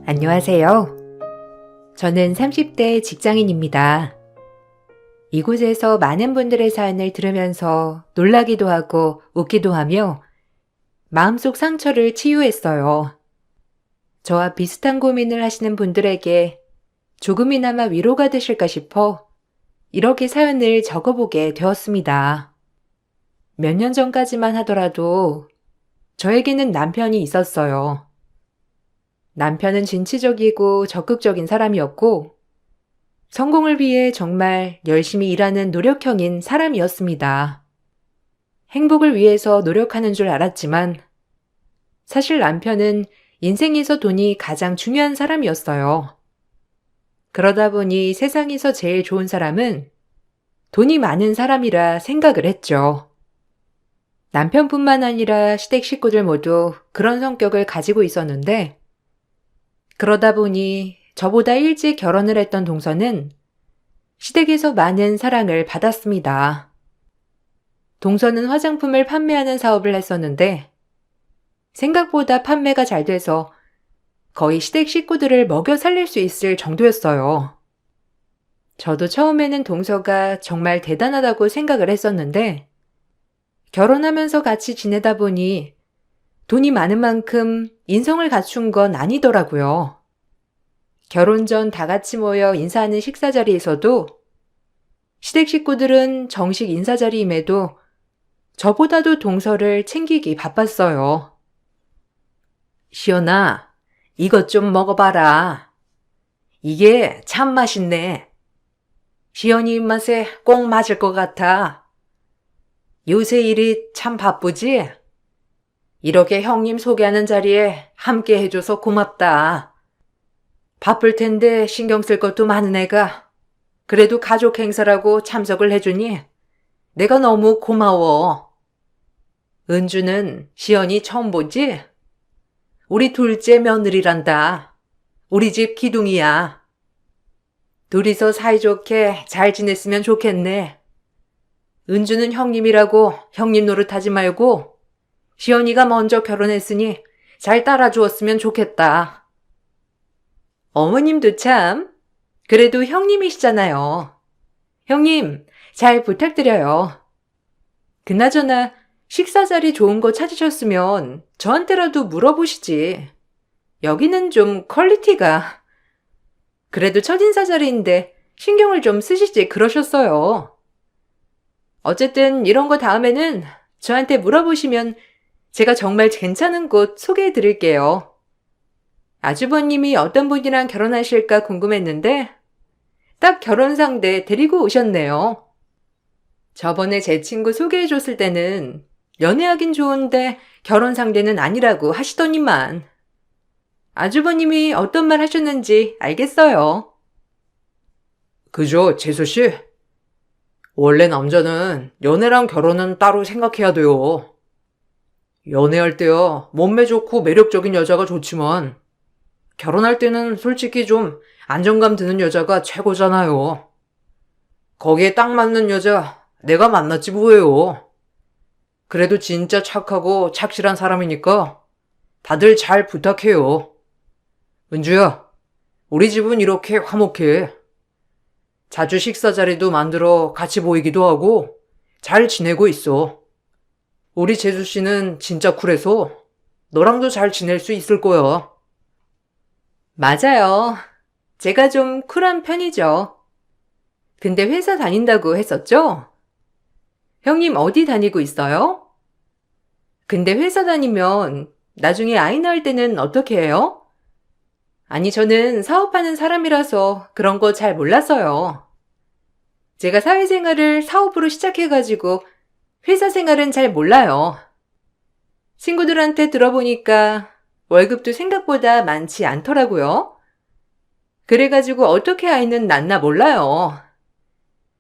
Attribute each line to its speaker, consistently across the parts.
Speaker 1: 안녕하세요. 저는 30대 직장인입니다. 이곳에서 많은 분들의 사연을 들으면서 놀라기도 하고 웃기도 하며 마음속 상처를 치유했어요. 저와 비슷한 고민을 하시는 분들에게 조금이나마 위로가 되실까 싶어 이렇게 사연을 적어보게 되었습니다. 몇 년 전까지만 하더라도 저에게는 남편이 있었어요. 남편은 진취적이고 적극적인 사람이었고 성공을 위해 정말 열심히 일하는 노력형인 사람이었습니다. 행복을 위해서 노력하는 줄 알았지만 사실 남편은 인생에서 돈이 가장 중요한 사람이었어요. 그러다 보니 세상에서 제일 좋은 사람은 돈이 많은 사람이라 생각을 했죠. 남편뿐만 아니라 시댁 식구들 모두 그런 성격을 가지고 있었는데 그러다 보니 저보다 일찍 결혼을 했던 동서는 시댁에서 많은 사랑을 받았습니다. 동서는 화장품을 판매하는 사업을 했었는데 생각보다 판매가 잘 돼서 거의 시댁 식구들을 먹여 살릴 수 있을 정도였어요. 저도 처음에는 동서가 정말 대단하다고 생각을 했었는데 결혼하면서 같이 지내다 보니 돈이 많은 만큼 인성을 갖춘 건 아니더라고요. 결혼 전 다 같이 모여 인사하는 식사 자리에서도 시댁 식구들은 정식 인사 자리임에도 저보다도 동서를 챙기기 바빴어요. 시연아, 이것 좀 먹어봐라. 이게 참 맛있네. 시연이 입맛에 꼭 맞을 것 같아. 요새 일이 참 바쁘지? 이렇게 형님 소개하는 자리에 함께 해줘서 고맙다. 바쁠 텐데 신경 쓸 것도 많은 애가 그래도 가족 행사라고 참석을 해주니 내가 너무 고마워. 은주는 시연이 처음 보지? 우리 둘째 며느리란다. 우리 집 기둥이야. 둘이서 사이좋게 잘 지냈으면 좋겠네. 은주는 형님이라고 형님 노릇하지 말고 시연이가 먼저 결혼했으니 잘 따라주었으면 좋겠다. 어머님도 참, 그래도 형님이시잖아요. 형님, 잘 부탁드려요. 그나저나 식사 자리 좋은 거 찾으셨으면 저한테라도 물어보시지. 여기는 좀 퀄리티가. 그래도 첫인사 자리인데 신경을 좀 쓰시지 그러셨어요. 어쨌든 이런 거 다음에는 저한테 물어보시면 제가 정말 괜찮은 곳 소개해 드릴게요. 아주버님이 어떤 분이랑 결혼하실까 궁금했는데 딱 결혼 상대 데리고 오셨네요. 저번에 제 친구 소개해 줬을 때는 연애하긴 좋은데 결혼 상대는 아니라고 하시더니만. 아주버님이 어떤 말 하셨는지 알겠어요. 그죠, 재수씨? 원래 남자는 연애랑 결혼은 따로 생각해야 돼요. 연애할 때야 몸매 좋고 매력적인 여자가 좋지만 결혼할 때는 솔직히 좀 안정감 드는 여자가 최고잖아요. 거기에 딱 맞는 여자 내가 만났지 뭐예요. 그래도 진짜 착하고 착실한 사람이니까 다들 잘 부탁해요. 은주야, 우리 집은 이렇게 화목해. 자주 식사 자리도 만들어 같이 모이기도 하고 잘 지내고 있어. 우리 재수씨는 진짜 쿨해서 너랑도 잘 지낼 수 있을 거야. 맞아요. 제가 좀 쿨한 편이죠. 근데 회사 다닌다고 했었죠? 형님 어디 다니고 있어요? 근데 회사 다니면 나중에 아이 낳을 때는 어떻게 해요? 아니, 저는 사업하는 사람이라서 그런 거 잘 몰라서요. 제가 사회생활을 사업으로 시작해가지고 회사 생활은 잘 몰라요. 친구들한테 들어보니까 월급도 생각보다 많지 않더라고요. 그래가지고 어떻게 아이는 낳나 몰라요.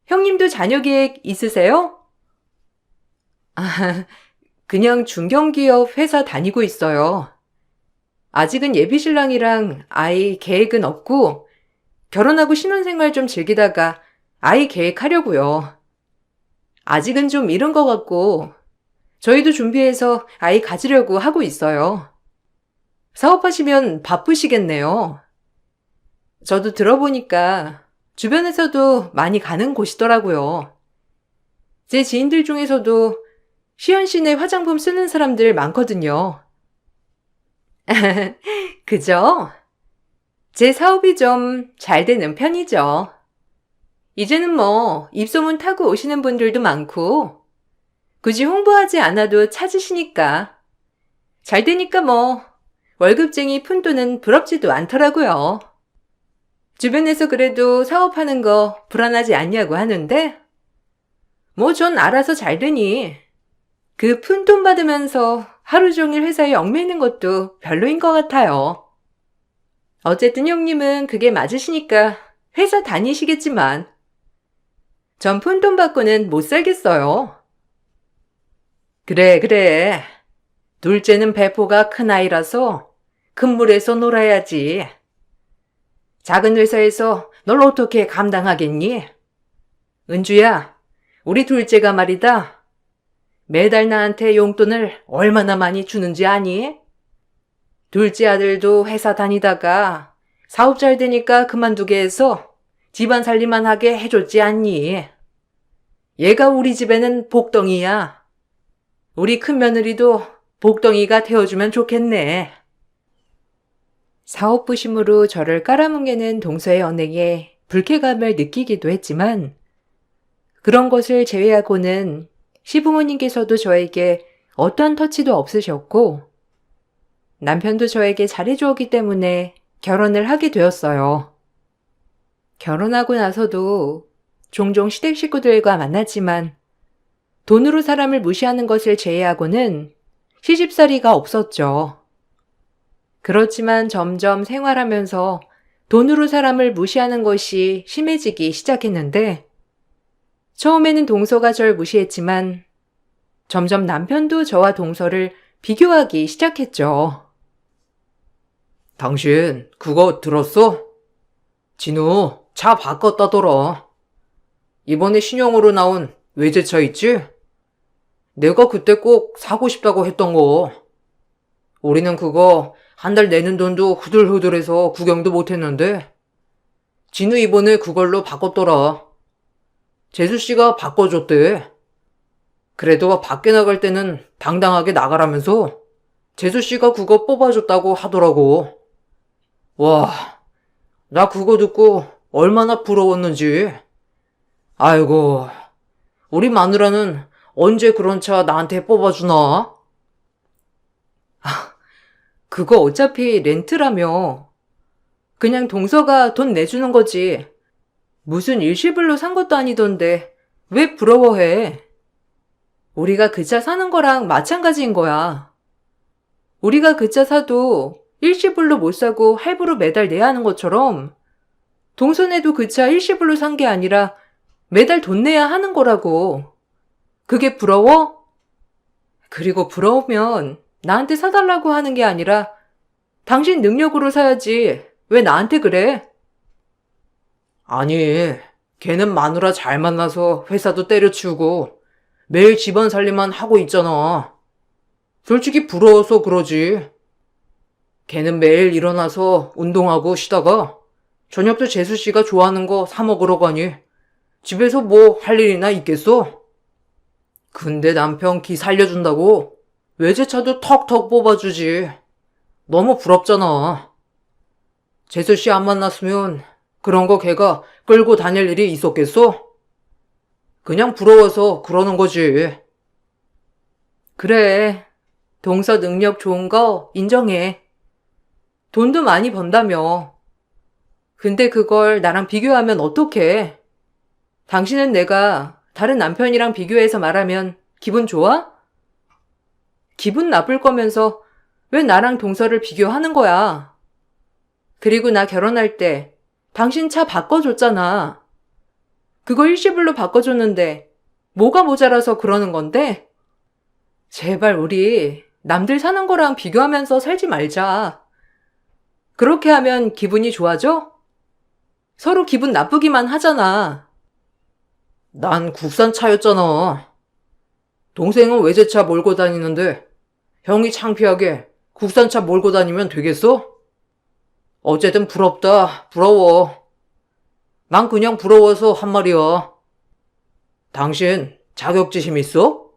Speaker 1: 형님도 자녀 계획 있으세요? 아, 그냥 중견기업 회사 다니고 있어요. 아직은 예비신랑이랑 아이 계획은 없고 결혼하고 신혼생활 좀 즐기다가 아이 계획하려고요. 아직은 좀 이른 것 같고 저희도 준비해서 아이 가지려고 하고 있어요. 사업하시면 바쁘시겠네요. 저도 들어보니까 주변에서도 많이 가는 곳이더라고요. 제 지인들 중에서도 시연시내 화장품 쓰는 사람들 많거든요. 그죠? 제 사업이 좀 잘 되는 편이죠. 이제는 뭐 입소문 타고 오시는 분들도 많고 굳이 홍보하지 않아도 찾으시니까 잘 되니까 뭐 월급쟁이 푼돈은 부럽지도 않더라고요. 주변에서 그래도 사업하는 거 불안하지 않냐고 하는데 뭐 전 알아서 잘 되니 그 푼돈 받으면서 하루 종일 회사에 얽매이는 것도 별로인 것 같아요. 어쨌든 형님은 그게 맞으시니까 회사 다니시겠지만 전 푼돈 받고는 못 살겠어요. 그래. 둘째는 배포가 큰 아이라서 큰 물에서 놀아야지. 작은 회사에서 널 어떻게 감당하겠니? 은주야, 우리 둘째가 말이다. 매달 나한테 용돈을 얼마나 많이 주는지 아니? 둘째 아들도 회사 다니다가 사업 잘 되니까 그만두게 해서 집안 살림만 하게 해줬지 않니? 얘가 우리 집에는 복덩이야. 우리 큰 며느리도 복덩이가 되어주면 좋겠네. 사업 부심으로 저를 깔아뭉개는 동서의 언행에 불쾌감을 느끼기도 했지만 그런 것을 제외하고는 시부모님께서도 저에게 어떠한 터치도 없으셨고 남편도 저에게 잘해주었기 때문에 결혼을 하게 되었어요. 결혼하고 나서도 종종 시댁 식구들과 만났지만 돈으로 사람을 무시하는 것을 제외하고는 시집살이가 없었죠. 그렇지만 점점 생활하면서 돈으로 사람을 무시하는 것이 심해지기 시작했는데 처음에는 동서가 절 무시했지만 점점 남편도 저와 동서를 비교하기 시작했죠. 당신 그거 들었어? 진우 차 바꿨다더라. 이번에 신형으로 나온 외제차 있지? 내가 그때 꼭 사고 싶다고 했던 거. 우리는 그거 한 달 내는 돈도 후들후들해서 구경도 못했는데 진우 이번에 그걸로 바꿨더라. 재수씨가 바꿔줬대. 그래도 밖에 나갈 때는 당당하게 나가라면서 재수씨가 그거 뽑아줬다고 하더라고. 와, 나 그거 듣고 얼마나 부러웠는지. 아이고, 우리 마누라는 언제 그런 차 나한테 뽑아주나? 그거 어차피 렌트라며. 그냥 동서가 돈 내주는 거지. 무슨 일시불로 산 것도 아니던데 왜 부러워해? 우리가 그 차 사는 거랑 마찬가지인 거야. 우리가 그 차 사도 일시불로 못 사고 할부로 매달 내야 하는 것처럼 동서네도 그 차 일시불로 산 게 아니라 매달 돈 내야 하는 거라고. 그게 부러워? 그리고 부러우면 나한테 사달라고 하는 게 아니라 당신 능력으로 사야지. 왜 나한테 그래? 아니, 걔는 마누라 잘 만나서 회사도 때려치우고 매일 집안 살림만 하고 있잖아. 솔직히 부러워서 그러지. 걔는 매일 일어나서 운동하고 쉬다가 저녁도 재수씨가 좋아하는 거 사 먹으러 가니 집에서 뭐 할 일이나 있겠어? 근데 남편 기 살려준다고 외제차도 턱턱 뽑아주지. 너무 부럽잖아. 재수씨 안 만났으면 그런 거 걔가 끌고 다닐 일이 있었겠어? 그냥 부러워서 그러는 거지. 그래, 동서 능력 좋은 거 인정해. 돈도 많이 번다며. 근데 그걸 나랑 비교하면 어떡해? 당신은 내가 다른 남편이랑 비교해서 말하면 기분 좋아? 기분 나쁠 거면서 왜 나랑 동서를 비교하는 거야? 그리고 나 결혼할 때 당신 차 바꿔줬잖아. 그거 일시불로 바꿔줬는데 뭐가 모자라서 그러는 건데? 제발 우리 남들 사는 거랑 비교하면서 살지 말자. 그렇게 하면 기분이 좋아져? 서로 기분 나쁘기만 하잖아. 난 국산 차였잖아. 동생은 외제차 몰고 다니는데 형이 창피하게 국산차 몰고 다니면 되겠어? 어쨌든 부럽다, 부러워. 난 그냥 부러워서 한 말이야. 당신 자격지심 있어?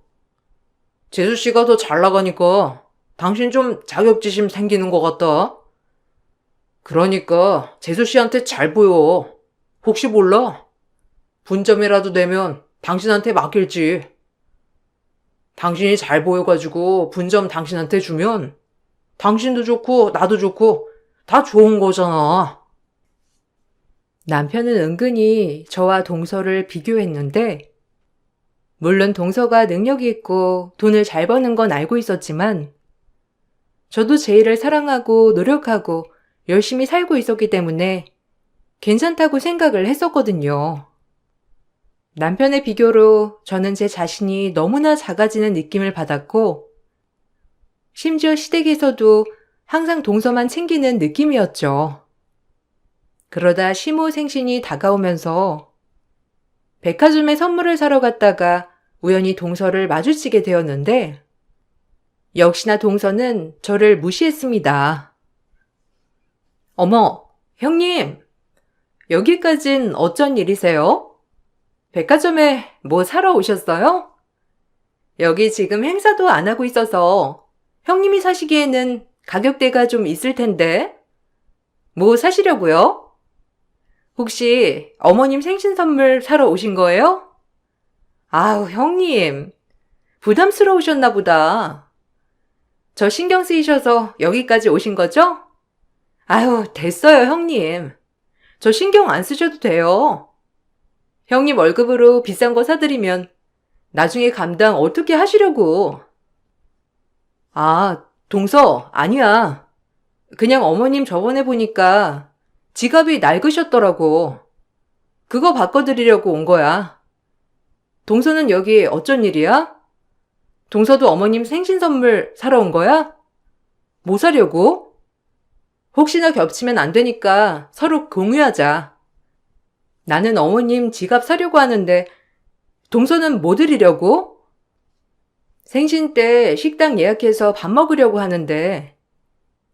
Speaker 1: 재수씨가 더 잘 나가니까 당신 좀 자격지심 생기는 것 같다. 그러니까 재수씨한테 잘 보여. 혹시 몰라? 분점이라도 되면 당신한테 맡길지. 당신이 잘 보여가지고 분점 당신한테 주면 당신도 좋고 나도 좋고 다 좋은 거잖아.
Speaker 2: 남편은 은근히 저와 동서를 비교했는데, 물론 동서가 능력이 있고 돈을 잘 버는 건 알고 있었지만, 저도 제 일을 사랑하고 노력하고 열심히 살고 있었기 때문에 괜찮다고 생각을 했었거든요. 남편의 비교로 저는 제 자신이 너무나 작아지는 느낌을 받았고, 심지어 시댁에서도 항상 동서만 챙기는 느낌이었죠. 그러다 시모 생신이 다가오면서 백화점에 선물을 사러 갔다가 우연히 동서를 마주치게 되었는데, 역시나 동서는 저를 무시했습니다. 어머, 형님, 여기까진 어쩐 일이세요? 백화점에 뭐 사러 오셨어요? 여기 지금 행사도 안 하고 있어서 형님이 사시기에는 가격대가 좀 있을 텐데. 뭐 사시려고요? 혹시 어머님 생신 선물 사러 오신 거예요? 아우, 형님, 부담스러우셨나 보다. 저 신경 쓰이셔서 여기까지 오신 거죠? 아유, 됐어요, 형님. 저 신경 안 쓰셔도 돼요. 형님 월급으로 비싼 거 사드리면 나중에 감당 어떻게 하시려고. 아, 동서, 아니야. 그냥 어머님 저번에 보니까 지갑이 낡으셨더라고. 그거 바꿔드리려고 온 거야. 동서는 여기 어쩐 일이야? 동서도 어머님 생신 선물 사러 온 거야? 뭐 사려고? 혹시나 겹치면 안 되니까 서로 공유하자. 나는 어머님 지갑 사려고 하는데 동서는 뭐 드리려고? 생신 때 식당 예약해서 밥 먹으려고 하는데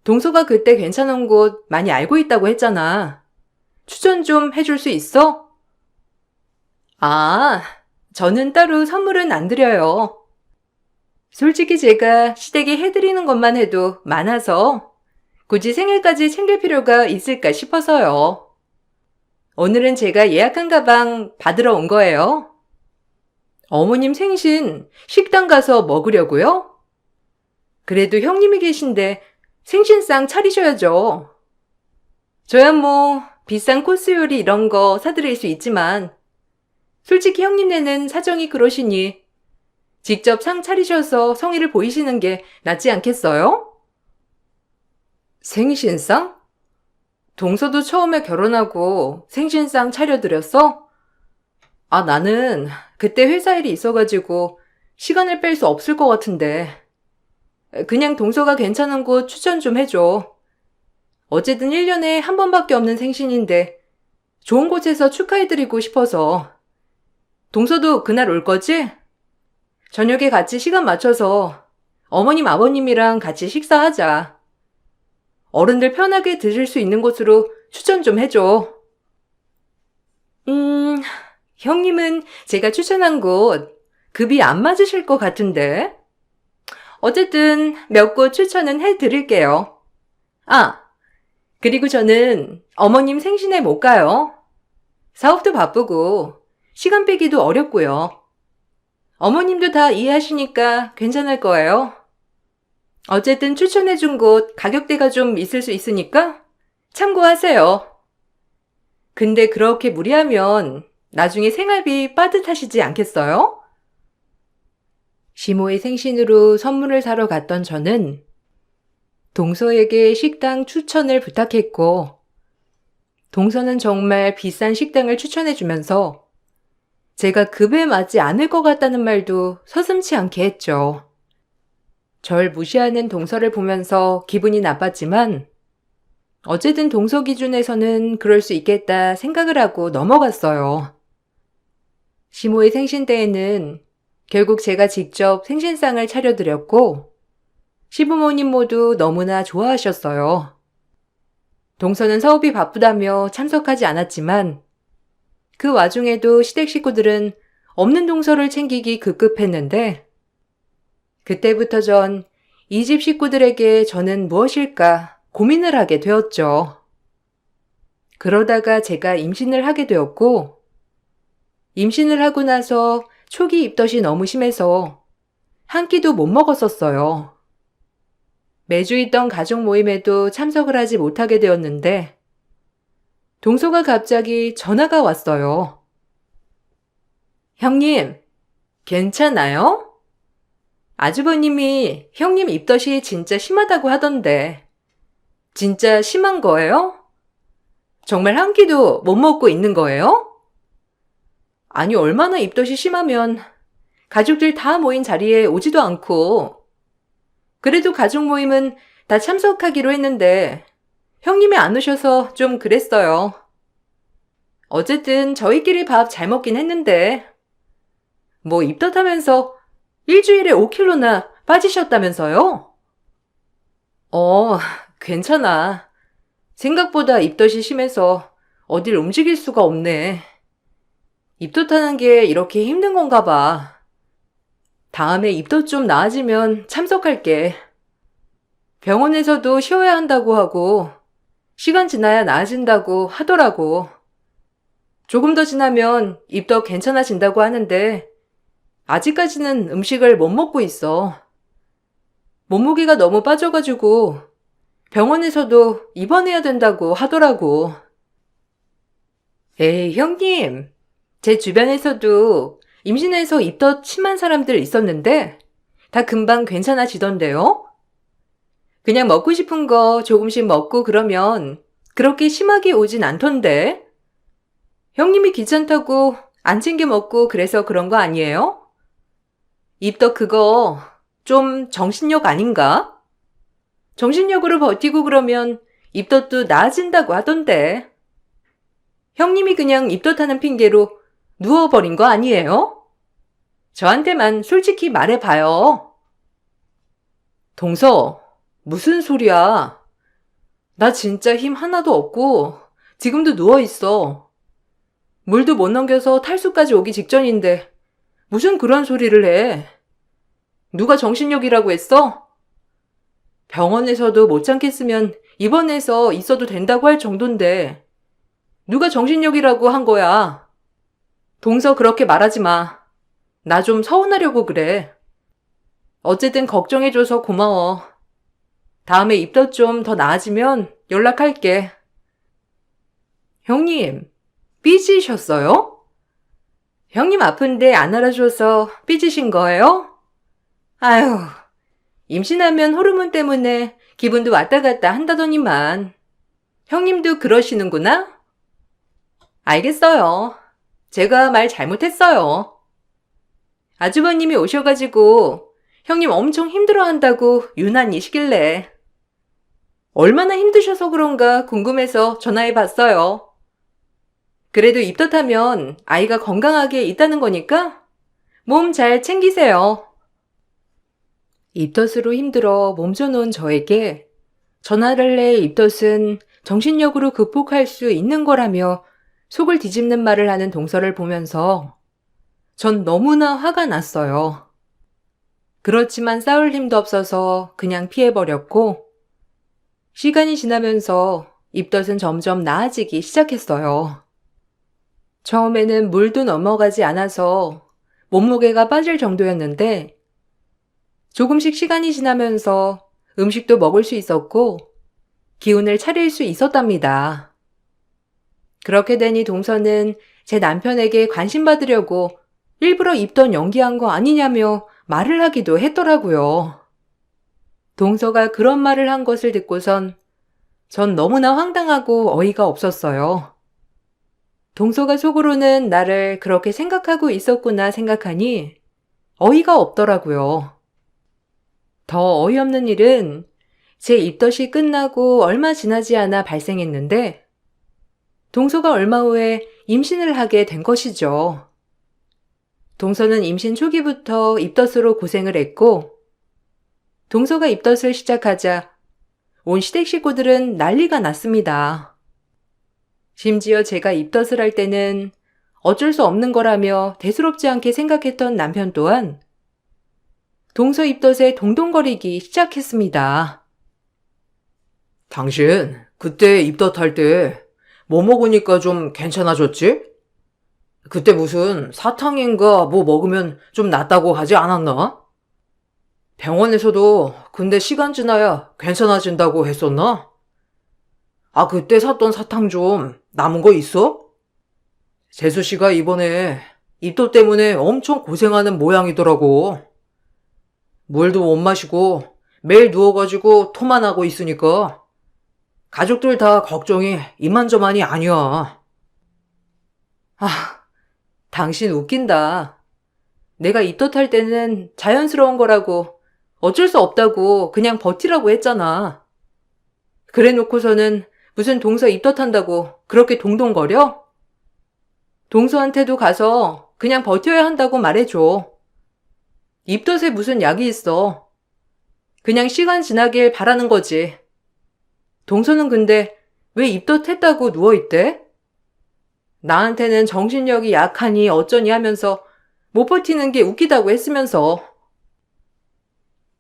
Speaker 2: 동서가 그때 괜찮은 곳 많이 알고 있다고 했잖아. 추천 좀 해줄 수 있어? 아, 저는 따로 선물은 안 드려요. 솔직히 제가 시댁에 해드리는 것만 해도 많아서 굳이 생일까지 챙길 필요가 있을까 싶어서요. 오늘은 제가 예약한 가방 받으러 온 거예요. 어머님 생신 식당 가서 먹으려고요? 그래도 형님이 계신데 생신상 차리셔야죠. 저야 뭐 비싼 코스 요리 이런 거 사드릴 수 있지만 솔직히 형님네는 사정이 그러시니 직접 상 차리셔서 성의를 보이시는 게 낫지 않겠어요? 생신상? 동서도 처음에 결혼하고 생신상 차려드렸어? 아, 나는 그때 회사 일이 있어가지고 시간을 뺄 수 없을 것 같은데. 그냥 동서가 괜찮은 곳 추천 좀 해줘. 어쨌든 1년에 한 번밖에 없는 생신인데 좋은 곳에서 축하해드리고 싶어서. 동서도 그날 올 거지? 저녁에 같이 시간 맞춰서 어머님 아버님이랑 같이 식사하자. 어른들 편하게 드실 수 있는 곳으로 추천 좀 해줘. 형님은 제가 추천한 곳 급이 안 맞으실 것 같은데. 어쨌든 몇 곳 추천은 해드릴게요. 아, 그리고 저는 어머님 생신에 못 가요. 사업도 바쁘고 시간 빼기도 어렵고요. 어머님도 다 이해하시니까 괜찮을 거예요. 어쨌든 추천해준 곳 가격대가 좀 있을 수 있으니까 참고하세요. 근데 그렇게 무리하면 나중에 생활비 빠듯하시지 않겠어요? 시모의 생신으로 선물을 사러 갔던 저는 동서에게 식당 추천을 부탁했고, 동서는 정말 비싼 식당을 추천해주면서 제가 급에 맞지 않을 것 같다는 말도 서슴지 않게 했죠. 절 무시하는 동서를 보면서 기분이 나빴지만 어쨌든 동서 기준에서는 그럴 수 있겠다 생각을 하고 넘어갔어요. 시모의 생신 때에는 결국 제가 직접 생신상을 차려드렸고 시부모님 모두 너무나 좋아하셨어요. 동서는 사업이 바쁘다며 참석하지 않았지만 그 와중에도 시댁 식구들은 없는 동서를 챙기기 급급했는데 그때부터 전 이 집 식구들에게 저는 무엇일까 고민을 하게 되었죠. 그러다가 제가 임신을 하게 되었고 임신을 하고 나서 초기 입덧이 너무 심해서 한 끼도 못 먹었었어요. 매주 있던 가족 모임에도 참석을 하지 못하게 되었는데 동서가 갑자기 전화가 왔어요. 형님, 괜찮아요? 아주버님이 형님 입덧이 진짜 심하다고 하던데 진짜 심한 거예요? 정말 한 끼도 못 먹고 있는 거예요? 아니, 얼마나 입덧이 심하면 가족들 다 모인 자리에 오지도 않고 그래도 가족 모임은 다 참석하기로 했는데 형님이 안 오셔서 좀 그랬어요. 어쨌든 저희끼리 밥 잘 먹긴 했는데 뭐 입덧하면서 일주일에 5kg나 빠지셨다면서요? 괜찮아. 생각보다 입덧이 심해서 어딜 움직일 수가 없네. 입덧하는 게 이렇게 힘든 건가 봐. 다음에 입덧 좀 나아지면 참석할게. 병원에서도 쉬어야 한다고 하고 시간 지나야 나아진다고 하더라고. 조금 더 지나면 입덧 괜찮아진다고 하는데 아직까지는 음식을 못 먹고 있어. 몸무게가 너무 빠져가지고 병원에서도 입원해야 된다고 하더라고. 에이, 형님. 제 주변에서도 임신해서 입덧 심한 사람들 있었는데 다 금방 괜찮아지던데요? 그냥 먹고 싶은 거 조금씩 먹고 그러면 그렇게 심하게 오진 않던데. 형님이 귀찮다고 안 챙겨 먹고 그래서 그런 거 아니에요? 입덧 그거 좀 정신력 아닌가? 정신력으로 버티고 그러면 입덧도 나아진다고 하던데. 형님이 그냥 입덧하는 핑계로 누워버린 거 아니에요? 저한테만 솔직히 말해봐요. 동서, 무슨 소리야? 나 진짜 힘 하나도 없고 지금도 누워있어. 물도 못 넘겨서 탈수까지 오기 직전인데 무슨 그런 소리를 해? 누가 정신력이라고 했어? 병원에서도 못 참겠으면 입원해서 있어도 된다고 할 정도인데 누가 정신력이라고 한 거야? 동서 그렇게 말하지 마. 나 좀 서운하려고 그래. 어쨌든 걱정해줘서 고마워. 다음에 입덧 좀 더 나아지면 연락할게. 형님, 삐지셨어요? 형님 아픈데 안 알아줘서 삐지신 거예요? 아휴, 임신하면 호르몬 때문에 기분도 왔다 갔다 한다더니만. 형님도 그러시는구나? 알겠어요. 제가 말 잘못했어요. 아주버님이 오셔가지고 형님 엄청 힘들어한다고 유난히시길래 얼마나 힘드셔서 그런가 궁금해서 전화해봤어요. 그래도 입덧하면 아이가 건강하게 있다는 거니까 몸 잘 챙기세요. 입덧으로 힘들어 몸져놓은 저에게 전화를 내 입덧은 정신력으로 극복할 수 있는 거라며 속을 뒤집는 말을 하는 동서를 보면서 전 너무나 화가 났어요. 그렇지만 싸울 힘도 없어서 그냥 피해버렸고 시간이 지나면서 입덧은 점점 나아지기 시작했어요. 처음에는 물도 넘어가지 않아서 몸무게가 빠질 정도였는데 조금씩 시간이 지나면서 음식도 먹을 수 있었고 기운을 차릴 수 있었답니다. 그렇게 되니 동서는 제 남편에게 관심 받으려고 일부러 입덧 연기한 거 아니냐며 말을 하기도 했더라고요. 동서가 그런 말을 한 것을 듣고선 전 너무나 황당하고 어이가 없었어요. 동서가 속으로는 나를 그렇게 생각하고 있었구나 생각하니 어이가 없더라고요. 더 어이없는 일은 제 입덧이 끝나고 얼마 지나지 않아 발생했는데 동서가 얼마 후에 임신을 하게 된 것이죠. 동서는 임신 초기부터 입덧으로 고생을 했고 동서가 입덧을 시작하자 온 시댁 식구들은 난리가 났습니다. 심지어 제가 입덧을 할 때는 어쩔 수 없는 거라며 대수롭지 않게 생각했던 남편 또한 동서 입덧에 동동거리기 시작했습니다.
Speaker 1: 당신, 그때 입덧할 때 뭐 먹으니까 좀 괜찮아졌지? 그때 무슨 사탕인가 뭐 먹으면 좀 낫다고 하지 않았나? 병원에서도 근데 시간 지나야 괜찮아진다고 했었나? 아, 그때 샀던 사탕 좀 남은 거 있어? 재수 씨가 이번에 입덧 때문에 엄청 고생하는 모양이더라고. 물도 못 마시고 매일 누워가지고 토만 하고 있으니까 가족들 다 걱정이 이만저만이 아니야.
Speaker 2: 아, 당신 웃긴다. 내가 입덧할 때는 자연스러운 거라고 어쩔 수 없다고 그냥 버티라고 했잖아. 그래 놓고서는 무슨 동서 입덧한다고 그렇게 동동거려? 동서한테도 가서 그냥 버텨야 한다고 말해줘. 입덧에 무슨 약이 있어. 그냥 시간 지나길 바라는 거지. 동서는 근데 왜 입덧했다고 누워있대? 나한테는 정신력이 약하니 어쩌니 하면서 못 버티는 게 웃기다고 했으면서.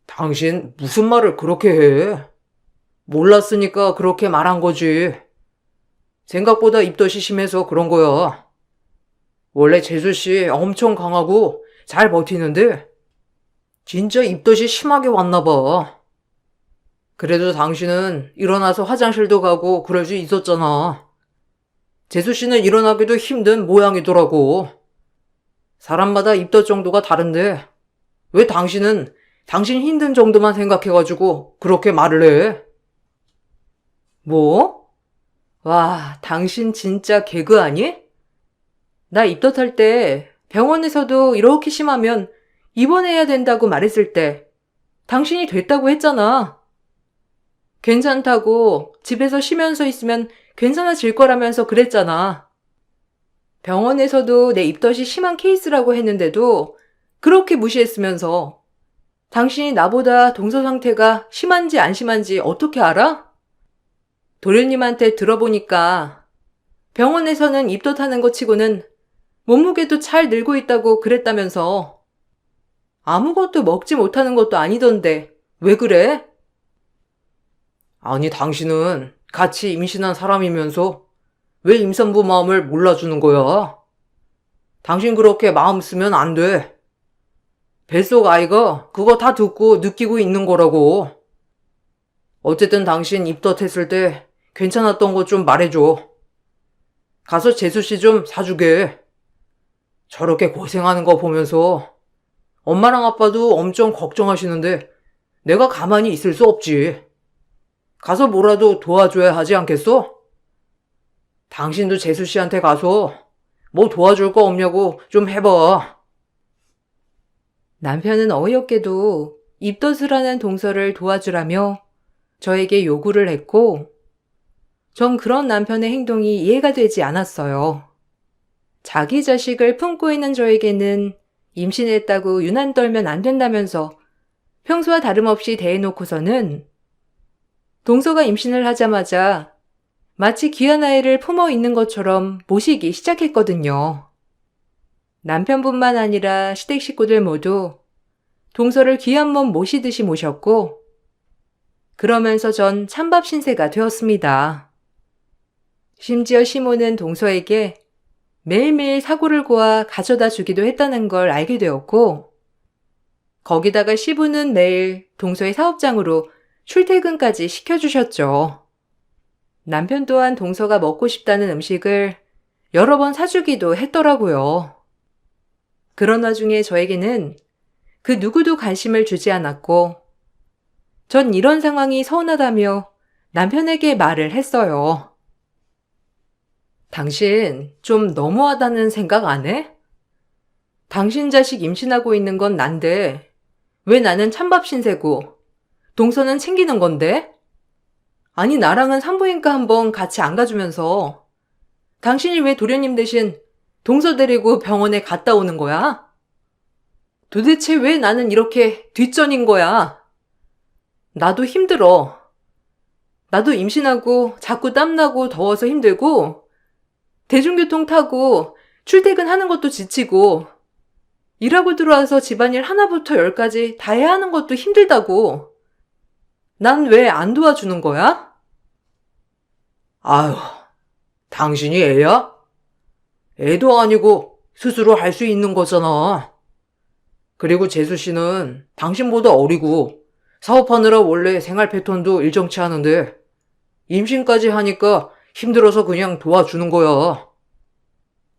Speaker 1: 당신 무슨 말을 그렇게 해? 몰랐으니까 그렇게 말한 거지. 생각보다 입덧이 심해서 그런 거야. 원래 재수 씨 엄청 강하고 잘 버티는데 진짜 입덧이 심하게 왔나 봐. 그래도 당신은 일어나서 화장실도 가고 그럴 수 있었잖아. 재수 씨는 일어나기도 힘든 모양이더라고. 사람마다 입덧 정도가 다른데 왜 당신은 당신 힘든 정도만 생각해가지고 그렇게 말을 해?
Speaker 2: 뭐? 와, 당신 진짜 개그 아니? 나 입덧할 때 병원에서도 이렇게 심하면 입원해야 된다고 말했을 때 당신이 됐다고 했잖아. 괜찮다고 집에서 쉬면서 있으면 괜찮아질 거라면서 그랬잖아. 병원에서도 내 입덧이 심한 케이스라고 했는데도 그렇게 무시했으면서 당신이 나보다 동서 상태가 심한지 안 심한지 어떻게 알아? 도련님한테 들어보니까 병원에서는 입덧하는 것 치고는 몸무게도 잘 늘고 있다고 그랬다면서. 아무것도 먹지 못하는 것도 아니던데 왜 그래?
Speaker 1: 아니, 당신은 같이 임신한 사람이면서 왜 임산부 마음을 몰라주는 거야? 당신 그렇게 마음 쓰면 안 돼. 뱃속 아이가 그거 다 듣고 느끼고 있는 거라고. 어쨌든 당신 입덧했을 때 괜찮았던 거 좀 말해줘. 가서 재수 씨 좀 사주게. 저렇게 고생하는 거 보면서 엄마랑 아빠도 엄청 걱정하시는데 내가 가만히 있을 수 없지. 가서 뭐라도 도와줘야 하지 않겠어? 당신도 재수 씨한테 가서 뭐 도와줄 거 없냐고 좀 해봐.
Speaker 2: 남편은 어이없게도 입덧을 하는 동서를 도와주라며 저에게 요구를 했고, 전 그런 남편의 행동이 이해가 되지 않았어요. 자기 자식을 품고 있는 저에게는 임신했다고 유난 떨면 안 된다면서 평소와 다름없이 대해놓고서는 동서가 임신을 하자마자 마치 귀한 아이를 품어 있는 것처럼 모시기 시작했거든요. 남편뿐만 아니라 시댁 식구들 모두 동서를 귀한 몸 모시듯이 모셨고, 그러면서 전 찬밥 신세가 되었습니다. 심지어 시모는 동서에게 매일매일 사고를 고아 가져다 주기도 했다는 걸 알게 되었고, 거기다가 시부는 매일 동서의 사업장으로 출퇴근까지 시켜주셨죠. 남편 또한 동서가 먹고 싶다는 음식을 여러 번 사주기도 했더라고요. 그런 와중에 저에게는 그 누구도 관심을 주지 않았고, 전 이런 상황이 서운하다며 남편에게 말을 했어요. 당신 좀 너무하다는 생각 안 해? 당신 자식 임신하고 있는 건 난데 왜 나는 찬밥 신세고 동서는 챙기는 건데? 아니, 나랑은 산부인과 한번 같이 안 가주면서 당신이 왜 도련님 대신 동서 데리고 병원에 갔다 오는 거야? 도대체 왜 나는 이렇게 뒷전인 거야? 나도 힘들어. 나도 임신하고 자꾸 땀나고 더워서 힘들고, 대중교통 타고 출퇴근하는 것도 지치고, 일하고 들어와서 집안일 하나부터 열까지 다 해야 하는 것도 힘들다고. 난 왜 안 도와주는 거야?
Speaker 1: 아휴, 당신이 애야? 애도 아니고 스스로 할 수 있는 거잖아. 그리고 재수 씨는 당신보다 어리고 사업하느라 원래 생활 패턴도 일정치 않은데 임신까지 하니까 힘들어서 그냥 도와주는 거야.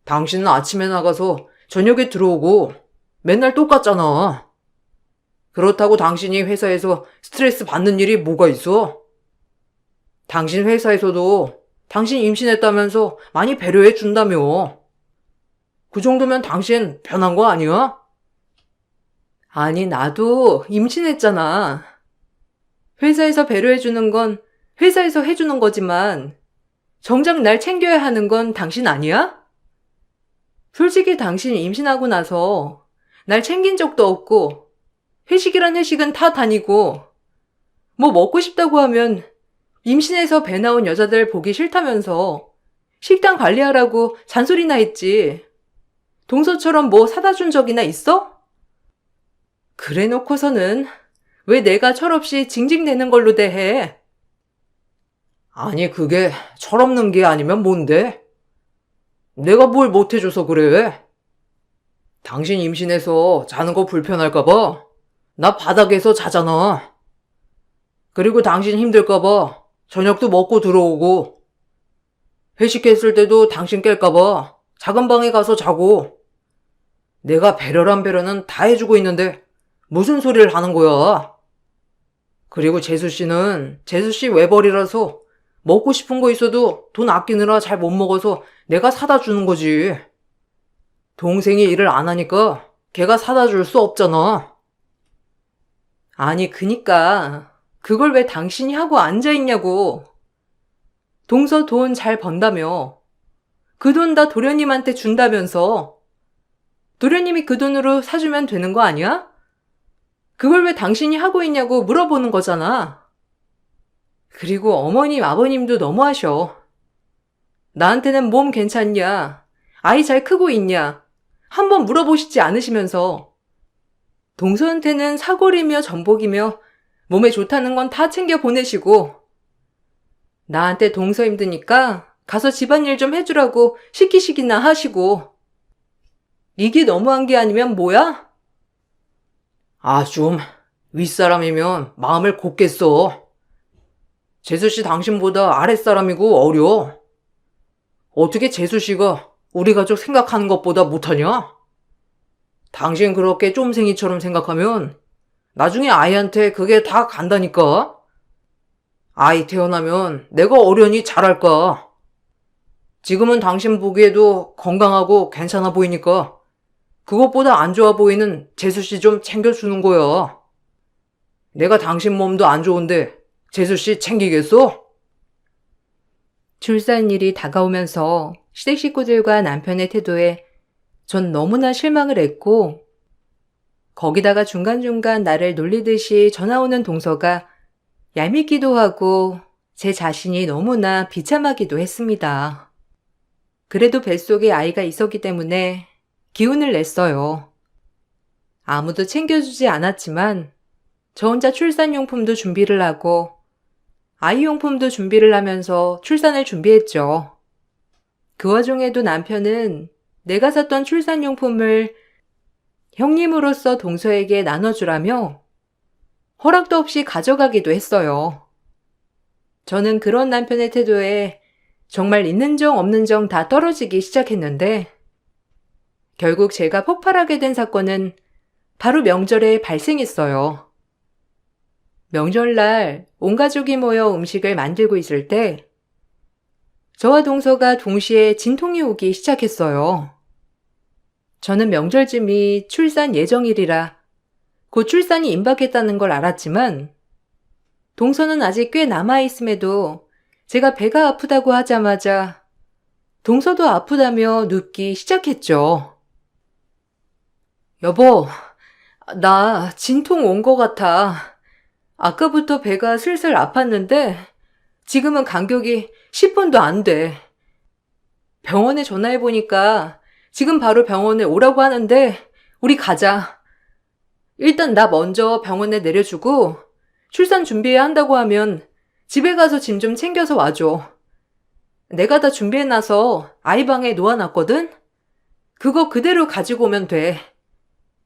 Speaker 1: 당신은 아침에 나가서 저녁에 들어오고 맨날 똑같잖아. 그렇다고 당신이 회사에서 스트레스 받는 일이 뭐가 있어? 당신 회사에서도 당신 임신했다면서 많이 배려해 준다며. 그 정도면 당신 변한 거 아니야?
Speaker 2: 아니, 나도 임신했잖아. 회사에서 배려해주는 건 회사에서 해주는 거지만, 정작 날 챙겨야 하는 건 당신 아니야? 솔직히 당신 임신하고 나서 날 챙긴 적도 없고, 회식이란 회식은 다 다니고, 뭐 먹고 싶다고 하면 임신해서 배 나온 여자들 보기 싫다면서 식단 관리하라고 잔소리나 했지. 동서처럼 뭐 사다 준 적이나 있어? 그래 놓고서는 왜 내가 철없이 징징대는 걸로 대해?
Speaker 1: 아니, 그게 철없는 게 아니면 뭔데? 내가 뭘 못해줘서 그래? 당신 임신해서 자는 거 불편할까봐 나 바닥에서 자잖아. 그리고 당신 힘들까봐 저녁도 먹고 들어오고, 회식했을 때도 당신 깰까봐 작은 방에 가서 자고, 내가 배려란 배려는 다 해주고 있는데 무슨 소리를 하는 거야? 그리고 재수 씨는 재수 씨 외벌이라서 먹고 싶은 거 있어도 돈 아끼느라 잘 못 먹어서 내가 사다 주는 거지. 동생이 일을 안 하니까 걔가 사다 줄 수 없잖아.
Speaker 2: 아니, 그니까 그걸 왜 당신이 하고 앉아있냐고. 동서 돈 잘 번다며. 그 돈 다 도련님한테 준다면서. 도련님이 그 돈으로 사주면 되는 거 아니야? 그걸 왜 당신이 하고 있냐고 물어보는 거잖아. 그리고 어머님, 아버님도 너무하셔. 나한테는 몸 괜찮냐? 아이 잘 크고 있냐? 한번 물어보시지 않으시면서. 동서한테는 사골이며 전복이며 몸에 좋다는 건 다 챙겨 보내시고, 나한테 동서 힘드니까 가서 집안일 좀 해주라고 시키시기나 하시고. 이게 너무한 게 아니면 뭐야?
Speaker 1: 아, 좀 윗사람이면 마음을 곱게 써. 재수씨 당신보다 아랫사람이고 어려. 어떻게 재수씨가 우리 가족 생각하는 것보다 못하냐? 당신 그렇게 쫌생이처럼 생각하면 나중에 아이한테 그게 다 간다니까? 아이 태어나면 내가 어련히 잘할까? 지금은 당신 보기에도 건강하고 괜찮아 보이니까 그것보다 안 좋아 보이는 재수씨 좀 챙겨주는 거야. 내가 당신 몸도 안 좋은데 재수씨 챙기겠어?
Speaker 2: 출산일이 다가오면서 시댁 식구들과 남편의 태도에 전 너무나 실망을 했고, 거기다가 중간중간 나를 놀리듯이 전화 오는 동서가 얄밉기도 하고 제 자신이 너무나 비참하기도 했습니다. 그래도 뱃속에 아이가 있었기 때문에 기운을 냈어요. 아무도 챙겨주지 않았지만 저 혼자 출산용품도 준비를 하고 아이용품도 준비를 하면서 출산을 준비했죠. 그 와중에도 남편은 내가 샀던 출산용품을 형님으로서 동서에게 나눠주라며 허락도 없이 가져가기도 했어요. 저는 그런 남편의 태도에 정말 있는 정 없는 정 다 떨어지기 시작했는데, 결국 제가 폭발하게 된 사건은 바로 명절에 발생했어요. 명절날 온 가족이 모여 음식을 만들고 있을 때 저와 동서가 동시에 진통이 오기 시작했어요. 저는 명절쯤이 출산 예정일이라 곧 출산이 임박했다는 걸 알았지만, 동서는 아직 꽤 남아있음에도 제가 배가 아프다고 하자마자 동서도 아프다며 눕기 시작했죠. 여보, 나 진통 온 것 같아. 아까부터 배가 슬슬 아팠는데 지금은 간격이 10분도 안 돼. 병원에 전화해보니까 지금 바로 병원에 오라고 하는데 우리 가자. 일단 나 먼저 병원에 내려주고 출산 준비해야 한다고 하면 집에 가서 짐 좀 챙겨서 와줘. 내가 다 준비해놔서 아이 방에 놓아놨거든? 그거 그대로 가지고 오면 돼.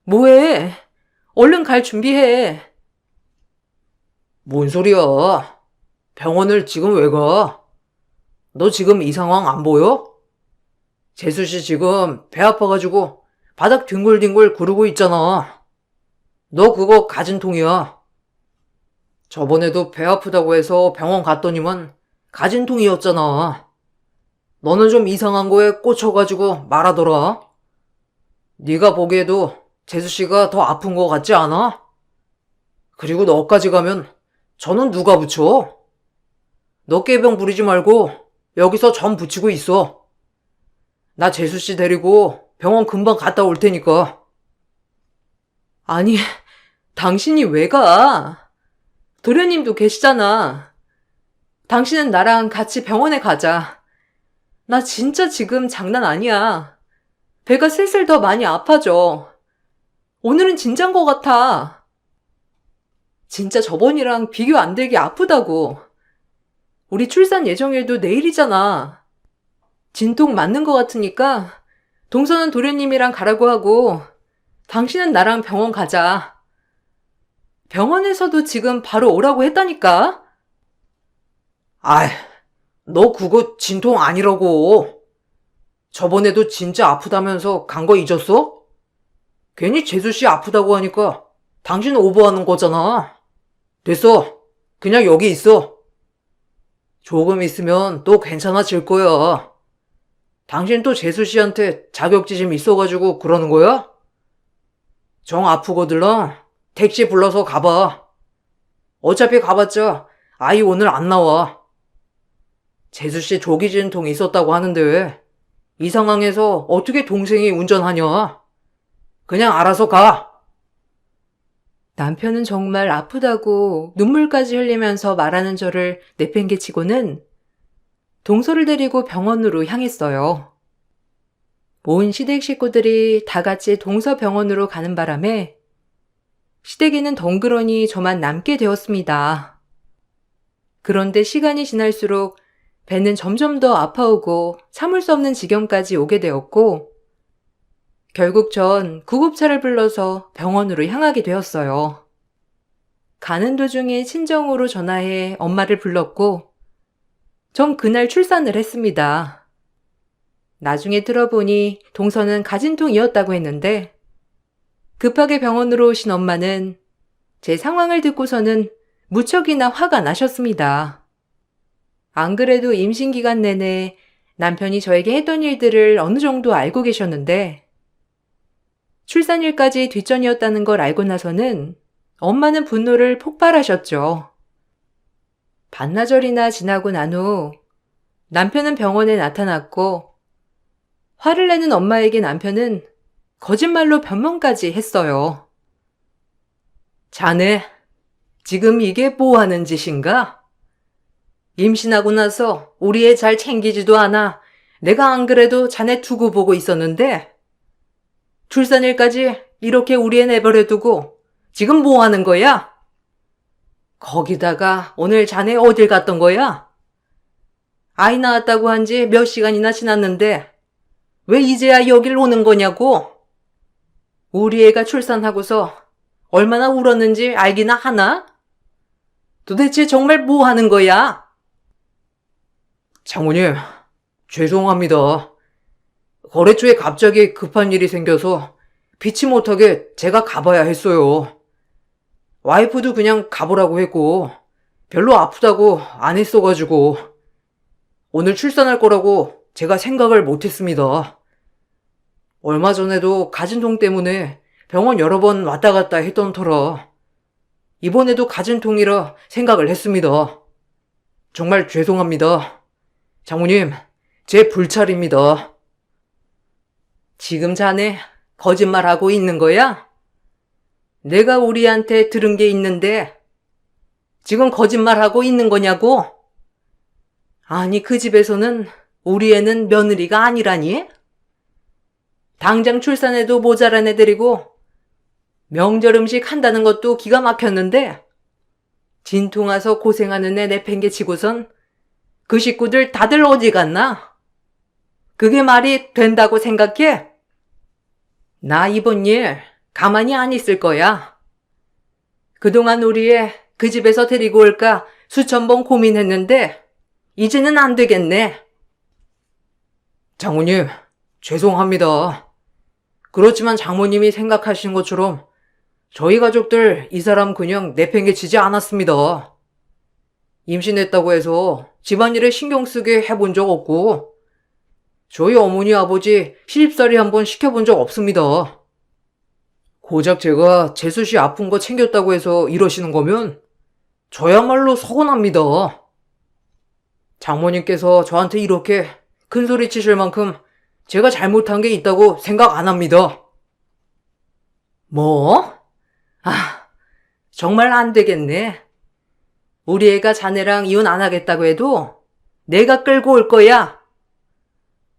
Speaker 2: 뭐해? 얼른 갈 준비해.
Speaker 1: 뭔 소리야? 병원을 지금 왜 가? 너 지금 이 상황 안 보여? 재수 씨 지금 배 아파가지고 바닥 뒹굴뒹굴 구르고 있잖아. 너 그거 가진통이야. 저번에도 배 아프다고 해서 병원 갔더니만 가진통이었잖아. 너는 좀 이상한 거에 꽂혀가지고 말하더라. 네가 보기에도 재수 씨가 더 아픈 거 같지 않아? 그리고 너까지 가면 저는 누가 붙여? 너 깨병 부리지 말고 여기서 전 붙이고 있어. 나 재수 씨 데리고 병원 금방 갔다 올 테니까.
Speaker 2: 아니, 당신이 왜 가? 도련님도 계시잖아. 당신은 나랑 같이 병원에 가자. 나 진짜 지금 장난 아니야. 배가 슬슬 더 많이 아파져. 오늘은 진짠 것 같아. 진짜 저번이랑 비교 안 되게 아프다고. 우리 출산 예정일도 내일이잖아. 진통 맞는 것 같으니까 동서는 도련님이랑 가라고 하고 당신은 나랑 병원 가자. 병원에서도 지금 바로 오라고 했다니까?
Speaker 1: 아이, 너 그거 진통 아니라고. 저번에도 진짜 아프다면서 간 거 잊었어? 괜히 재수 씨 아프다고 하니까 당신 오버하는 거잖아. 됐어. 그냥 여기 있어. 조금 있으면 또 괜찮아질 거야. 당신 또 재수 씨한테 자격지심 있어가지고 그러는 거야? 정 아프거들랑 택시 불러서 가봐. 어차피 가봤자 아이 오늘 안 나와. 재수 씨 조기 진통 있었다고 하는데 이 상황에서 어떻게 동생이 운전하냐? 그냥 알아서 가.
Speaker 2: 남편은 정말 아프다고 눈물까지 흘리면서 말하는 저를 내팽개치고는 동서를 데리고 병원으로 향했어요. 온 시댁 식구들이 다 같이 동서 병원으로 가는 바람에 시댁에는 덩그러니 저만 남게 되었습니다. 그런데 시간이 지날수록 배는 점점 더 아파오고 참을 수 없는 지경까지 오게 되었고 결국 전 구급차를 불러서 병원으로 향하게 되었어요. 가는 도중에 친정으로 전화해 엄마를 불렀고 전 그날 출산을 했습니다. 나중에 들어보니 동서는 가진통이었다고 했는데 급하게 병원으로 오신 엄마는 제 상황을 듣고서는 무척이나 화가 나셨습니다. 안 그래도 임신 기간 내내 남편이 저에게 했던 일들을 어느 정도 알고 계셨는데 출산일까지 뒷전이었다는 걸 알고 나서는 엄마는 분노를 폭발하셨죠. 반나절이나 지나고 난 후 남편은 병원에 나타났고 화를 내는 엄마에게 남편은 거짓말로 변명까지 했어요.
Speaker 1: 자네, 지금 이게 뭐 하는 짓인가? 임신하고 나서 우리 애 잘 챙기지도 않아. 내가 안 그래도 자네 두고 보고 있었는데 출산일까지 이렇게 우리 애 내버려두고 지금 뭐 하는 거야? 거기다가 오늘 자네 어딜 갔던 거야? 아이 낳았다고 한 지 몇 시간이나 지났는데 왜 이제야 여길 오는 거냐고? 우리 애가 출산하고서 얼마나 울었는지 알기나 하나? 도대체 정말 뭐 하는 거야? 장모님, 죄송합니다. 거래처에 갑자기 급한 일이 생겨서 피치 못하게 제가 가봐야 했어요. 와이프도 그냥 가보라고 했고 별로 아프다고 안 했어가지고 오늘 출산할 거라고 제가 생각을 못했습니다. 얼마 전에도 가진통 때문에 병원 여러 번 왔다 갔다 했던 터라 이번에도 가진통이라 생각을 했습니다. 정말 죄송합니다. 장모님, 제 불찰입니다. 지금 자네 거짓말하고 있는 거야? 내가 우리한테 들은 게 있는데 지금 거짓말하고 있는 거냐고? 아니, 그 집에서는 우리 애는 며느리가 아니라니? 당장 출산해도 모자란 애들이고 명절 음식 한다는 것도 기가 막혔는데 진통 와서 고생하는 애 내팽개치고선 그 식구들 다들 어디 갔나? 그게 말이 된다고 생각해? 나 이번 일 가만히 안 있을 거야. 그동안 우리 애 그 집에서 데리고 올까 수천 번 고민했는데 이제는 안 되겠네. 장모님, 죄송합니다. 그렇지만 장모님이 생각하시는 것처럼 저희 가족들 이 사람 그냥 내팽개치지 않았습니다. 임신했다고 해서 집안일에 신경 쓰게 해본 적 없고 저희 어머니 아버지 시집살이 한번 시켜본 적 없습니다. 고작 제가 재수 씨 아픈 거 챙겼다고 해서 이러시는 거면 저야말로 서운합니다. 장모님께서 저한테 이렇게 큰 소리 치실 만큼 제가 잘못한 게 있다고 생각 안 합니다. 뭐? 정말 안 되겠네. 우리 애가 자네랑 이혼 안 하겠다고 해도 내가 끌고 올 거야.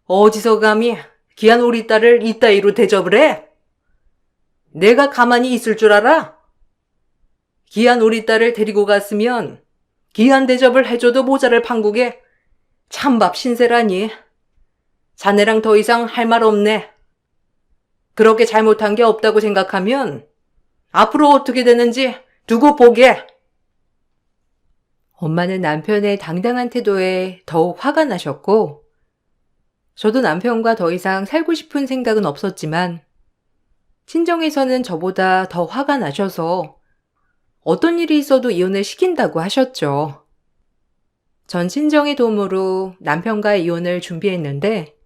Speaker 1: 어디서 감히 귀한 우리 딸을 이따위로 대접을 해? 내가 가만히 있을 줄 알아? 귀한 우리 딸을 데리고 갔으면 귀한 대접을 해줘도 모자랄 판국에 찬밥 신세라니. 자네랑 더 이상 할 말 없네. 그렇게 잘못한 게 없다고 생각하면 앞으로 어떻게 되는지 두고 보게.
Speaker 2: 엄마는 남편의 당당한 태도에 더욱 화가 나셨고, 저도 남편과 더 이상 살고 싶은 생각은 없었지만, 친정에서는 저보다 더 화가 나셔서 어떤 일이 있어도 이혼을 시킨다고 하셨죠. 전 친정의 도움으로 남편과의 이혼을 준비했는데,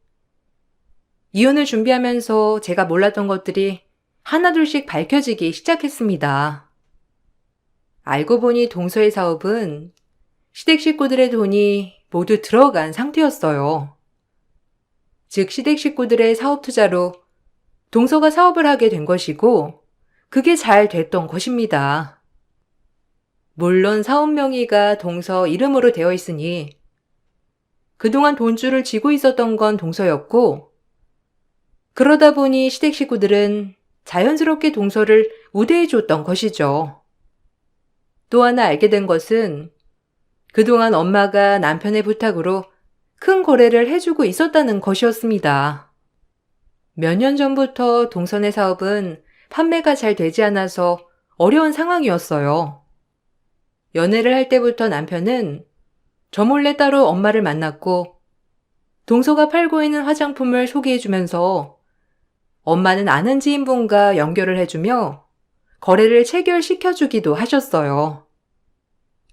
Speaker 2: 이혼을 준비하면서 제가 몰랐던 것들이 하나둘씩 밝혀지기 시작했습니다. 알고 보니 동서의 사업은 시댁 식구들의 돈이 모두 들어간 상태였어요. 즉 시댁 식구들의 사업 투자로 동서가 사업을 하게 된 것이고 그게 잘 됐던 것입니다. 물론 사업 명의가 동서 이름으로 되어 있으니 그동안 돈줄을 쥐고 있었던 건 동서였고 그러다 보니 시댁 식구들은 자연스럽게 동서를 우대해 줬던 것이죠. 또 하나 알게 된 것은 그동안 엄마가 남편의 부탁으로 큰 거래를 해주고 있었다는 것이었습니다. 몇 년 전부터 동선의 사업은 판매가 잘 되지 않아서 어려운 상황이었어요. 연애를 할 때부터 남편은 저 몰래 따로 엄마를 만났고 동서가 팔고 있는 화장품을 소개해주면서 엄마는 아는 지인분과 연결을 해주며 거래를 체결시켜주기도 하셨어요.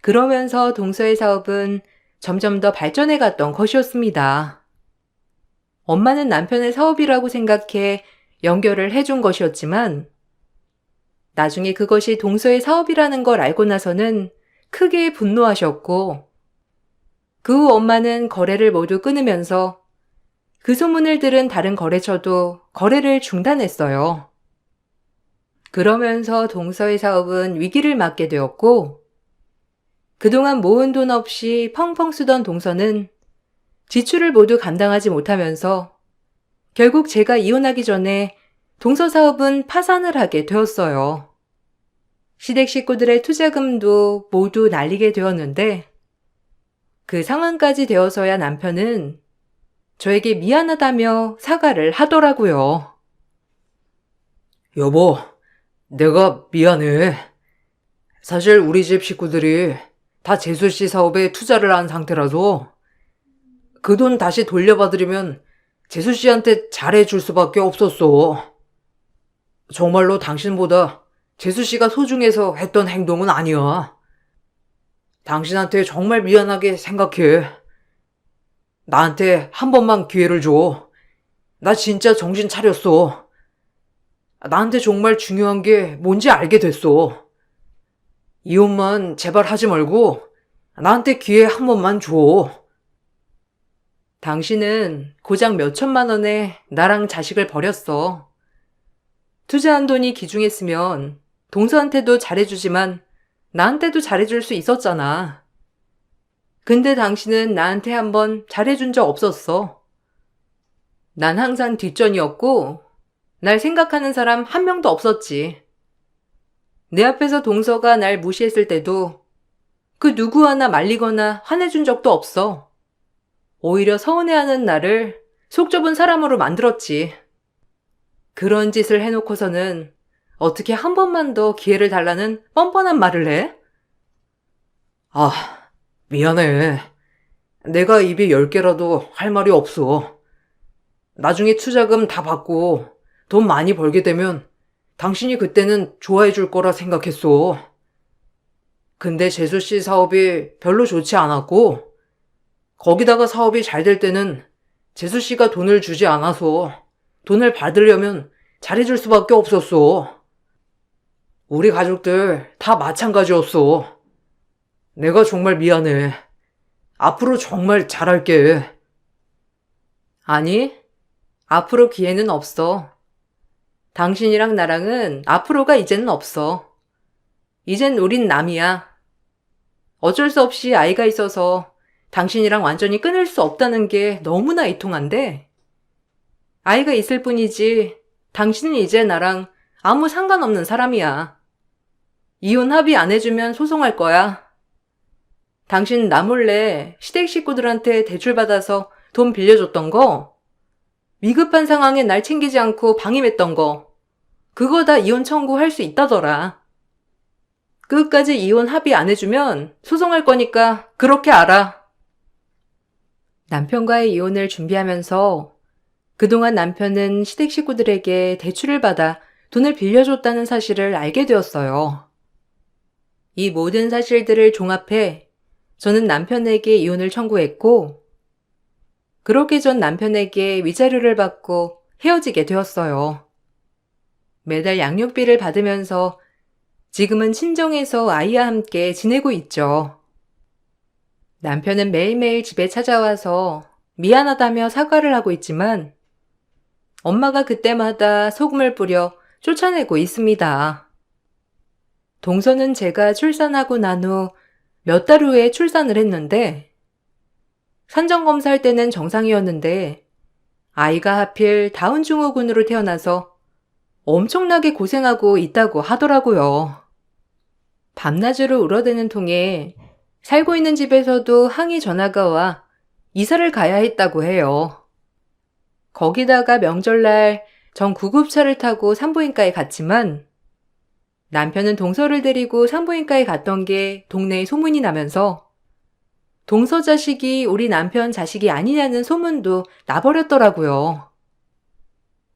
Speaker 2: 그러면서 동서의 사업은 점점 더 발전해 갔던 것이었습니다. 엄마는 남편의 사업이라고 생각해 연결을 해준 것이었지만 나중에 그것이 동서의 사업이라는 걸 알고 나서는 크게 분노하셨고 그 후 엄마는 거래를 모두 끊으면서 그 소문을 들은 다른 거래처도 거래를 중단했어요. 그러면서 동서의 사업은 위기를 맞게 되었고 그동안 모은 돈 없이 펑펑 쓰던 동서는 지출을 모두 감당하지 못하면서 결국 제가 이혼하기 전에 동서 사업은 파산을 하게 되었어요. 시댁 식구들의 투자금도 모두 날리게 되었는데 그 상황까지 되어서야 남편은 저에게 미안하다며 사과를 하더라고요.
Speaker 1: 여보, 내가 미안해. 사실 우리 집 식구들이 다 재수 씨 사업에 투자를 한 상태라서 그 돈 다시 돌려받으려면 재수 씨한테 잘해줄 수밖에 없었어. 정말로 당신보다 재수 씨가 소중해서 했던 행동은 아니야. 당신한테 정말 미안하게 생각해. 나한테 한 번만 기회를 줘. 나 진짜 정신 차렸어. 나한테 정말 중요한 게 뭔지 알게 됐어. 이혼만 제발 하지 말고 나한테 기회 한 번만 줘.
Speaker 2: 당신은 고작 몇 천만 원에 나랑 자식을 버렸어. 투자한 돈이 귀중했으면 동서한테도 잘해주지만 나한테도 잘해줄 수 있었잖아. 근데 당신은 나한테 한번 잘해준 적 없었어. 난 항상 뒷전이었고 날 생각하는 사람 한 명도 없었지. 내 앞에서 동서가 날 무시했을 때도 그 누구 하나 말리거나 화내준 적도 없어. 오히려 서운해하는 나를 속 좁은 사람으로 만들었지. 그런 짓을 해놓고서는 어떻게 한 번만 더 기회를 달라는 뻔뻔한 말을 해?
Speaker 1: 아, 미안해. 내가 입이 10개라도 할 말이 없어. 나중에 투자금 다 받고 돈 많이 벌게 되면 당신이 그때는 좋아해 줄 거라 생각했어. 근데 재수 씨 사업이 별로 좋지 않았고, 거기다가 사업이 잘 될 때는 재수 씨가 돈을 주지 않아서 돈을 받으려면 잘해줄 수밖에 없었어. 우리 가족들 다 마찬가지였어. 내가 정말 미안해. 앞으로 정말 잘할게.
Speaker 2: 아니, 앞으로 기회는 없어. 당신이랑 나랑은 앞으로가 이제는 없어. 이젠 우린 남이야. 어쩔 수 없이 아이가 있어서 당신이랑 완전히 끊을 수 없다는 게 너무나 이통한데, 아이가 있을 뿐이지 당신은 이제 나랑 아무 상관없는 사람이야. 이혼 합의 안 해주면 소송할 거야. 당신 나 몰래 시댁 식구들한테 대출받아서 돈 빌려줬던 거, 위급한 상황에 날 챙기지 않고 방임했던 거, 그거 다 이혼 청구할 수 있다더라. 끝까지 이혼 합의 안 해주면 소송할 거니까 그렇게 알아. 남편과의 이혼을 준비하면서 그동안 남편은 시댁 식구들에게 대출을 받아 돈을 빌려줬다는 사실을 알게 되었어요. 이 모든 사실들을 종합해 저는 남편에게 이혼을 청구했고, 그렇게 전 남편에게 위자료를 받고 헤어지게 되었어요. 매달 양육비를 받으면서 지금은 친정에서 아이와 함께 지내고 있죠. 남편은 매일매일 집에 찾아와서 미안하다며 사과를 하고 있지만 엄마가 그때마다 소금을 뿌려 쫓아내고 있습니다. 동서는 제가 출산하고 난 후 몇 달 후에 출산을 했는데, 산정검사할 때는 정상이었는데 아이가 하필 다운 증후군으로 태어나서 엄청나게 고생하고 있다고 하더라고요. 밤낮으로 울어대는 통에 살고 있는 집에서도 항의 전화가 와 이사를 가야 했다고 해요. 거기다가 명절날 전 구급차를 타고 산부인과에 갔지만 남편은 동서를 데리고 산부인과에 갔던 게 동네에 소문이 나면서 동서 자식이 우리 남편 자식이 아니냐는 소문도 나버렸더라고요.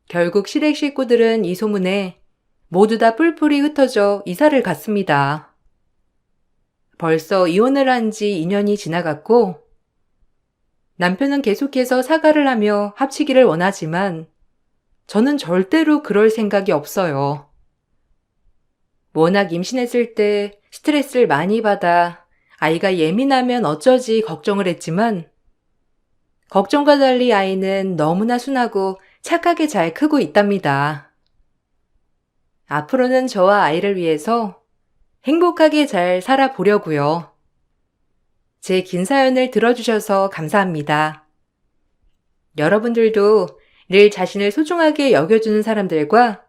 Speaker 2: 결국 시댁 식구들은 이 소문에 모두 다 뿔뿔이 흩어져 이사를 갔습니다. 벌써 이혼을 한 지 2년이 지나갔고, 남편은 계속해서 사과를 하며 합치기를 원하지만 저는 절대로 그럴 생각이 없어요. 워낙 임신했을 때 스트레스를 많이 받아 아이가 예민하면 어쩌지 걱정을 했지만, 걱정과 달리 아이는 너무나 순하고 착하게 잘 크고 있답니다. 앞으로는 저와 아이를 위해서 행복하게 잘 살아보려고요. 제 긴 사연을 들어주셔서 감사합니다. 여러분들도 늘 자신을 소중하게 여겨주는 사람들과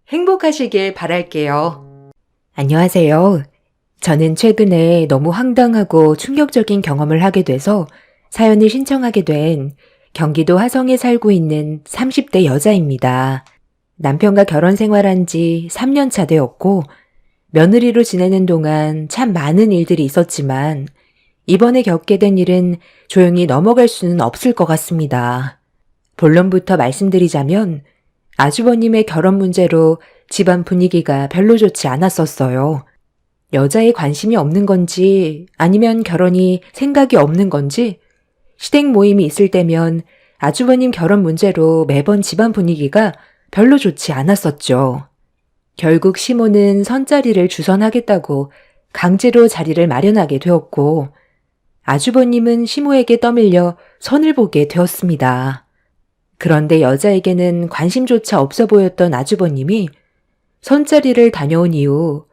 Speaker 2: 행복하시길 바랄게요.
Speaker 3: 안녕하세요. 저는 최근에 너무 황당하고 충격적인 경험을 하게 돼서 사연을 신청하게 된 경기도 화성에 살고 있는 30대 여자입니다. 남편과 결혼 생활한 지 3년 차 되었고, 며느리로 지내는 동안 참 많은 일들이 있었지만 이번에 겪게 된 일은 조용히 넘어갈 수는 없을 것 같습니다. 본론부터 말씀드리자면 아주버님의 결혼 문제로 집안 분위기가 별로 좋지 않았었어요. 여자에 관심이 없는 건지 아니면 결혼이 생각이 없는 건지 시댁 모임이 있을 때면 아주버님 결혼 문제로 매번 집안 분위기가 별로 좋지 않았었죠. 결국 시모는 선자리를 주선하겠다고 강제로 자리를 마련하게 되었고, 아주버님은 시모에게 떠밀려 선을 보게 되었습니다. 그런데 여자에게는 관심조차 없어 보였던 아주버님이 선자리를 다녀온 이후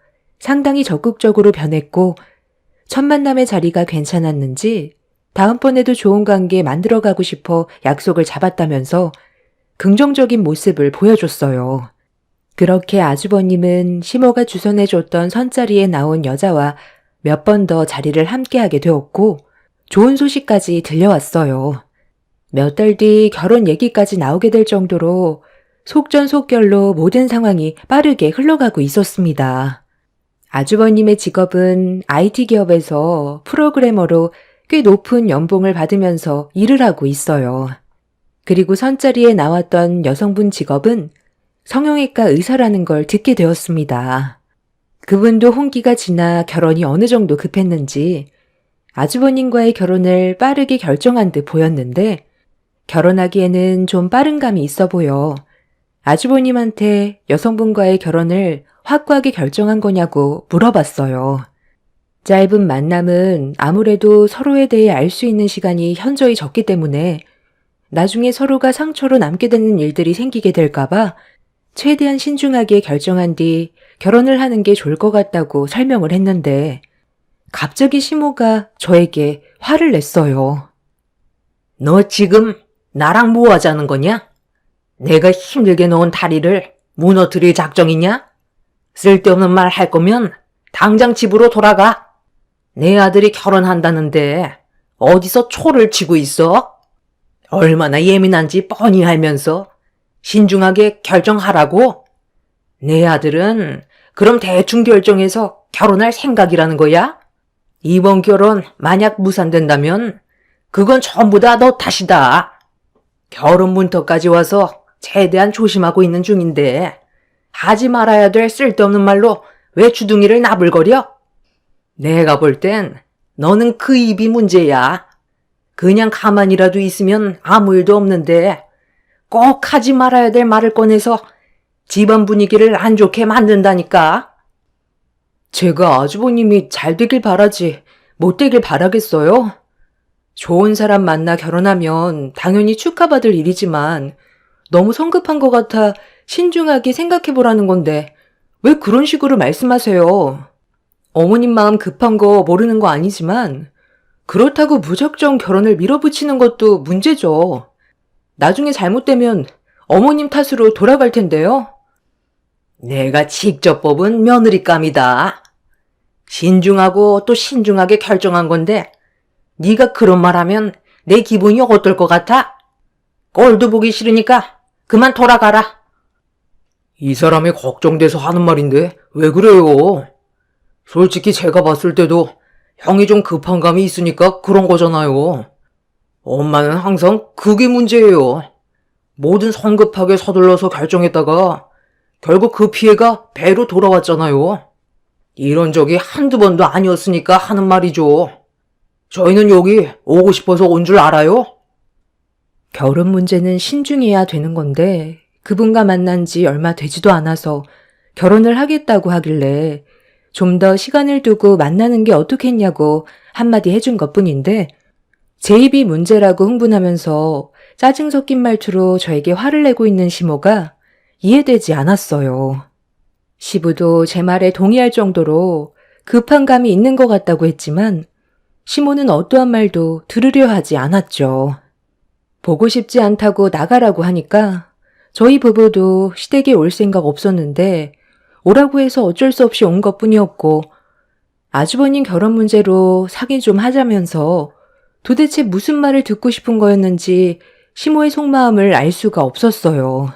Speaker 3: 상당히 적극적으로 변했고 첫 만남의 자리가 괜찮았는지 다음번에도 좋은 관계 만들어가고 싶어 약속을 잡았다면서 긍정적인 모습을 보여줬어요. 그렇게 아주버님은 시모가 주선해줬던 선자리에 나온 여자와 몇 번 더 자리를 함께하게 되었고 좋은 소식까지 들려왔어요. 몇 달 뒤 결혼 얘기까지 나오게 될 정도로 속전속결로 모든 상황이 빠르게 흘러가고 있었습니다. 아주버님의 직업은 IT 기업에서 프로그래머로 꽤 높은 연봉을 받으면서 일을 하고 있어요. 그리고 선자리에 나왔던 여성분 직업은 성형외과 의사라는 걸 듣게 되었습니다. 그분도 혼기가 지나 결혼이 어느 정도 급했는지 아주버님과의 결혼을 빠르게 결정한 듯 보였는데 결혼하기에는 좀 빠른 감이 있어 보여 아주버님한테 여성분과의 결혼을 확고하게 결정한 거냐고 물어봤어요. 짧은 만남은 아무래도 서로에 대해 알 수 있는 시간이 현저히 적기 때문에 나중에 서로가 상처로 남게 되는 일들이 생기게 될까봐 최대한 신중하게 결정한 뒤 결혼을 하는 게 좋을 것 같다고 설명을 했는데 갑자기 시모가 저에게 화를 냈어요.
Speaker 1: 너 지금 나랑 뭐 하자는 거냐? 내가 힘들게 놓은 다리를 무너뜨릴 작정이냐? 쓸데없는 말 할 거면 당장 집으로 돌아가. 내 아들이 결혼한다는데 어디서 초를 치고 있어? 얼마나 예민한지 뻔히 알면서 신중하게 결정하라고? 내 아들은 그럼 대충 결정해서 결혼할 생각이라는 거야? 이번 결혼 만약 무산된다면 그건 전부 다 너 탓이다. 결혼 문턱까지 와서 최대한 조심하고 있는 중인데 하지 말아야 될 쓸데없는 말로 왜 주둥이를 나불거려? 내가 볼 땐 너는 그 입이 문제야. 그냥 가만히라도 있으면 아무 일도 없는데 꼭 하지 말아야 될 말을 꺼내서 집안 분위기를 안 좋게 만든다니까.
Speaker 2: 제가 아주버님이 잘 되길 바라지 못 되길 바라겠어요? 좋은 사람 만나 결혼하면 당연히 축하받을 일이지만 너무 성급한 것 같아 신중하게 생각해보라는 건데 왜 그런 식으로 말씀하세요? 어머님 마음 급한 거 모르는 거 아니지만 그렇다고 무작정 결혼을 밀어붙이는 것도 문제죠. 나중에 잘못되면 어머님 탓으로 돌아갈 텐데요.
Speaker 1: 내가 직접 뽑은 며느리감이다. 신중하고 또 신중하게 결정한 건데 네가 그런 말 하면 내 기분이 어떨 것 같아? 꼴도 보기 싫으니까 그만 돌아가라.
Speaker 2: 이 사람이 걱정돼서 하는 말인데 왜 그래요? 솔직히 제가 봤을 때도 형이 좀 급한 감이 있으니까 그런 거잖아요. 엄마는 항상 그게 문제예요. 뭐든 성급하게 서둘러서 결정했다가 결국 그 피해가 배로 돌아왔잖아요. 이런 적이 한두 번도 아니었으니까 하는 말이죠. 저희는 여기 오고 싶어서 온 줄 알아요?
Speaker 3: 결혼 문제는 신중해야 되는 건데 그분과 만난 지 얼마 되지도 않아서 결혼을 하겠다고 하길래 좀 더 시간을 두고 만나는 게 어떻겠냐고 한마디 해준 것뿐인데 제 입이 문제라고 흥분하면서 짜증 섞인 말투로 저에게 화를 내고 있는 시모가 이해되지 않았어요. 시부도 제 말에 동의할 정도로 급한 감이 있는 것 같다고 했지만 시모는 어떠한 말도 들으려 하지 않았죠. 보고 싶지 않다고 나가라고 하니까 저희 부부도 시댁에 올 생각 없었는데 오라고 해서 어쩔 수 없이 온 것뿐이었고 아주버님 결혼 문제로 상의 좀 하자면서 도대체 무슨 말을 듣고 싶은 거였는지 시모의 속마음을 알 수가 없었어요.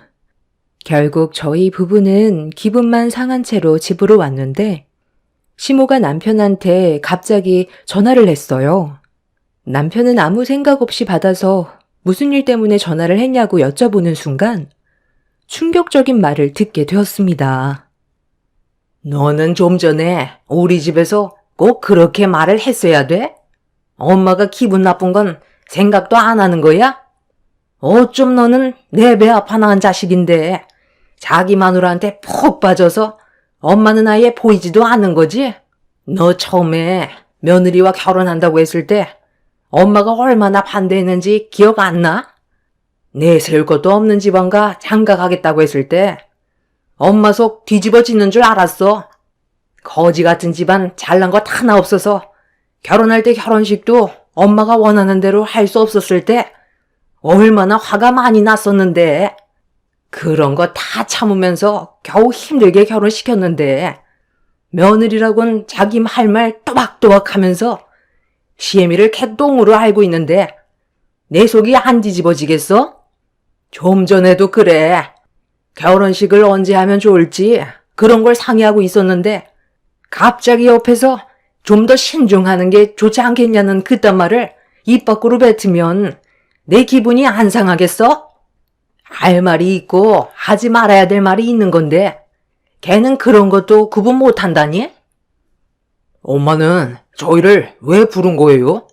Speaker 3: 결국 저희 부부는 기분만 상한 채로 집으로 왔는데 시모가 남편한테 갑자기 전화를 했어요. 남편은 아무 생각 없이 받아서 무슨 일 때문에 전화를 했냐고 여쭤보는 순간 충격적인 말을 듣게 되었습니다.
Speaker 1: 너는 좀 전에 우리 집에서 꼭 그렇게 말을 했어야 돼? 엄마가 기분 나쁜 건 생각도 안 하는 거야? 어쩜 너는 내 배 아파 낳은 자식인데 자기 마누라한테 푹 빠져서 엄마는 아예 보이지도 않는 거지? 너 처음에 며느리와 결혼한다고 했을 때 엄마가 얼마나 반대했는지 기억 안 나? 내세울 것도 없는 집안가 장가 가겠다고 했을 때 엄마 속 뒤집어지는 줄 알았어. 거지 같은 집안 잘난 것 하나 없어서 결혼할 때 결혼식도 엄마가 원하는 대로 할 수 없었을 때 얼마나 화가 많이 났었는데 그런 거 다 참으면서 겨우 힘들게 결혼시켰는데 며느리라곤 자기 할 말 또박또박 하면서 시애미를 개똥으로 알고 있는데 내 속이 안 뒤집어지겠어? 좀 전에도 그래. 결혼식을 언제 하면 좋을지 그런 걸 상의하고 있었는데 갑자기 옆에서 좀 더 신중하는 게 좋지 않겠냐는 그딴 말을 입 밖으로 뱉으면 내 기분이 안 상하겠어? 할 말이 있고 하지 말아야 될 말이 있는 건데 걔는 그런 것도 구분 못한다니? 엄마는 저희를 왜 부른 거예요?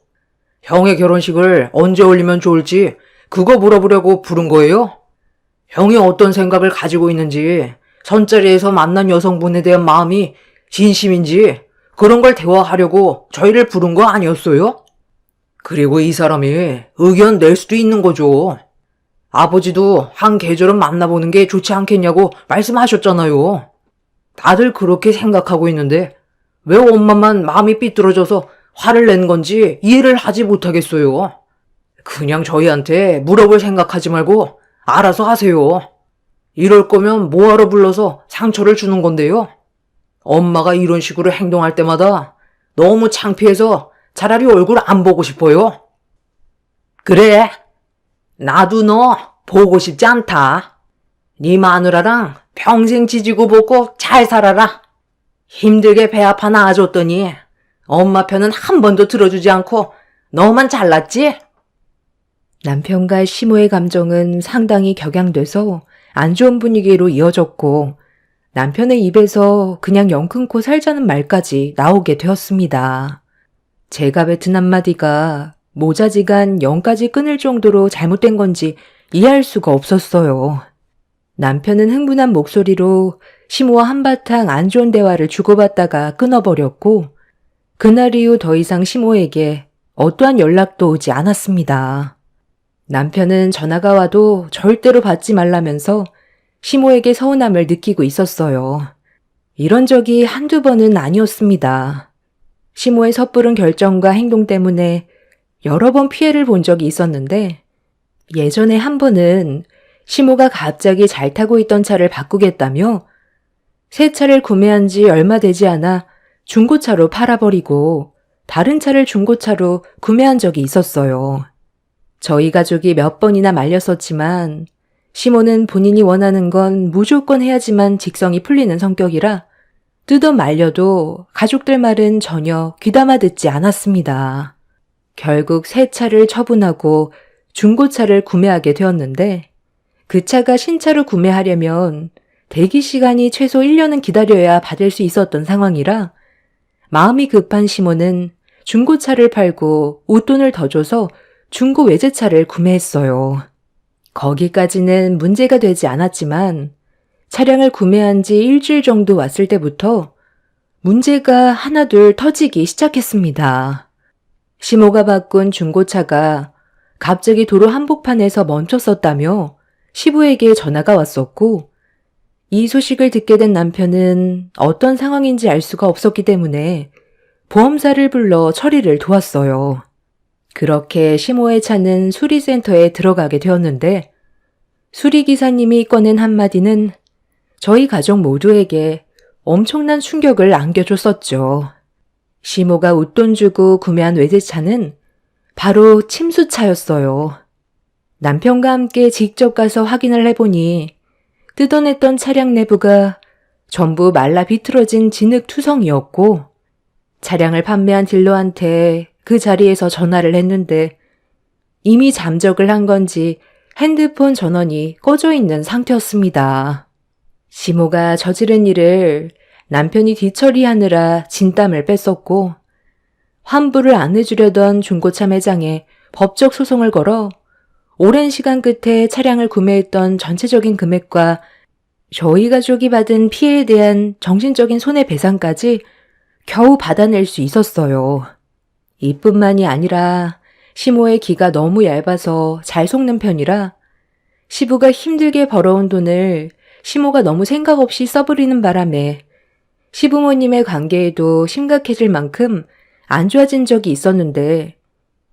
Speaker 1: 형의 결혼식을 언제 올리면 좋을지 그거 물어보려고 부른 거예요? 형이 어떤 생각을 가지고 있는지, 선자리에서 만난 여성분에 대한 마음이 진심인지 그런 걸 대화하려고 저희를 부른 거 아니었어요? 그리고 이 사람이 의견 낼 수도 있는 거죠. 아버지도 한 계절은 만나보는 게 좋지 않겠냐고 말씀하셨잖아요. 다들 그렇게 생각하고 있는데 왜 엄마만 마음이 삐뚤어져서 화를 낸 건지 이해를 하지 못하겠어요. 그냥 저희한테 물어볼 생각하지 말고 알아서 하세요. 이럴 거면 뭐하러 불러서 상처를 주는 건데요. 엄마가 이런 식으로 행동할 때마다 너무 창피해서 차라리 얼굴 안 보고 싶어요. 그래, 나도 너 보고 싶지 않다. 네 마누라랑 평생 지지고 볶고 잘 살아라. 힘들게 배 아파 낳아줬더니 엄마 편은 한 번도 들어주지 않고 너만 잘났지?
Speaker 3: 남편과 시모의 감정은 상당히 격양돼서 안 좋은 분위기로 이어졌고 남편의 입에서 그냥 영 끊고 살자는 말까지 나오게 되었습니다. 제가 뱉은 한마디가 모자지간 영까지 끊을 정도로 잘못된 건지 이해할 수가 없었어요. 남편은 흥분한 목소리로 시모와 한바탕 안 좋은 대화를 주고받다가 끊어버렸고 그날 이후 더 이상 시모에게 어떠한 연락도 오지 않았습니다. 남편은 전화가 와도 절대로 받지 말라면서 시모에게 서운함을 느끼고 있었어요. 이런 적이 한두 번은 아니었습니다. 시모의 섣부른 결정과 행동 때문에 여러 번 피해를 본 적이 있었는데 예전에 한 번은 시모가 갑자기 잘 타고 있던 차를 바꾸겠다며 새 차를 구매한 지 얼마 되지 않아 중고차로 팔아버리고 다른 차를 중고차로 구매한 적이 있었어요. 저희 가족이 몇 번이나 말렸었지만 시모는 본인이 원하는 건 무조건 해야지만 직성이 풀리는 성격이라 뜯어 말려도 가족들 말은 전혀 귀담아 듣지 않았습니다. 결국 새 차를 처분하고 중고차를 구매하게 되었는데 그 차가 신차로 구매하려면 대기 시간이 최소 1년은 기다려야 받을 수 있었던 상황이라 마음이 급한 시모는 중고차를 팔고 웃돈을 더 줘서 중고 외제차를 구매했어요. 거기까지는 문제가 되지 않았지만 차량을 구매한 지 일주일 정도 왔을 때부터 문제가 하나둘 터지기 시작했습니다. 시모가 바꾼 중고차가 갑자기 도로 한복판에서 멈췄었다며 시부에게 전화가 왔었고 이 소식을 듣게 된 남편은 어떤 상황인지 알 수가 없었기 때문에 보험사를 불러 처리를 도왔어요. 그렇게 시모의 차는 수리센터에 들어가게 되었는데 수리기사님이 꺼낸 한마디는 저희 가족 모두에게 엄청난 충격을 안겨줬었죠. 시모가 웃돈 주고 구매한 외제차는 바로 침수차였어요. 남편과 함께 직접 가서 확인을 해보니 뜯어냈던 차량 내부가 전부 말라 비틀어진 진흙투성이었고 차량을 판매한 딜러한테 그 자리에서 전화를 했는데 이미 잠적을 한 건지 핸드폰 전원이 꺼져 있는 상태였습니다. 시모가 저지른 일을 남편이 뒤처리하느라 진땀을 뺐었고 환불을 안 해주려던 중고차 매장에 법적 소송을 걸어 오랜 시간 끝에 차량을 구매했던 전체적인 금액과 저희 가족이 받은 피해에 대한 정신적인 손해배상까지 겨우 받아낼 수 있었어요. 이뿐만이 아니라 시모의 기가 너무 얇아서 잘 속는 편이라 시부가 힘들게 벌어온 돈을 시모가 너무 생각 없이 써버리는 바람에 시부모님의 관계에도 심각해질 만큼 안 좋아진 적이 있었는데,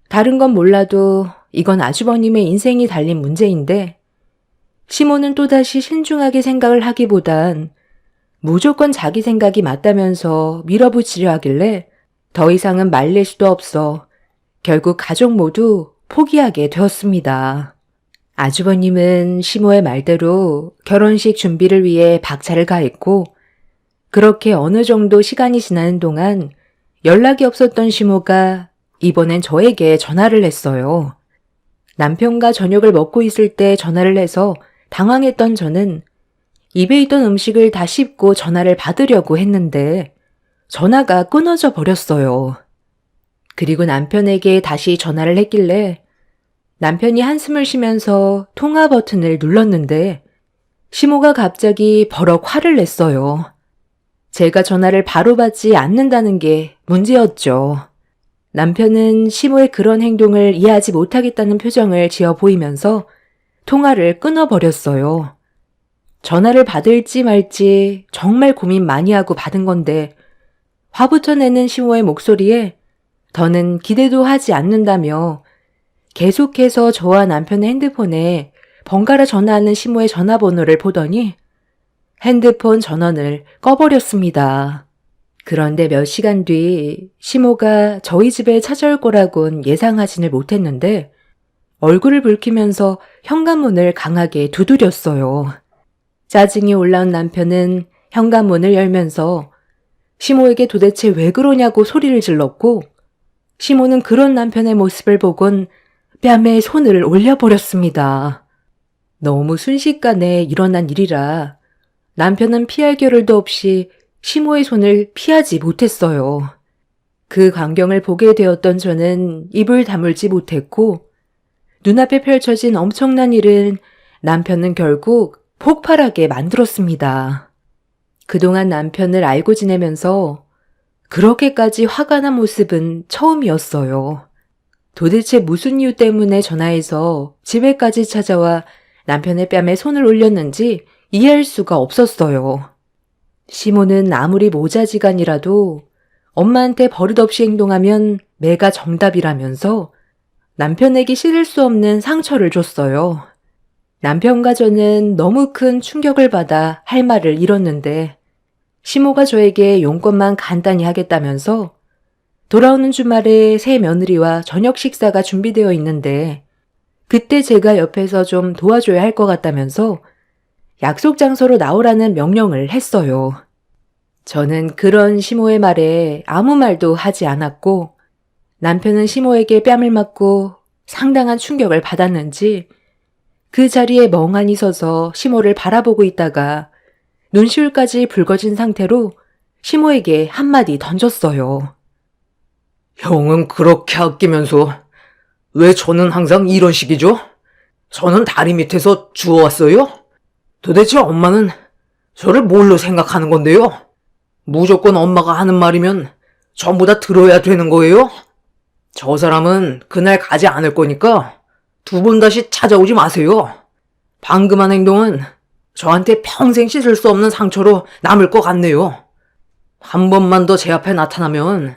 Speaker 3: 다른 건 몰라도 이건 아주버님의 인생이 달린 문제인데, 시모는 또다시 신중하게 생각을 하기보단 무조건 자기 생각이 맞다면서 밀어붙이려 하길래 더 이상은 말릴 수도 없어 결국 가족 모두 포기하게 되었습니다. 아주버님은 시모의 말대로 결혼식 준비를 위해 박차를 가했고, 그렇게 어느 정도 시간이 지나는 동안 연락이 없었던 시모가 이번엔 저에게 전화를 했어요. 남편과 저녁을 먹고 있을 때 전화를 해서 당황했던 저는 입에 있던 음식을 다 씹고 전화를 받으려고 했는데 전화가 끊어져 버렸어요. 그리고 남편에게 다시 전화를 했길래 남편이 한숨을 쉬면서 통화 버튼을 눌렀는데 시모가 갑자기 버럭 화를 냈어요. 제가 전화를 바로 받지 않는다는 게 문제였죠. 남편은 시모의 그런 행동을 이해하지 못하겠다는 표정을 지어 보이면서 통화를 끊어버렸어요. 전화를 받을지 말지 정말 고민 많이 하고 받은 건데 화부터 내는 시모의 목소리에 더는 기대도 하지 않는다며 계속해서 저와 남편의 핸드폰에 번갈아 전화하는 시모의 전화번호를 보더니 핸드폰 전원을 꺼버렸습니다. 그런데 몇 시간 뒤 시모가 저희 집에 찾아올 거라곤 예상하지는 못했는데 얼굴을 붉히면서 현관문을 강하게 두드렸어요. 짜증이 올라온 남편은 현관문을 열면서 시모에게 도대체 왜 그러냐고 소리를 질렀고 시모는 그런 남편의 모습을 보곤 뺨에 손을 올려버렸습니다. 너무 순식간에 일어난 일이라 남편은 피할 겨를도 없이 시모의 손을 피하지 못했어요. 그 광경을 보게 되었던 저는 입을 다물지 못했고 눈앞에 펼쳐진 엄청난 일은 남편은 결국 폭발하게 만들었습니다. 그동안 남편을 알고 지내면서 그렇게까지 화가 난 모습은 처음이었어요. 도대체 무슨 이유 때문에 전화해서 집에까지 찾아와 남편의 뺨에 손을 올렸는지 이해할 수가 없었어요. 시모는 아무리 모자지간이라도 엄마한테 버릇없이 행동하면 매가 정답이라면서 남편에게 실을 수 없는 상처를 줬어요. 남편과 저는 너무 큰 충격을 받아 할 말을 잃었는데 시모가 저에게 용건만 간단히 하겠다면서 돌아오는 주말에 새 며느리와 저녁 식사가 준비되어 있는데 그때 제가 옆에서 좀 도와줘야 할 것 같다면서 약속 장소로 나오라는 명령을 했어요. 저는 그런 시모의 말에 아무 말도 하지 않았고 남편은 시모에게 뺨을 맞고 상당한 충격을 받았는지 그 자리에 멍하니 서서 시모를 바라보고 있다가 눈시울까지 붉어진 상태로 시모에게 한마디 던졌어요.
Speaker 1: 형은 그렇게 아끼면서 왜 저는 항상 이런 식이죠? 저는 다리 밑에서 주워왔어요? 도대체 엄마는 저를 뭘로 생각하는 건데요? 무조건 엄마가 하는 말이면 전부 다 들어야 되는 거예요? 저 사람은 그날 가지 않을 거니까 두 번 다시 찾아오지 마세요. 방금 한 행동은 저한테 평생 씻을 수 없는 상처로 남을 것 같네요. 한 번만 더 제 앞에 나타나면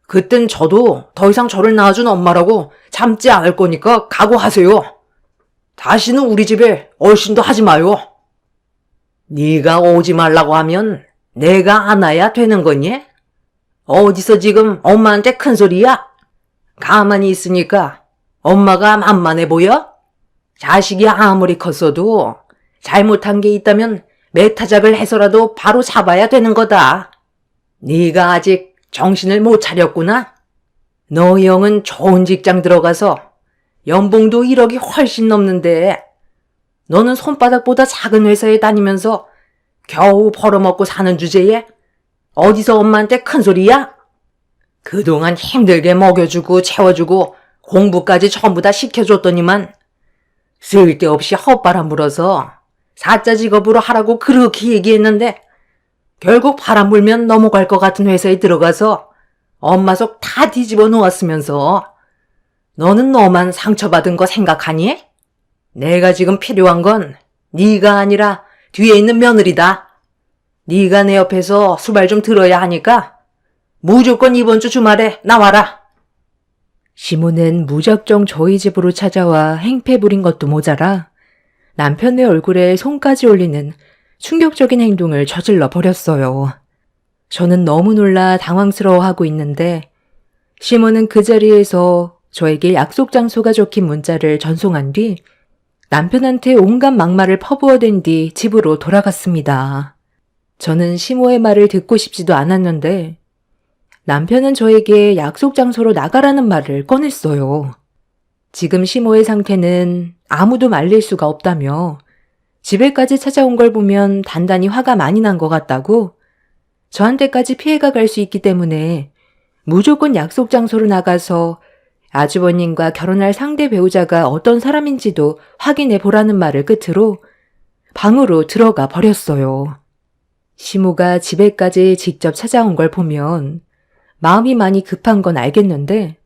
Speaker 1: 그땐 저도 더 이상 저를 낳아준 엄마라고 참지 않을 거니까 각오하세요. 다시는 우리 집에 얼씬도 하지 마요. 네가 오지 말라고 하면 내가 안아야 되는 거니? 어디서 지금 엄마한테 큰 소리야? 가만히 있으니까 엄마가 만만해 보여? 자식이 아무리 컸어도 잘못한 게 있다면 매타작을 해서라도 바로 잡아야 되는 거다. 네가 아직 정신을 못 차렸구나? 너 형은 좋은 직장 들어가서 연봉도 1억이 훨씬 넘는데 너는 손바닥보다 작은 회사에 다니면서 겨우 벌어먹고 사는 주제에 어디서 엄마한테 큰 소리야? 그동안 힘들게 먹여주고 채워주고 공부까지 전부 다 시켜줬더니만 쓸데없이 헛바람 불어서 사자 직업으로 하라고 그렇게 얘기했는데 결국 바람 불면 넘어갈 것 같은 회사에 들어가서 엄마 속 다 뒤집어 놓았으면서 너는 너만 상처받은 거 생각하니? 내가 지금 필요한 건 네가 아니라 뒤에 있는 며느리다. 네가 내 옆에서 수발 좀 들어야 하니까 무조건 이번 주 주말에 나와라.
Speaker 3: 시모는 무작정 저희 집으로 찾아와 행패 부린 것도 모자라 남편의 얼굴에 손까지 올리는 충격적인 행동을 저질러 버렸어요. 저는 너무 놀라 당황스러워하고 있는데 시모는 그 자리에서 저에게 약속 장소가 적힌 문자를 전송한 뒤 남편한테 온갖 막말을 퍼부어댄 뒤 집으로 돌아갔습니다. 저는 시모의 말을 듣고 싶지도 않았는데 남편은 저에게 약속 장소로 나가라는 말을 꺼냈어요. 지금 시모의 상태는 아무도 말릴 수가 없다며 집에까지 찾아온 걸 보면 단단히 화가 많이 난 것 같다고 저한테까지 피해가 갈 수 있기 때문에 무조건 약속 장소로 나가서 아주버님과 결혼할 상대 배우자가 어떤 사람인지도 확인해 보라는 말을 끝으로 방으로 들어가 버렸어요. 시모가 집에까지 직접 찾아온 걸 보면 마음이 많이 급한 건 알겠는데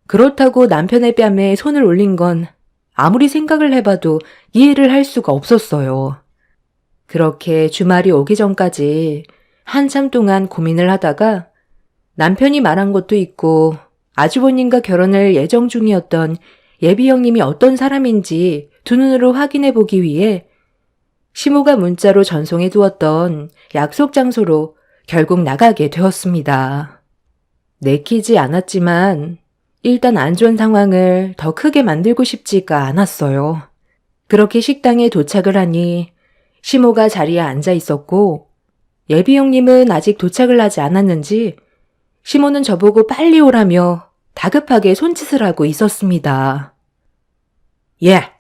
Speaker 3: 그렇다고 남편의 뺨에 손을 올린 건 아무리 생각을 해봐도 이해를 할 수가 없었어요. 그렇게 주말이 오기 전까지 한참 동안 고민을 하다가 남편이 말한 것도 있고 아주버님과 결혼을 예정 중이었던 예비 형님이 어떤 사람인지 두 눈으로 확인해 보기 위해 시모가 문자로 전송해 두었던 약속 장소로 결국 나가게 되었습니다. 내키지 않았지만 일단 안 좋은 상황을 더 크게 만들고 싶지가 않았어요. 그렇게 식당에 도착을 하니 시모가 자리에 앉아 있었고 예비 형님은 아직 도착을 하지 않았는지 시모는 저보고 빨리 오라며 다급하게 손짓을 하고 있었습니다.
Speaker 1: 예,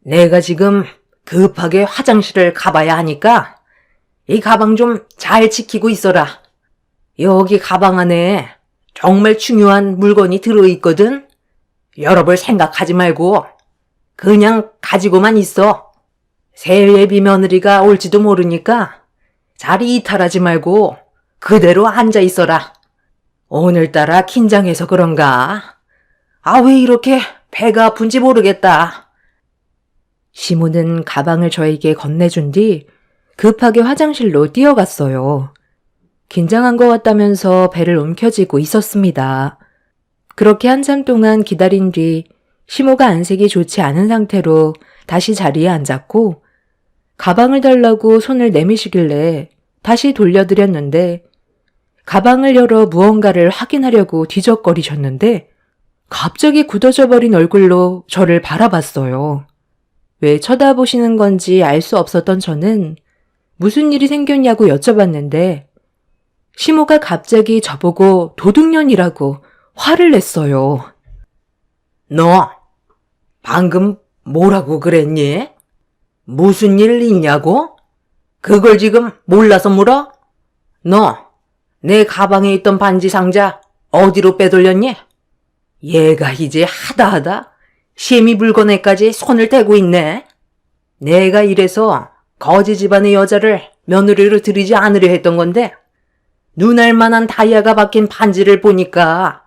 Speaker 1: 내가 지금 급하게 화장실을 가봐야 하니까 이 가방 좀 잘 지키고 있어라. 여기 가방 안에 정말 중요한 물건이 들어있거든. 열어볼 생각하지 말고 그냥 가지고만 있어. 새 예비 며느리가 올지도 모르니까 자리 이탈하지 말고 그대로 앉아 있어라. 오늘따라 긴장해서 그런가? 아, 왜 이렇게 배가 아픈지 모르겠다.
Speaker 3: 시모는 가방을 저에게 건네준 뒤 급하게 화장실로 뛰어갔어요. 긴장한 것 같다면서 배를 움켜쥐고 있었습니다. 그렇게 한참 동안 기다린 뒤 시모가 안색이 좋지 않은 상태로 다시 자리에 앉았고 가방을 달라고 손을 내미시길래 다시 돌려드렸는데 가방을 열어 무언가를 확인하려고 뒤적거리셨는데 갑자기 굳어져 버린 얼굴로 저를 바라봤어요. 왜 쳐다보시는 건지 알 수 없었던 저는 무슨 일이 생겼냐고 여쭤봤는데 시모가 갑자기 저보고 도둑년이라고 화를 냈어요.
Speaker 1: 너 방금 뭐라고 그랬니? 무슨 일 있냐고? 그걸 지금 몰라서 물어? 너 내 가방에 있던 반지 상자 어디로 빼돌렸니? 얘가 이제 하다하다 시미 물건에까지 손을 대고 있네. 내가 이래서 거지 집안의 여자를 며느리로 들이지 않으려 했던 건데 눈알 만한 다이아가 박힌 반지를 보니까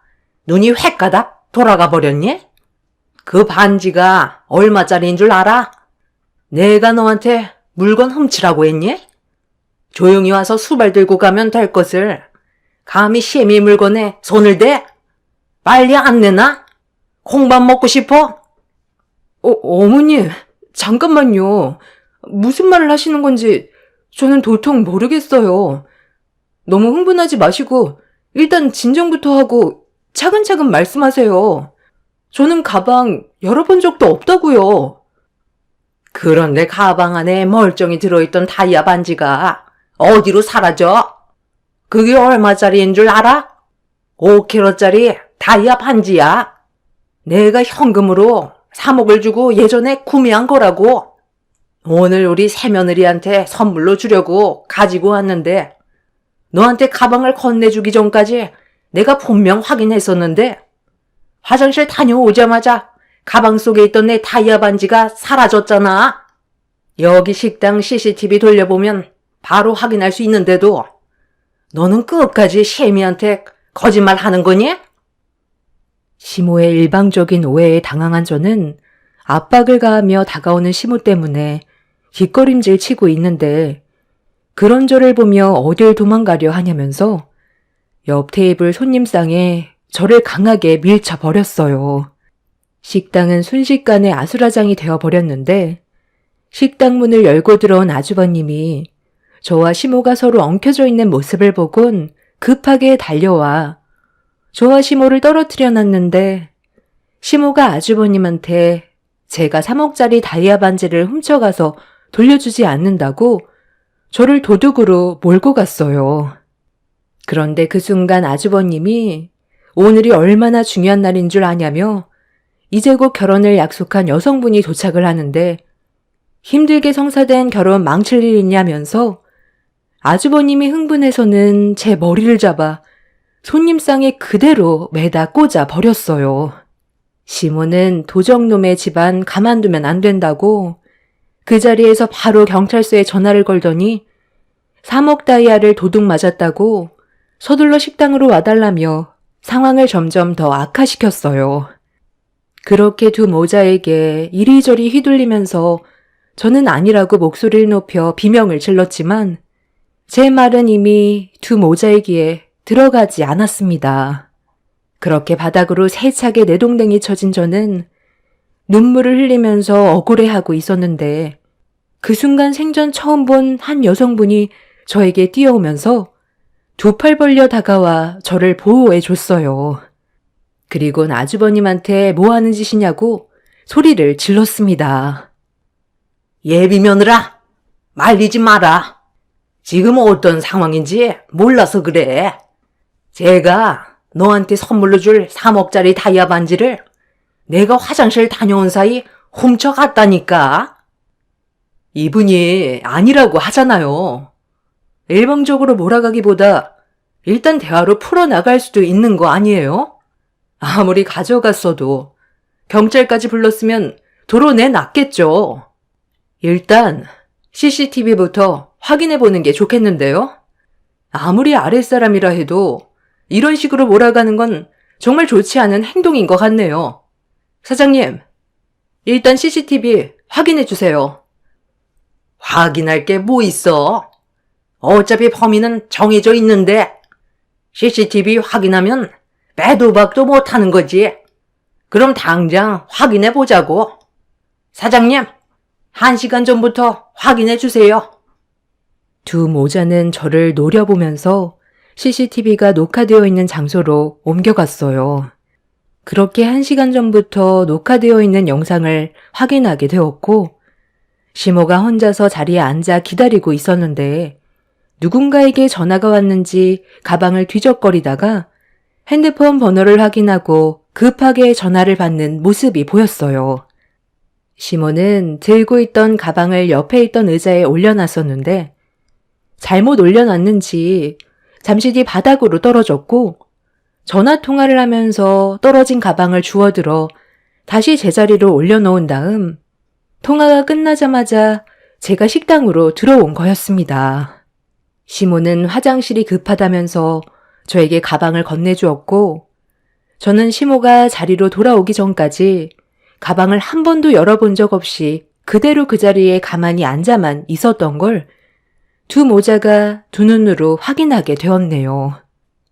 Speaker 1: 눈이 획가닥 돌아가 버렸니? 그 반지가 얼마짜리인 줄 알아? 내가 너한테 물건 훔치라고 했니? 조용히 와서 수발 들고 가면 될 것을 감히 시미 물건에 손을 대? 빨리 안 내놔? 콩밥 먹고 싶어?
Speaker 2: 어머니, 잠깐만요. 무슨 말을 하시는 건지 저는 도통 모르겠어요. 너무 흥분하지 마시고 일단 진정부터 하고 차근차근 말씀하세요. 저는 가방 열어본 적도 없다고요.
Speaker 1: 그런데 가방 안에 멀쩡히 들어있던 다이아 반지가 어디로 사라져? 그게 얼마짜리인 줄 알아? 5kg짜리 다이아 반지야. 내가 현금으로 3억을 주고 예전에 구매한 거라고. 오늘 우리 새며느리한테 선물로 주려고 가지고 왔는데 너한테 가방을 건네주기 전까지 내가 분명 확인했었는데 화장실 다녀오자마자 가방 속에 있던 내 다이아 반지가 사라졌잖아. 여기 식당 CCTV 돌려보면 바로 확인할 수 있는데도 너는 끝까지 셰미한테 거짓말 하는 거니?
Speaker 3: 시모의 일방적인 오해에 당황한 저는 압박을 가하며 다가오는 시모 때문에 뒷걸음질 치고 있는데 그런 저를 보며 어딜 도망가려 하냐면서 옆 테이블 손님상에 저를 강하게 밀쳐버렸어요. 식당은 순식간에 아수라장이 되어버렸는데 식당 문을 열고 들어온 아주버님이 저와 시모가 서로 엉켜져 있는 모습을 보곤 급하게 달려와 저와 시모를 떨어뜨려 놨는데 시모가 아주버님한테 제가 3억짜리 다이아 반지를 훔쳐가서 돌려주지 않는다고 저를 도둑으로 몰고 갔어요. 그런데 그 순간 아주버님이 오늘이 얼마나 중요한 날인 줄 아냐며 이제 곧 결혼을 약속한 여성분이 도착을 하는데 힘들게 성사된 결혼 망칠 일 있냐면서 아주버님이 흥분해서는 제 머리를 잡아 손님상에 그대로 매다 꽂아 버렸어요. 시모는 도적놈의 집안 가만두면 안 된다고 그 자리에서 바로 경찰서에 전화를 걸더니 3억 다이아를 도둑 맞았다고 서둘러 식당으로 와달라며 상황을 점점 더 악화시켰어요. 그렇게 두 모자에게 이리저리 휘둘리면서 저는 아니라고 목소리를 높여 비명을 질렀지만 제 말은 이미 두 모자의 귀에 들어가지 않았습니다. 그렇게 바닥으로 세차게 내동댕이 쳐진 저는 눈물을 흘리면서 억울해하고 있었는데 그 순간 생전 처음 본 한 여성분이 저에게 뛰어오면서 두 팔 벌려 다가와 저를 보호해 줬어요. 그리곤 아주버님한테 뭐 하는 짓이냐고 소리를 질렀습니다.
Speaker 1: 예비 며느라, 말리지 마라. 지금 어떤 상황인지 몰라서 그래. 제가 너한테 선물로 줄 3억짜리 다이아 반지를 내가 화장실 다녀온 사이 훔쳐갔다니까. 이분이 아니라고 하잖아요. 일방적으로 몰아가기보다 일단 대화로 풀어나갈 수도 있는 거 아니에요? 아무리 가져갔어도 경찰까지 불렀으면 도로 내놨겠죠. 일단 CCTV부터 확인해보는 게 좋겠는데요? 아무리 아랫사람이라 해도 이런 식으로 몰아가는 건 정말 좋지 않은 행동인 것 같네요. 사장님, 일단 CCTV 확인해주세요. 확인할 게 뭐 있어? 어차피 범인은 정해져 있는데 CCTV 확인하면 빼도 박도 못하는 거지. 그럼 당장 확인해보자고. 사장님, 1시간 전부터 확인해주세요.
Speaker 3: 두 모자는 저를 노려보면서 CCTV가 녹화되어 있는 장소로 옮겨갔어요. 그렇게 1시간 전부터 녹화되어 있는 영상을 확인하게 되었고 시모가 혼자서 자리에 앉아 기다리고 있었는데 누군가에게 전화가 왔는지 가방을 뒤적거리다가 핸드폰 번호를 확인하고 급하게 전화를 받는 모습이 보였어요. 시모는 들고 있던 가방을 옆에 있던 의자에 올려놨었는데 잘못 올려놨는지 잠시 뒤 바닥으로 떨어졌고 전화 통화를 하면서 떨어진 가방을 주워들어 다시 제자리로 올려놓은 다음 통화가 끝나자마자 제가 식당으로 들어온 거였습니다. 시모는 화장실이 급하다면서 저에게 가방을 건네주었고 저는 시모가 자리로 돌아오기 전까지 가방을 한 번도 열어본 적 없이 그대로 그 자리에 가만히 앉아만 있었던 걸 두 모자가 두 눈으로 확인하게 되었네요.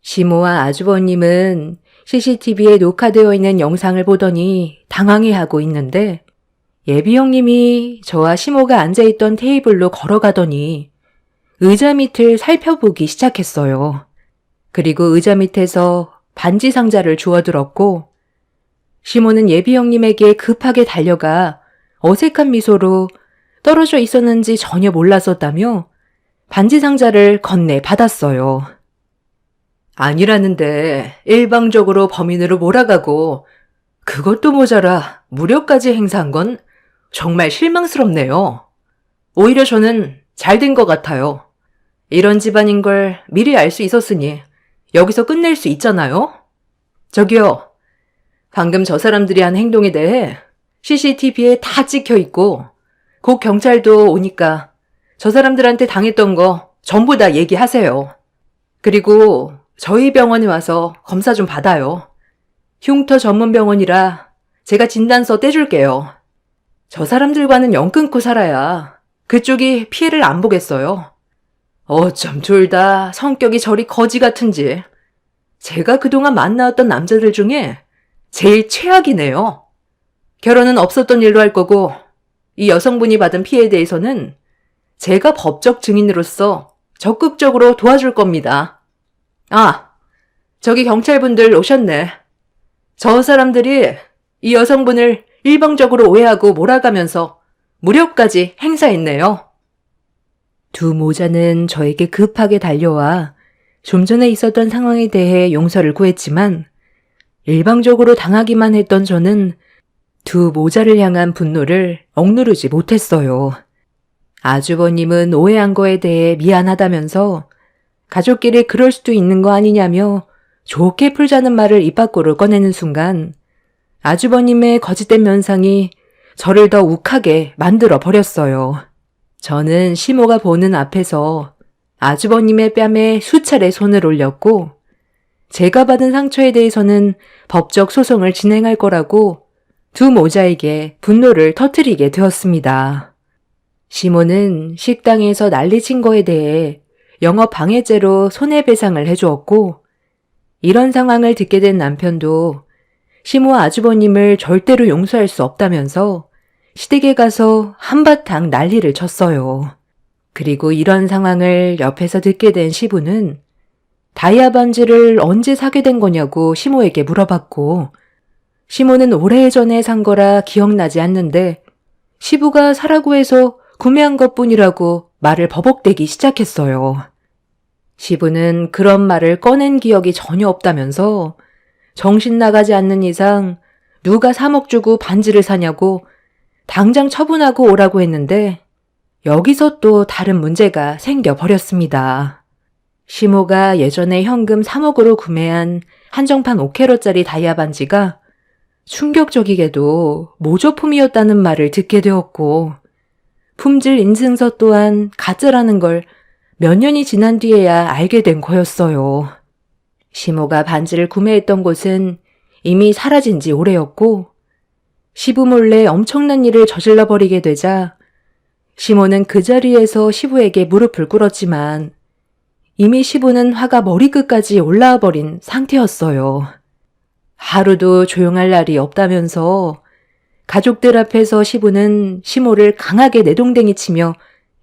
Speaker 3: 시모와 아주버님은 CCTV에 녹화되어 있는 영상을 보더니 당황해하고 있는데 예비 형님이 저와 시모가 앉아있던 테이블로 걸어가더니 의자 밑을 살펴보기 시작했어요. 그리고 의자 밑에서 반지 상자를 주워들었고 시모는 예비 형님에게 급하게 달려가 어색한 미소로 떨어져 있었는지 전혀 몰랐었다며 반지 상자를 건네 받았어요. 아니라는데 일방적으로 범인으로 몰아가고 그것도 모자라 무력까지 행사한 건 정말 실망스럽네요. 오히려 저는 잘 된 것 같아요. 이런 집안인 걸 미리 알 수 있었으니 여기서 끝낼 수 있잖아요. 저기요, 방금 저 사람들이 한 행동에 대해 CCTV에 다 찍혀 있고 곧 경찰도 오니까 저 사람들한테 당했던 거 전부 다 얘기하세요. 그리고 저희 병원에 와서 검사 좀 받아요. 흉터 전문 병원이라 제가 진단서 떼줄게요. 저 사람들과는 연 끊고 살아야 그쪽이 피해를 안 보겠어요.
Speaker 2: 어쩜 둘 다 성격이 저리 거지 같은지. 제가 그동안 만나왔던 남자들 중에 제일 최악이네요. 결혼은 없었던 일로 할 거고, 이 여성분이 받은 피해에 대해서는 제가 법적 증인으로서 적극적으로 도와줄 겁니다. 아, 저기 경찰분들 오셨네. 저 사람들이 이 여성분을 일방적으로 오해하고 몰아가면서 무력까지 행사했네요.
Speaker 3: 두 모자는 저에게 급하게 달려와 좀 전에 있었던 상황에 대해 용서를 구했지만 일방적으로 당하기만 했던 저는 두 모자를 향한 분노를 억누르지 못했어요. 아주버님은 오해한 거에 대해 미안하다면서 가족끼리 그럴 수도 있는 거 아니냐며 좋게 풀자는 말을 입 밖으로 꺼내는 순간 아주버님의 거짓된 면상이 저를 더 욱하게 만들어 버렸어요. 저는 시모가 보는 앞에서 아주버님의 뺨에 수차례 손을 올렸고 제가 받은 상처에 대해서는 법적 소송을 진행할 거라고 두 모자에게 분노를 터뜨리게 되었습니다. 시모는 식당에서 난리친 거에 대해 영업 방해죄로 손해배상을 해주었고 이런 상황을 듣게 된 남편도 시모 아주버님을 절대로 용서할 수 없다면서 시댁에 가서 한바탕 난리를 쳤어요. 그리고 이런 상황을 옆에서 듣게 된 시부는 다이아 반지를 언제 사게 된 거냐고 시모에게 물어봤고 시모는 오래전에 산 거라 기억나지 않는데 시부가 사라고 해서 구매한 것뿐이라고 말을 버벅대기 시작했어요. 시부는 그런 말을 꺼낸 기억이 전혀 없다면서 정신 나가지 않는 이상 누가 3억 주고 반지를 사냐고 당장 처분하고 오라고 했는데 여기서 또 다른 문제가 생겨버렸습니다. 시모가 예전에 현금 3억으로 구매한 한정판 5캐럿짜리 다이아 반지가 충격적이게도 모조품이었다는 말을 듣게 되었고 품질 인증서 또한 가짜라는 걸 몇 년이 지난 뒤에야 알게 된 거였어요. 시모가 반지를 구매했던 곳은 이미 사라진 지 오래였고 시부 몰래 엄청난 일을 저질러 버리게 되자 시모는 그 자리에서 시부에게 무릎을 꿇었지만 이미 시부는 화가 머리끝까지 올라와 버린 상태였어요. 하루도 조용할 날이 없다면서 가족들 앞에서 시부는 시모를 강하게 내동댕이 치며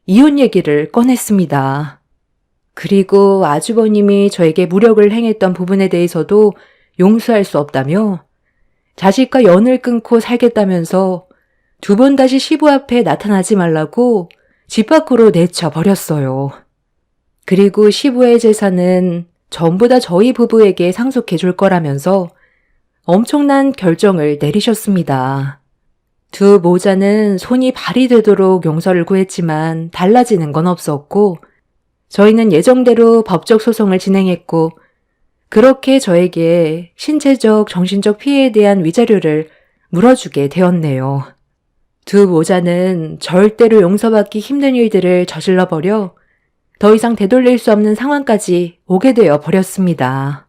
Speaker 3: 이혼 얘기를 꺼냈습니다. 그리고 아주버님이 저에게 무력을 행했던 부분에 대해서도 용서할 수 없다며 자식과 연을 끊고 살겠다면서 두 번 다시 시부 앞에 나타나지 말라고 집 밖으로 내쳐버렸어요. 그리고 시부의 재산은 전부 다 저희 부부에게 상속해 줄 거라면서 엄청난 결정을 내리셨습니다. 두 모자는 손이 발이 되도록 용서를 구했지만 달라지는 건 없었고 저희는 예정대로 법적 소송을 진행했고 그렇게 저에게 신체적, 정신적 피해에 대한 위자료를 물어주게 되었네요. 두 모자는 절대로 용서받기 힘든 일들을 저질러버려 더 이상 되돌릴 수 없는 상황까지 오게 되어 버렸습니다.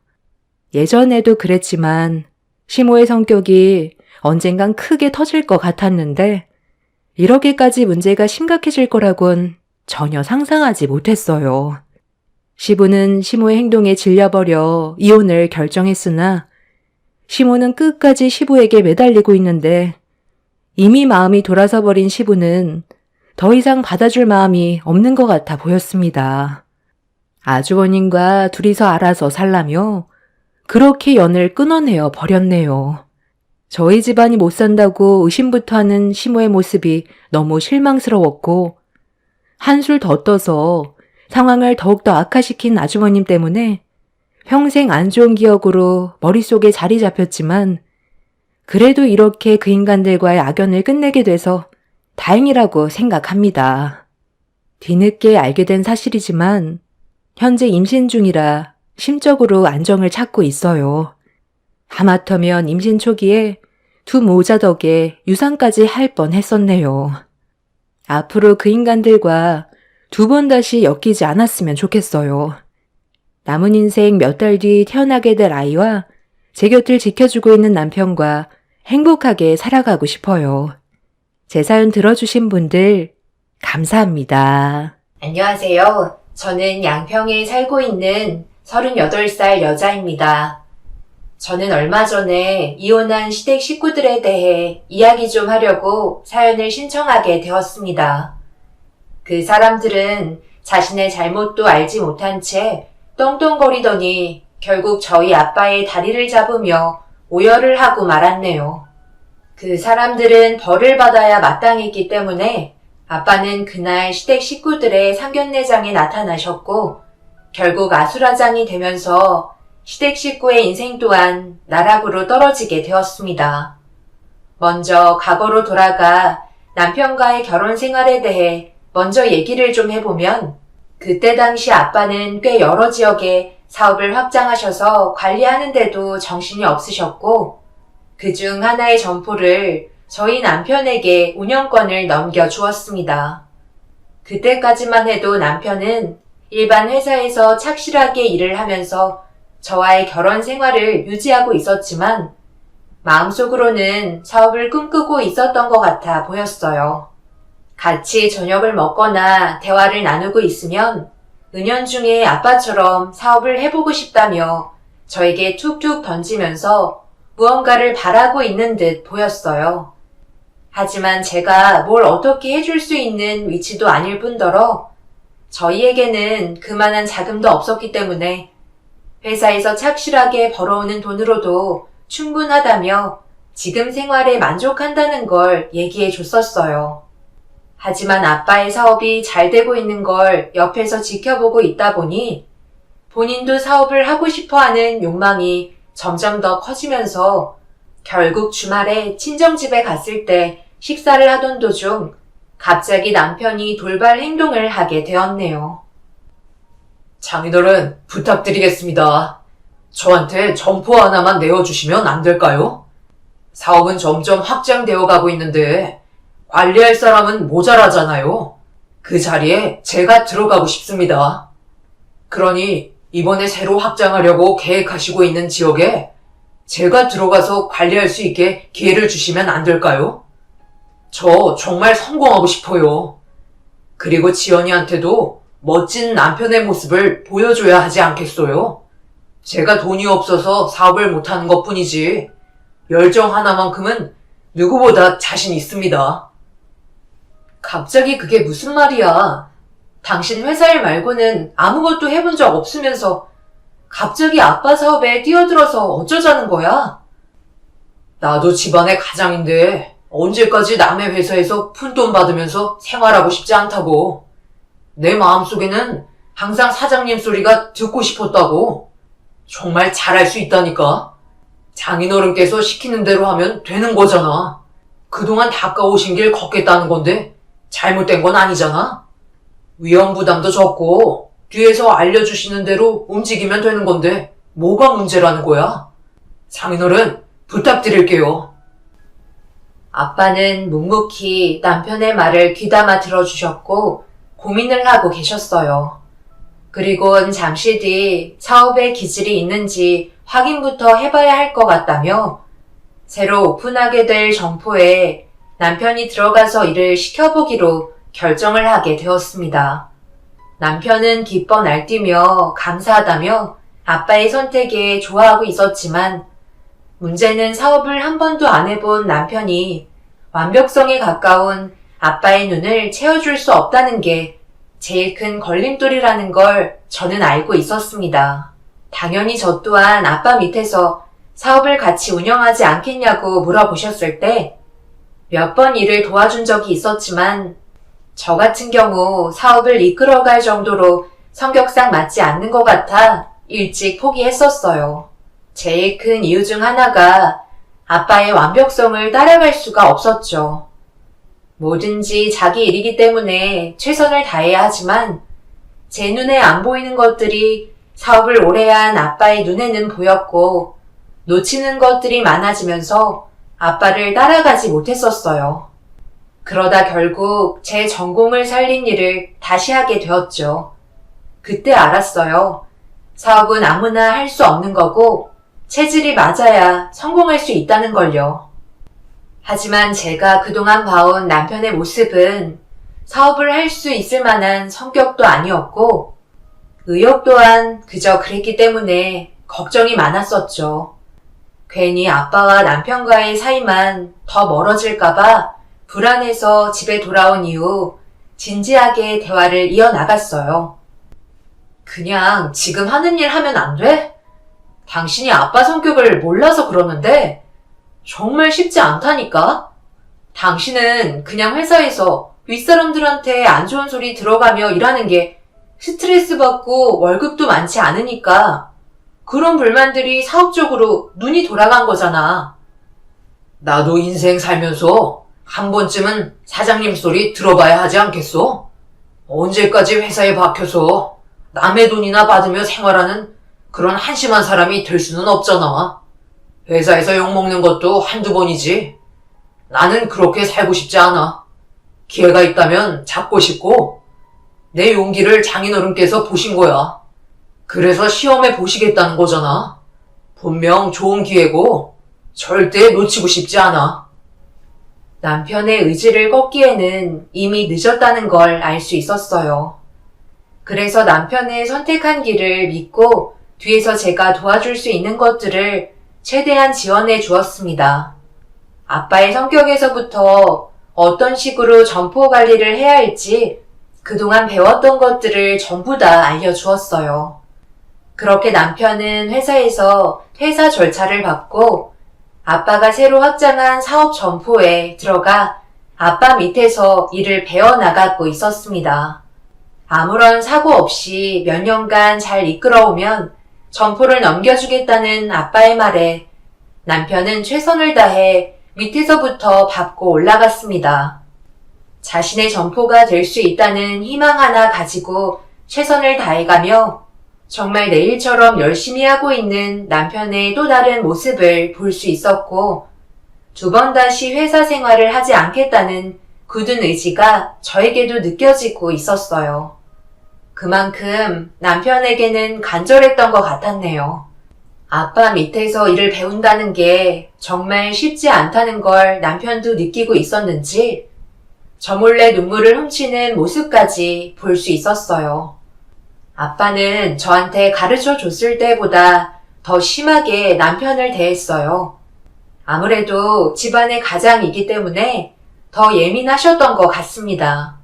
Speaker 3: 예전에도 그랬지만 시모의 성격이 언젠간 크게 터질 것 같았는데 이렇게까지 문제가 심각해질 거라곤 전혀 상상하지 못했어요. 시부는 시모의 행동에 질려버려 이혼을 결정했으나 시모는 끝까지 시부에게 매달리고 있는데 이미 마음이 돌아서 버린 시부는 더 이상 받아줄 마음이 없는 것 같아 보였습니다. 아주버님과 둘이서 알아서 살라며 그렇게 연을 끊어내어 버렸네요. 저희 집안이 못 산다고 의심부터 하는 시모의 모습이 너무 실망스러웠고 한술 더 떠서 상황을 더욱더 악화시킨 아주버님 때문에 평생 안 좋은 기억으로 머릿속에 자리 잡혔지만 그래도 이렇게 그 인간들과의 악연을 끝내게 돼서 다행이라고 생각합니다. 뒤늦게 알게 된 사실이지만 현재 임신 중이라 심적으로 안정을 찾고 있어요. 하마터면 임신 초기에 두 모자 덕에 유산까지 할 뻔했었네요. 앞으로 그 인간들과 두 번 다시 엮이지 않았으면 좋겠어요. 남은 인생 몇 달 뒤 태어나게 될 아이와 제 곁을 지켜주고 있는 남편과 행복하게 살아가고 싶어요. 제 사연 들어주신 분들 감사합니다.
Speaker 4: 안녕하세요.
Speaker 3: 저는 양평에 살고 있는 38살 여자입니다. 저는 얼마 전에 이혼한 시댁 식구들에 대해 이야기 좀 하려고 사연을 신청하게 되었습니다. 그 사람들은 자신의 잘못도 알지 못한 채 떵떵거리더니 결국 저희 아빠의 다리를 잡으며 오열을 하고 말았네요. 그 사람들은 벌을 받아야 마땅했기 때문에 아빠는 그날 시댁 식구들의 상견례장에 나타나셨고 결국 아수라장이 되면서 시댁 식구의 인생 또한 나락으로 떨어지게 되었습니다. 먼저 과거로 돌아가 남편과의 결혼 생활에 대해 먼저 얘기를 좀 해보면 그때 당시 아빠는 꽤 여러 지역에 사업을 확장하셔서 관리하는데도 정신이 없으셨고 그중 하나의 점포를 저희 남편에게 운영권을 넘겨주었습니다. 그때까지만 해도 남편은 일반 회사에서 착실하게 일을 하면서 저와의 결혼 생활을 유지하고 있었지만 마음속으로는 사업을 꿈꾸고 있었던 것 같아 보였어요. 같이 저녁을 먹거나 대화를 나누고 있으면 은연중에 아빠처럼 사업을 해보고 싶다며 저에게 툭툭 던지면서 무언가를 바라고 있는 듯 보였어요. 하지만 제가 뭘 어떻게 해줄 수 있는 위치도 아닐 뿐더러 저희에게는 그만한 자금도 없었기 때문에 회사에서 착실하게 벌어오는 돈으로도 충분하다며 지금 생활에 만족한다는 걸 얘기해 줬었어요. 하지만 아빠의 사업이 잘 되고 있는 걸 옆에서 지켜보고 있다 보니 본인도 사업을 하고 싶어 하는 욕망이 점점 더 커지면서 결국 주말에 친정집에 갔을 때 식사를 하던 도중 갑자기 남편이 돌발 행동을 하게 되었네요.
Speaker 1: 장인어른, 부탁드리겠습니다. 저한테 점포 하나만 내어주시면 안 될까요? 사업은 점점 확장되어 가고 있는데 관리할 사람은 모자라잖아요. 그 자리에 제가 들어가고 싶습니다. 그러니 이번에 새로 확장하려고 계획하시고 있는 지역에 제가 들어가서 관리할 수 있게 기회를 주시면 안 될까요? 저 정말 성공하고 싶어요. 그리고 지연이한테도 멋진 남편의 모습을 보여줘야 하지 않겠어요? 제가 돈이 없어서 사업을 못하는 것 뿐이지 열정 하나만큼은 누구보다 자신 있습니다. 갑자기 그게 무슨 말이야? 당신 회사 일 말고는 아무것도 해본 적 없으면서 갑자기 아빠 사업에 뛰어들어서 어쩌자는 거야? 나도 집안의 가장인데 언제까지 남의 회사에서 푼돈 받으면서 생활하고 싶지 않다고. 내 마음속에는 항상 사장님 소리가 듣고 싶었다고. 정말 잘할 수 있다니까. 장인어른께서 시키는 대로 하면 되는 거잖아. 그동안 닦아오신 길 걷겠다는 건데 잘못된 건 아니잖아. 위험 부담도 적고 뒤에서 알려주시는 대로 움직이면 되는 건데 뭐가 문제라는 거야? 장인어른, 부탁드릴게요.
Speaker 3: 아빠는 묵묵히 남편의 말을 귀담아 들어주셨고 고민을 하고 계셨어요. 그리곤 잠시 뒤 사업에 기질이 있는지 확인부터 해봐야 할 것 같다며 새로 오픈하게 될 점포에 남편이 들어가서 일을 시켜보기로 결정을 하게 되었습니다. 남편은 기뻐 날뛰며 감사하다며 아빠의 선택에 좋아하고 있었지만 문제는 사업을 한 번도 안 해본 남편이 완벽성에 가까운 아빠의 눈을 채워줄 수 없다는 게 제일 큰 걸림돌이라는 걸 저는 알고 있었습니다. 당연히 저 또한 아빠 밑에서 사업을 같이 운영하지 않겠냐고 물어보셨을 때 몇 번 일을 도와준 적이 있었지만 저 같은 경우 사업을 이끌어갈 정도로 성격상 맞지 않는 것 같아 일찍 포기했었어요. 제일 큰 이유 중 하나가 아빠의 완벽성을 따라갈 수가 없었죠. 뭐든지 자기 일이기 때문에 최선을 다해야 하지만 제 눈에 안 보이는 것들이 사업을 오래 한 아빠의 눈에는 보였고 놓치는 것들이 많아지면서 아빠를 따라가지 못했었어요. 그러다 결국 제 전공을 살린 일을 다시 하게 되었죠. 그때 알았어요. 사업은 아무나 할 수 없는 거고 체질이 맞아야 성공할 수 있다는 걸요. 하지만 제가 그동안 봐온 남편의 모습은 사업을 할 수 있을 만한 성격도 아니었고
Speaker 2: 의욕 또한 그저 그랬기 때문에 걱정이 많았었죠. 괜히 아빠와 남편과의 사이만 더 멀어질까봐 불안해서 집에 돌아온 이후 진지하게 대화를 이어나갔어요. 그냥 지금 하는 일 하면 안 돼? 당신이 아빠 성격을 몰라서 그러는데 정말 쉽지 않다니까? 당신은 그냥 회사에서 윗사람들한테 안 좋은 소리 들어가며 일하는 게 스트레스 받고 월급도 많지 않으니까 그런 불만들이 사업적으로 눈이 돌아간 거잖아.
Speaker 1: 나도 인생 살면서 한 번쯤은 사장님 소리 들어봐야 하지 않겠어? 언제까지 회사에 박혀서 남의 돈이나 받으며 생활하는 그런 한심한 사람이 될 수는 없잖아. 회사에서 욕먹는 것도 한두 번이지. 나는 그렇게 살고 싶지 않아. 기회가 있다면 잡고 싶고 내 용기를 장인어른께서 보신 거야. 그래서 시험해 보시겠다는 거잖아. 분명 좋은 기회고 절대 놓치고 싶지 않아.
Speaker 2: 남편의 의지를 꺾기에는 이미 늦었다는 걸 알 수 있었어요. 그래서 남편의 선택한 길을 믿고 뒤에서 제가 도와줄 수 있는 것들을 최대한 지원해 주었습니다. 아빠의 성격에서부터 어떤 식으로 점포 관리를 해야 할지 그동안 배웠던 것들을 전부 다 알려주었어요. 그렇게 남편은 회사에서 퇴사 절차를 밟고 아빠가 새로 확장한 사업 점포에 들어가 아빠 밑에서 일을 배워나가고 있었습니다. 아무런 사고 없이 몇 년간 잘 이끌어오면 점포를 넘겨주겠다는 아빠의 말에 남편은 최선을 다해 밑에서부터 밟고 올라갔습니다. 자신의 점포가 될 수 있다는 희망 하나 가지고 최선을 다해가며 정말 내일처럼 열심히 하고 있는 남편의 또 다른 모습을 볼 수 있었고 두 번 다시 회사 생활을 하지 않겠다는 굳은 의지가 저에게도 느껴지고 있었어요. 그만큼 남편에게는 간절했던 것 같았네요. 아빠 밑에서 일을 배운다는 게 정말 쉽지 않다는 걸 남편도 느끼고 있었는지 저 몰래 눈물을 훔치는 모습까지 볼 수 있었어요. 아빠는 저한테 가르쳐 줬을 때보다 더 심하게 남편을 대했어요. 아무래도 집안의 가장이기 때문에 더 예민하셨던 것 같습니다.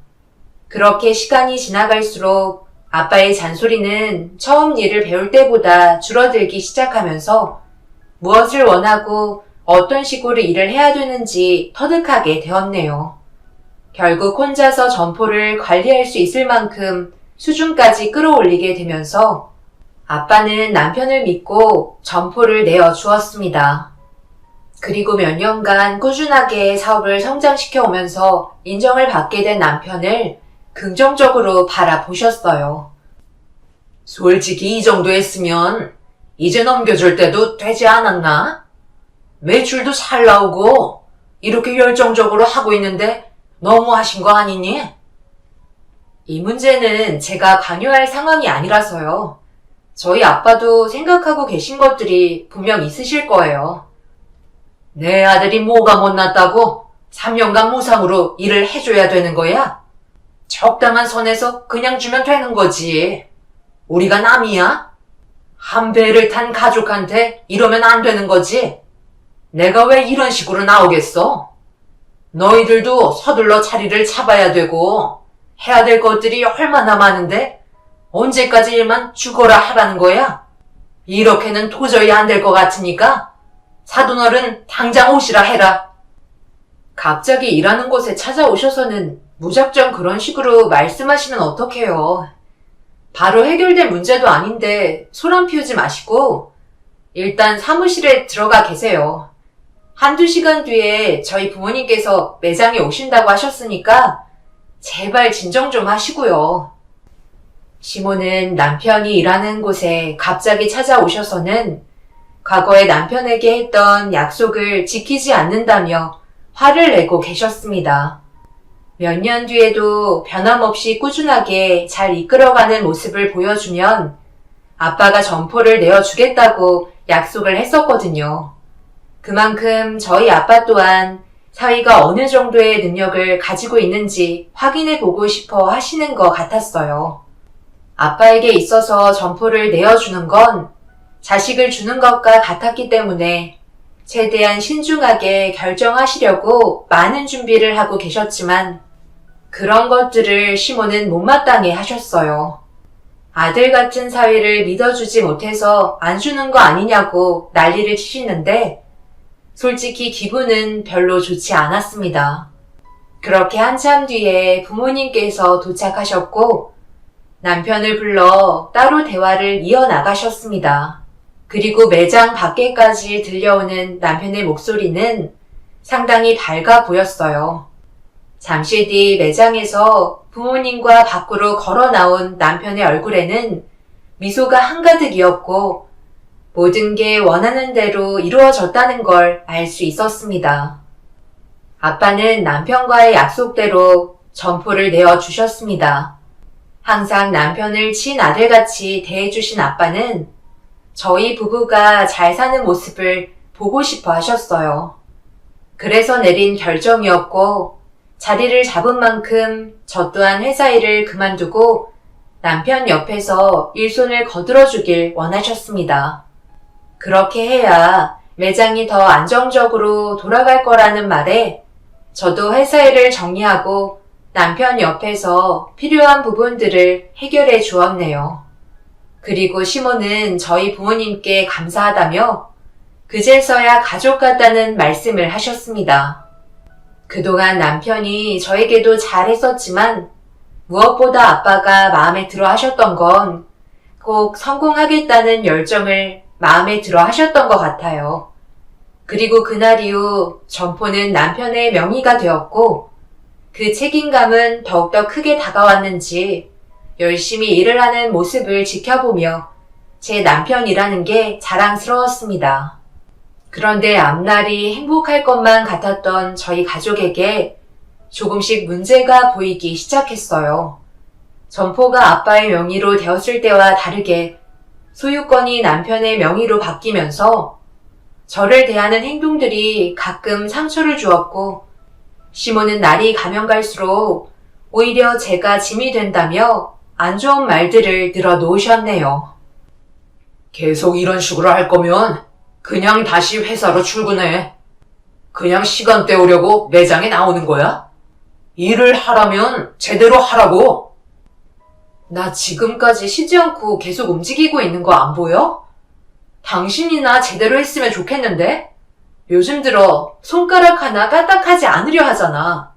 Speaker 2: 그렇게 시간이 지나갈수록 아빠의 잔소리는 처음 일을 배울 때보다 줄어들기 시작하면서 무엇을 원하고 어떤 식으로 일을 해야 되는지 터득하게 되었네요. 결국 혼자서 점포를 관리할 수 있을 만큼 수준까지 끌어올리게 되면서 아빠는 남편을 믿고 점포를 내어 주었습니다. 그리고 몇 년간 꾸준하게 사업을 성장시켜 오면서 인정을 받게 된 남편을 긍정적으로 바라보셨어요.
Speaker 1: 솔직히 이 정도 했으면 이제 넘겨줄 때도 되지 않았나? 매출도 잘 나오고 이렇게 열정적으로 하고 있는데 너무하신 거 아니니?
Speaker 2: 이 문제는 제가 강요할 상황이 아니라서요. 저희 아빠도 생각하고 계신 것들이 분명 있으실 거예요.
Speaker 1: 내 아들이 뭐가 못났다고 3년간 무상으로 일을 해줘야 되는 거야? 적당한 선에서 그냥 주면 되는 거지. 우리가 남이야? 한 배를 탄 가족한테 이러면 안 되는 거지. 내가 왜 이런 식으로 나오겠어? 너희들도 서둘러 자리를 잡아야 되고 해야 될 것들이 얼마나 많은데 언제까지 일만 죽어라 하라는 거야? 이렇게는 도저히 안 될 것 같으니까 사돈어른 당장 오시라 해라.
Speaker 2: 갑자기 일하는 곳에 찾아오셔서는 무작정 그런 식으로 말씀하시면 어떡해요. 바로 해결될 문제도 아닌데 소란 피우지 마시고 일단 사무실에 들어가 계세요. 한두 시간 뒤에 저희 부모님께서 매장에 오신다고 하셨으니까 제발 진정 좀 하시고요. 시모는 남편이 일하는 곳에 갑자기 찾아오셔서는 과거에 남편에게 했던 약속을 지키지 않는다며 화를 내고 계셨습니다. 몇 년 뒤에도 변함없이 꾸준하게 잘 이끌어가는 모습을 보여주면 아빠가 점포를 내어주겠다고 약속을 했었거든요. 그만큼 저희 아빠 또한 사위가 어느 정도의 능력을 가지고 있는지 확인해 보고 싶어 하시는 것 같았어요. 아빠에게 있어서 점포를 내어주는 건 자식을 주는 것과 같았기 때문에 최대한 신중하게 결정하시려고 많은 준비를 하고 계셨지만 그런 것들을 시몬은 못마땅해 하셨어요. 아들 같은 사위를 믿어주지 못해서 안 주는 거 아니냐고 난리를 치시는데 솔직히 기분은 별로 좋지 않았습니다. 그렇게 한참 뒤에 부모님께서 도착하셨고 남편을 불러 따로 대화를 이어나가셨습니다. 그리고 매장 밖에까지 들려오는 남편의 목소리는 상당히 밝아 보였어요. 잠시 뒤 매장에서 부모님과 밖으로 걸어 나온 남편의 얼굴에는 미소가 한가득이었고 모든 게 원하는 대로 이루어졌다는 걸 알 수 있었습니다. 아빠는 남편과의 약속대로 점포를 내어주셨습니다. 항상 남편을 친아들같이 대해주신 아빠는 저희 부부가 잘 사는 모습을 보고 싶어 하셨어요. 그래서 내린 결정이었고 자리를 잡은 만큼 저 또한 회사 일을 그만두고 남편 옆에서 일손을 거들어주길 원하셨습니다. 그렇게 해야 매장이 더 안정적으로 돌아갈 거라는 말에 저도 회사 일을 정리하고 남편 옆에서 필요한 부분들을 해결해 주었네요. 그리고 시몬은 저희 부모님께 감사하다며 그제서야 가족 같다는 말씀을 하셨습니다. 그동안 남편이 저에게도 잘했었지만 무엇보다 아빠가 마음에 들어 하셨던 건 꼭 성공하겠다는 열정을 마음에 들어 하셨던 것 같아요. 그리고 그날 이후 점포는 남편의 명의가 되었고 그 책임감은 더욱더 크게 다가왔는지 열심히 일을 하는 모습을 지켜보며 제 남편이라는 게 자랑스러웠습니다. 그런데 앞날이 행복할 것만 같았던 저희 가족에게 조금씩 문제가 보이기 시작했어요. 점포가 아빠의 명의로 되었을 때와 다르게 소유권이 남편의 명의로 바뀌면서 저를 대하는 행동들이 가끔 상처를 주었고 시몬은 날이 가면 갈수록 오히려 제가 짐이 된다며 안 좋은 말들을 늘어놓으셨네요.
Speaker 1: 계속 이런 식으로 할 거면 그냥 다시 회사로 출근해. 그냥 시간 때우려고 매장에 나오는 거야? 일을 하라면 제대로 하라고. 나 지금까지 쉬지 않고 계속 움직이고 있는 거 안 보여? 당신이나 제대로 했으면 좋겠는데? 요즘 들어 손가락 하나 까딱하지 않으려 하잖아.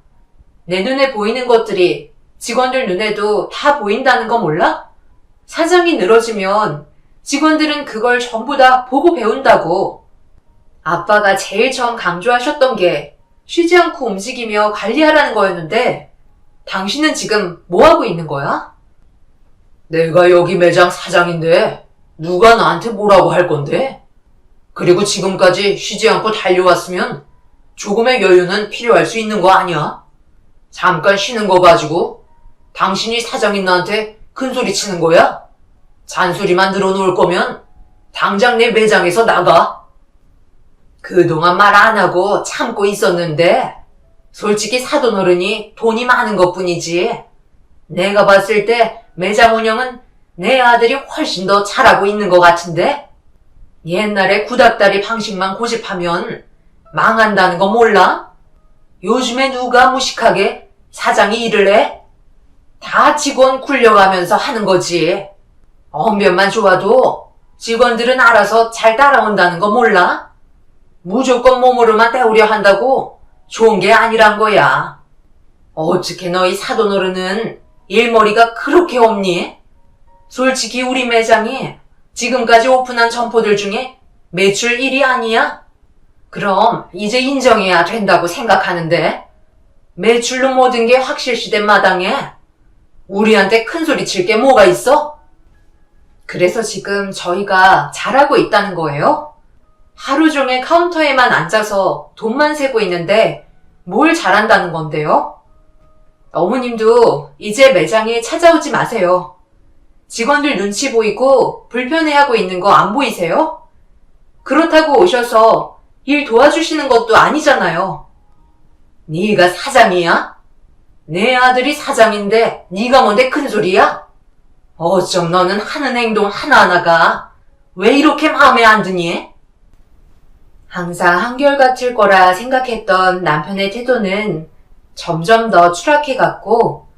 Speaker 1: 내 눈에 보이는 것들이 직원들 눈에도 다 보인다는 거 몰라? 사장이 늘어지면 직원들은 그걸 전부 다 보고 배운다고. 아빠가 제일 처음 강조하셨던 게 쉬지 않고 움직이며 관리하라는 거였는데 당신은 지금 뭐 하고 있는 거야? 내가 여기 매장 사장인데 누가 나한테 뭐라고 할 건데? 그리고 지금까지 쉬지 않고 달려왔으면 조금의 여유는 필요할 수 있는 거 아니야? 잠깐 쉬는 거 가지고 당신이 사장인 나한테 큰소리 치는 거야? 잔소리만 늘어놓을 거면 당장 내 매장에서 나가. 그동안 말 안 하고 참고 있었는데 솔직히 사돈어른이 돈이 많은 것뿐이지. 내가 봤을 때 매장 운영은 내 아들이 훨씬 더 잘하고 있는 것 같은데? 옛날에 구닥다리 방식만 고집하면 망한다는 거 몰라? 요즘에 누가 무식하게 사장이 일을 해? 다 직원 굴려가면서 하는 거지. 언변만 좋아도 직원들은 알아서 잘 따라온다는 거 몰라? 무조건 몸으로만 때우려 한다고 좋은 게 아니란 거야. 어떻게 너희 사돈어른은 일머리가 그렇게 없니? 솔직히 우리 매장이 지금까지 오픈한 점포들 중에 매출 1위 아니야? 그럼 이제 인정해야 된다고 생각하는데 매출로 모든 게 확실시된 마당에 우리한테 큰소리 칠 게 뭐가 있어? 그래서 지금 저희가 잘하고 있다는 거예요? 하루 종일 카운터에만 앉아서 돈만 세고 있는데 뭘 잘한다는 건데요? 어머님도 이제 매장에 찾아오지 마세요. 직원들 눈치 보이고 불편해하고 있는 거 안 보이세요? 그렇다고 오셔서 일 도와주시는 것도 아니잖아요. 네가 사장이야? 내 아들이 사장인데 네가 뭔데 큰소리야? 어쩜 너는 하는 행동 하나하나가 왜 이렇게 마음에 안 드니?
Speaker 2: 항상 한결같을 거라 생각했던 남편의 태도는 점점 더 추락해갔고,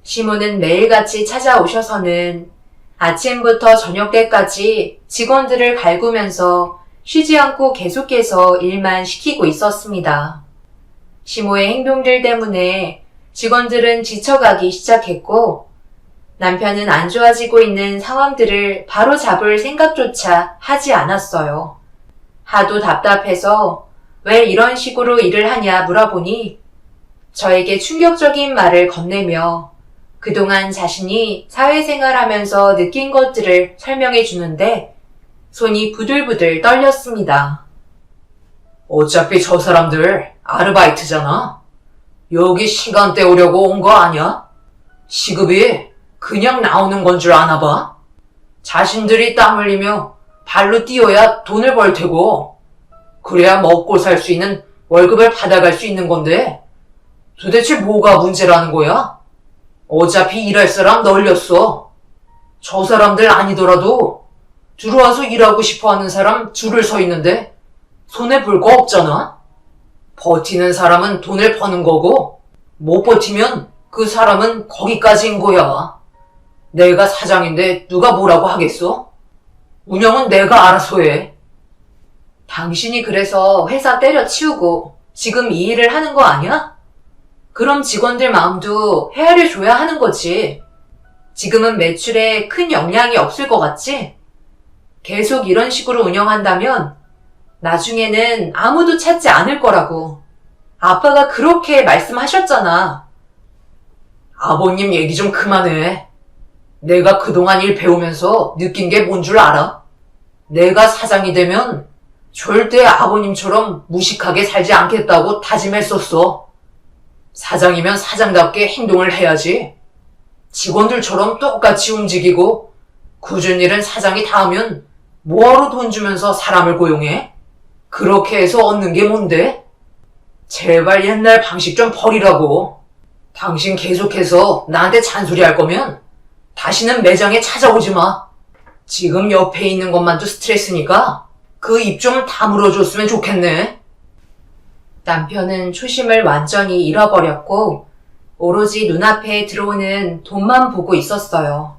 Speaker 2: 시모는 매일같이 찾아오셔서는 아침부터 저녁 때까지 직원들을 갈구면서 쉬지 않고 계속해서 일만 시키고 있었습니다. 시모의 행동들 때문에 직원들은 지쳐가기 시작했고, 남편은 안 좋아지고 있는 상황들을 바로 잡을 생각조차 하지 않았어요. 하도 답답해서 왜 이런 식으로 일을 하냐 물어보니 저에게 충격적인 말을 건네며 그동안 자신이 사회생활하면서 느낀 것들을 설명해 주는데 손이 부들부들 떨렸습니다.
Speaker 1: 어차피 저 사람들 아르바이트잖아. 여기 시간 때우려고 온 거 아니야? 시급이 그냥 나오는 건 줄 아나 봐? 자신들이 땀 흘리며 발로 뛰어야 돈을 벌 테고, 그래야 먹고 살 수 있는 월급을 받아갈 수 있는 건데, 도대체 뭐가 문제라는 거야? 어차피 일할 사람 널렸어. 저 사람들 아니더라도 들어와서 일하고 싶어 하는 사람 줄을 서 있는데 손에 볼 거 없잖아? 버티는 사람은 돈을 버는 거고, 못 버티면 그 사람은 거기까지인 거야. 내가 사장인데 누가 뭐라고 하겠어? 운영은 내가 알아서 해.
Speaker 2: 당신이 그래서 회사 때려치우고 지금 이 일을 하는 거 아니야? 그럼 직원들 마음도 헤아려 줘야 하는 거지. 지금은 매출에 큰 영향이 없을 것 같지? 계속 이런 식으로 운영한다면 나중에는 아무도 찾지 않을 거라고. 아빠가 그렇게 말씀하셨잖아.
Speaker 1: 아버님 얘기 좀 그만해. 내가 그동안 일 배우면서 느낀 게 뭔 줄 알아? 내가 사장이 되면 절대 아버님처럼 무식하게 살지 않겠다고 다짐했었어. 사장이면 사장답게 행동을 해야지. 직원들처럼 똑같이 움직이고 굳은 일은 사장이 다 하면 뭐하러 돈 주면서 사람을 고용해? 그렇게 해서 얻는 게 뭔데? 제발 옛날 방식 좀 버리라고. 당신 계속해서 나한테 잔소리할 거면 다시는 매장에 찾아오지 마. 지금 옆에 있는 것만도 스트레스니까 그 입 좀 다물어줬으면 좋겠네.
Speaker 2: 남편은 초심을 완전히 잃어버렸고 오로지 눈앞에 들어오는 돈만 보고 있었어요.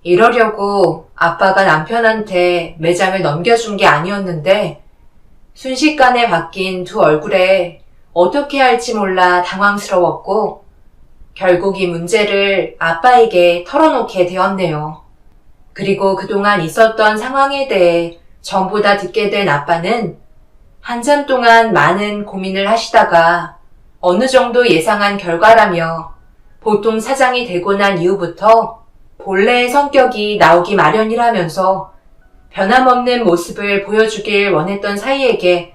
Speaker 2: 이러려고 아빠가 남편한테 매장을 넘겨준 게 아니었는데 순식간에 바뀐 두 얼굴에 어떻게 할지 몰라 당황스러웠고 결국 이 문제를 아빠에게 털어놓게 되었네요. 그리고 그동안 있었던 상황에 대해 전부 다 듣게 된 아빠는 한참 동안 많은 고민을 하시다가 어느 정도 예상한 결과라며 보통 사장이 되고 난 이후부터 본래의 성격이 나오기 마련이라면서 변함없는 모습을 보여주길 원했던 사이에게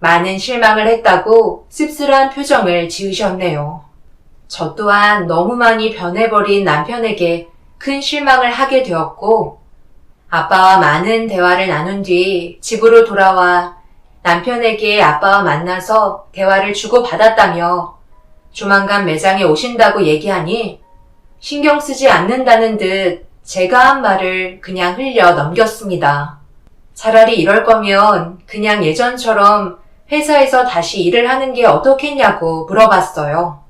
Speaker 2: 많은 실망을 했다고 씁쓸한 표정을 지으셨네요. 저 또한 너무 많이 변해버린 남편에게 큰 실망을 하게 되었고 아빠와 많은 대화를 나눈 뒤 집으로 돌아와 남편에게 아빠와 만나서 대화를 주고받았다며 조만간 매장에 오신다고 얘기하니 신경 쓰지 않는다는 듯 제가 한 말을 그냥 흘려 넘겼습니다. 차라리 이럴 거면 그냥 예전처럼 회사에서 다시 일을 하는 게 어떻겠냐고 물어봤어요.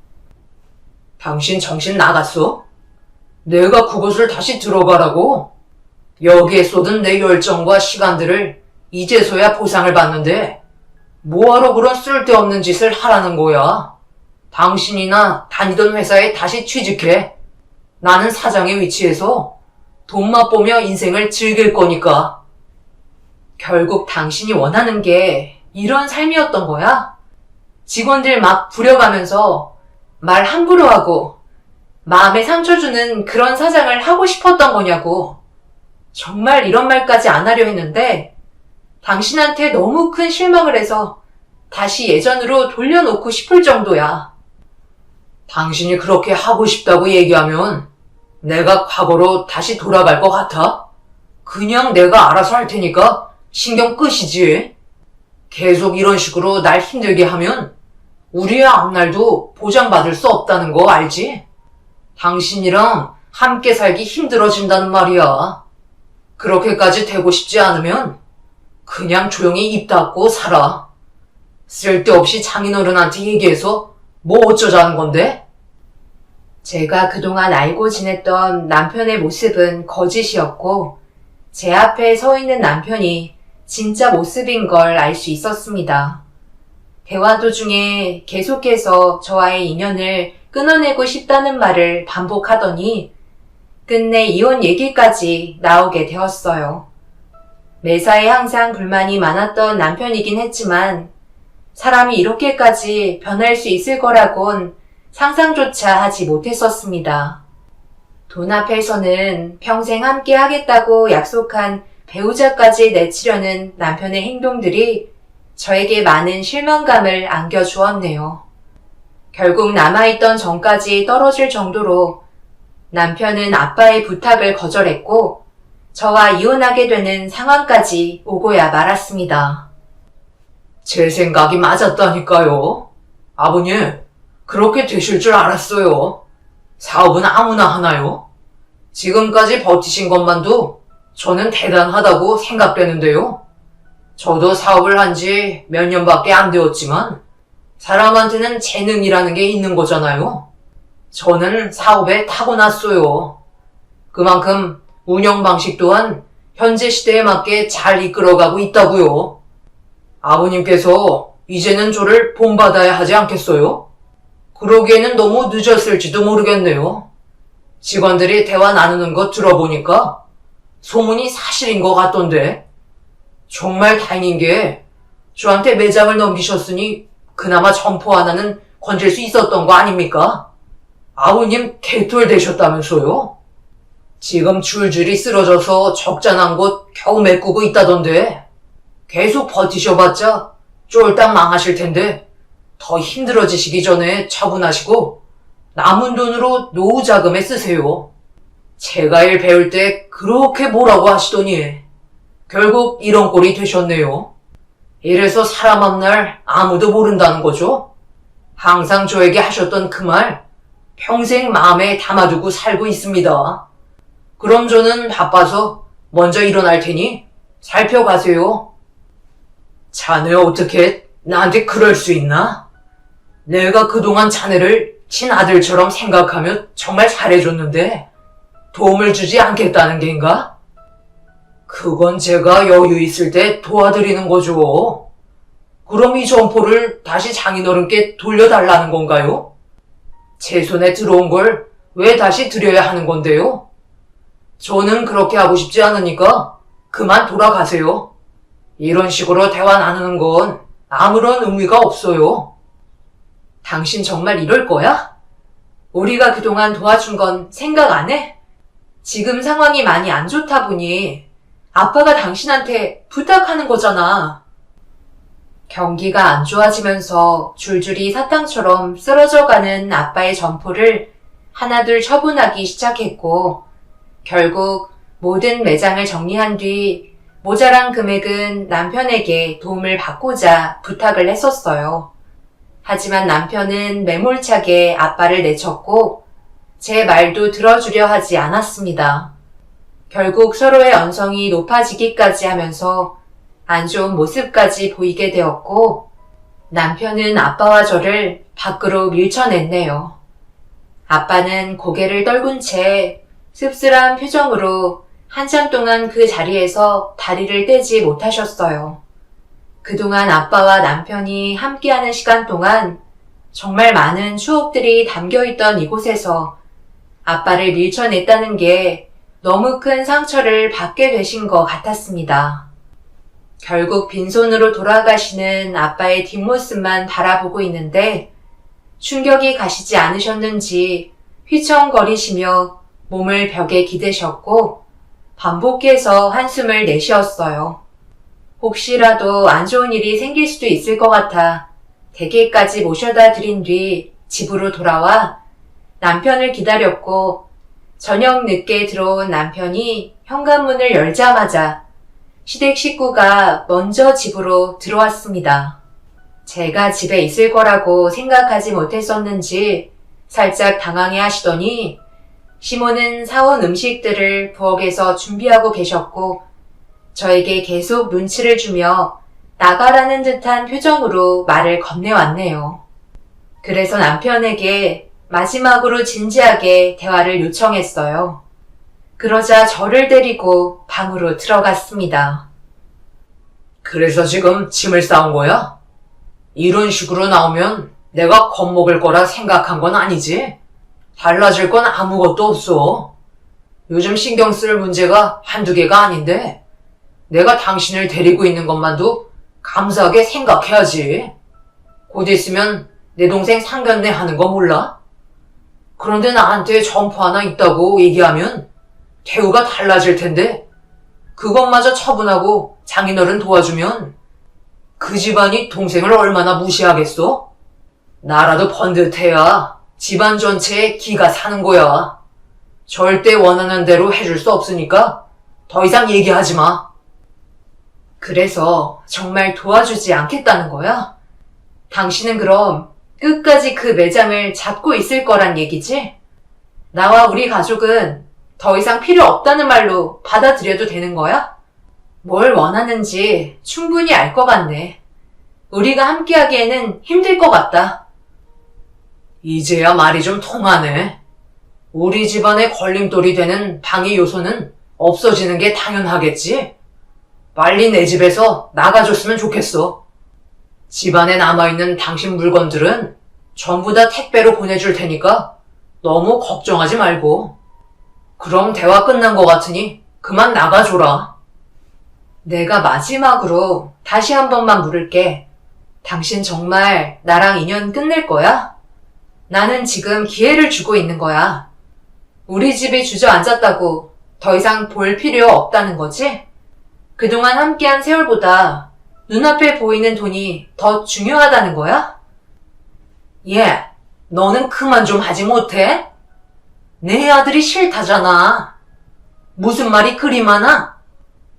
Speaker 1: 당신 정신 나갔어? 내가 그곳을 다시 들어가라고? 여기에 쏟은 내 열정과 시간들을 이제서야 보상을 받는데 뭐하러 그런 쓸데없는 짓을 하라는 거야? 당신이나 다니던 회사에 다시 취직해. 나는 사장의 위치에서 돈 맛보며 인생을 즐길 거니까.
Speaker 2: 결국 당신이 원하는 게 이런 삶이었던 거야? 직원들 막 부려가면서 말 함부로 하고 마음에 상처 주는 그런 사장을 하고 싶었던 거냐고. 정말 이런 말까지 안 하려 했는데 당신한테 너무 큰 실망을 해서 다시 예전으로 돌려놓고 싶을 정도야.
Speaker 1: 당신이 그렇게 하고 싶다고 얘기하면 내가 과거로 다시 돌아갈 것 같아? 그냥 내가 알아서 할 테니까 신경 끄시지. 계속 이런 식으로 날 힘들게 하면 우리의 앞날도 보장받을 수 없다는 거 알지? 당신이랑 함께 살기 힘들어진다는 말이야. 그렇게까지 되고 싶지 않으면 그냥 조용히 입 닫고 살아. 쓸데없이 장인어른한테 얘기해서 뭐 어쩌자는 건데?
Speaker 2: 제가 그동안 알고 지냈던 남편의 모습은 거짓이었고, 제 앞에 서 있는 남편이 진짜 모습인 걸 알 수 있었습니다. 대화 도중에 계속해서 저와의 인연을 끊어내고 싶다는 말을 반복하더니 끝내 이혼 얘기까지 나오게 되었어요. 매사에 항상 불만이 많았던 남편이긴 했지만 사람이 이렇게까지 변할 수 있을 거라곤 상상조차 하지 못했었습니다. 돈 앞에서는 평생 함께 하겠다고 약속한 배우자까지 내치려는 남편의 행동들이 저에게 많은 실망감을 안겨주었네요. 결국 남아있던 정까지 떨어질 정도로 남편은 아빠의 부탁을 거절했고 저와 이혼하게 되는 상황까지 오고야 말았습니다.
Speaker 1: 제 생각이 맞았다니까요. 아버님, 그렇게 되실 줄 알았어요. 사업은 아무나 하나요? 지금까지 버티신 것만도 저는 대단하다고 생각되는데요. 저도 사업을 한 지 몇 년밖에 안 되었지만 사람한테는 재능이라는 게 있는 거잖아요. 저는 사업에 타고났어요. 그만큼 운영 방식 또한 현재 시대에 맞게 잘 이끌어가고 있다고요. 아버님께서 이제는 저를 본받아야 하지 않겠어요? 그러기에는 너무 늦었을지도 모르겠네요. 직원들이 대화 나누는 거 들어보니까 소문이 사실인 것 같던데. 정말 다행인 게 저한테 매장을 넘기셨으니 그나마 점포 하나는 건질 수 있었던 거 아닙니까? 아버님 개털 되셨다면서요? 지금 줄줄이 쓰러져서 적잖은 곳 겨우 메꾸고 있다던데. 계속 버티셔봤자 쫄딱 망하실 텐데 더 힘들어지시기 전에 처분하시고 남은 돈으로 노후 자금에 쓰세요. 제가 일 배울 때 그렇게 뭐라고 하시더니 결국 이런 꼴이 되셨네요. 이래서 사람 앞날 아무도 모른다는 거죠. 항상 저에게 하셨던 그 말 평생 마음에 담아두고 살고 있습니다. 그럼 저는 바빠서 먼저 일어날 테니 살펴가세요. 자네 어떻게 나한테 그럴 수 있나? 내가 그동안 자네를 친아들처럼 생각하며 정말 잘해줬는데 도움을 주지 않겠다는 게인가? 그건 제가 여유 있을 때 도와드리는 거죠. 그럼 이 점포를 다시 장인어른께 돌려달라는 건가요? 제 손에 들어온 걸 왜 다시 드려야 하는 건데요? 저는 그렇게 하고 싶지 않으니까 그만 돌아가세요. 이런 식으로 대화 나누는 건 아무런 의미가 없어요. 당신 정말 이럴 거야? 우리가 그동안 도와준 건 생각 안 해? 지금 상황이 많이 안 좋다 보니 아빠가 당신한테 부탁하는 거잖아. 경기가 안 좋아지면서 줄줄이 사탕처럼 쓰러져가는 아빠의 점포를 하나둘 처분하기 시작했고 결국 모든 매장을 정리한 뒤 모자란 금액은 남편에게 도움을 받고자 부탁을 했었어요. 하지만 남편은 매몰차게 아빠를 내쳤고 제 말도 들어주려 하지 않았습니다. 결국 서로의 언성이 높아지기까지 하면서 안 좋은 모습까지 보이게 되었고 남편은 아빠와 저를 밖으로 밀쳐냈네요. 아빠는 고개를 떨군 채 씁쓸한 표정으로 한참 동안 그 자리에서 다리를 떼지 못하셨어요. 그동안 아빠와 남편이 함께하는 시간 동안 정말 많은 추억들이 담겨있던 이곳에서 아빠를 밀쳐냈다는 게 너무 큰 상처를 받게 되신 것 같았습니다. 결국 빈손으로 돌아가시는 아빠의 뒷모습만 바라보고 있는데 충격이 가시지 않으셨는지 휘청거리시며 몸을 벽에 기대셨고 반복해서 한숨을 내쉬었어요. 혹시라도 안 좋은 일이 생길 수도 있을 것 같아 댁에까지 모셔다 드린 뒤 집으로 돌아와 남편을 기다렸고 저녁 늦게 들어온 남편이 현관문을 열자마자 시댁 식구가 먼저 집으로 들어왔습니다. 제가 집에 있을 거라고 생각하지 못했었는지 살짝 당황해 하시더니
Speaker 2: 시모는 사온 음식들을 부엌에서 준비하고 계셨고 저에게 계속 눈치를 주며 나가라는 듯한 표정으로 말을 건네왔네요. 그래서 남편에게 마지막으로 진지하게 대화를 요청했어요. 그러자 저를 데리고 방으로 들어갔습니다.
Speaker 1: 그래서 지금 짐을 싸온 거야? 이런 식으로 나오면 내가 겁먹을 거라 생각한 건 아니지? 달라질 건 아무것도 없어. 요즘 신경 쓸 문제가 한두 개가 아닌데 내가 당신을 데리고 있는 것만도 감사하게 생각해야지. 곧 있으면 내 동생 상견례 하는 거 몰라? 그런데 나한테 점포 하나 있다고 얘기하면 대우가 달라질 텐데 그것마저 처분하고 장인어른 도와주면 그 집안이 동생을 얼마나 무시하겠어? 나라도 번듯해야 집안 전체에 기가 사는 거야. 절대 원하는 대로 해줄 수 없으니까 더 이상 얘기하지 마.
Speaker 2: 그래서 정말 도와주지 않겠다는 거야? 당신은 그럼 끝까지 그 매장을 잡고 있을 거란 얘기지? 나와 우리 가족은 더 이상 필요 없다는 말로 받아들여도 되는 거야? 뭘 원하는지 충분히 알 것 같네. 우리가 함께하기에는 힘들 것 같다.
Speaker 1: 이제야 말이 좀 통하네. 우리 집안의 걸림돌이 되는 방해 요소는 없어지는 게 당연하겠지? 빨리 내 집에서 나가줬으면 좋겠어. 집안에 남아있는 당신 물건들은 전부 다 택배로 보내줄 테니까 너무 걱정하지 말고. 그럼 대화 끝난 것 같으니 그만 나가줘라.
Speaker 2: 내가 마지막으로 다시 한 번만 물을게. 당신 정말 나랑 인연 끝낼 거야? 나는 지금 기회를 주고 있는 거야. 우리 집에 주저앉았다고 더 이상 볼 필요 없다는 거지? 그동안 함께한 세월보다 눈앞에 보이는 돈이 더 중요하다는 거야?
Speaker 1: 예, 너는 그만 좀 하지 못해? 내 아들이 싫다잖아. 무슨 말이 그리 많아?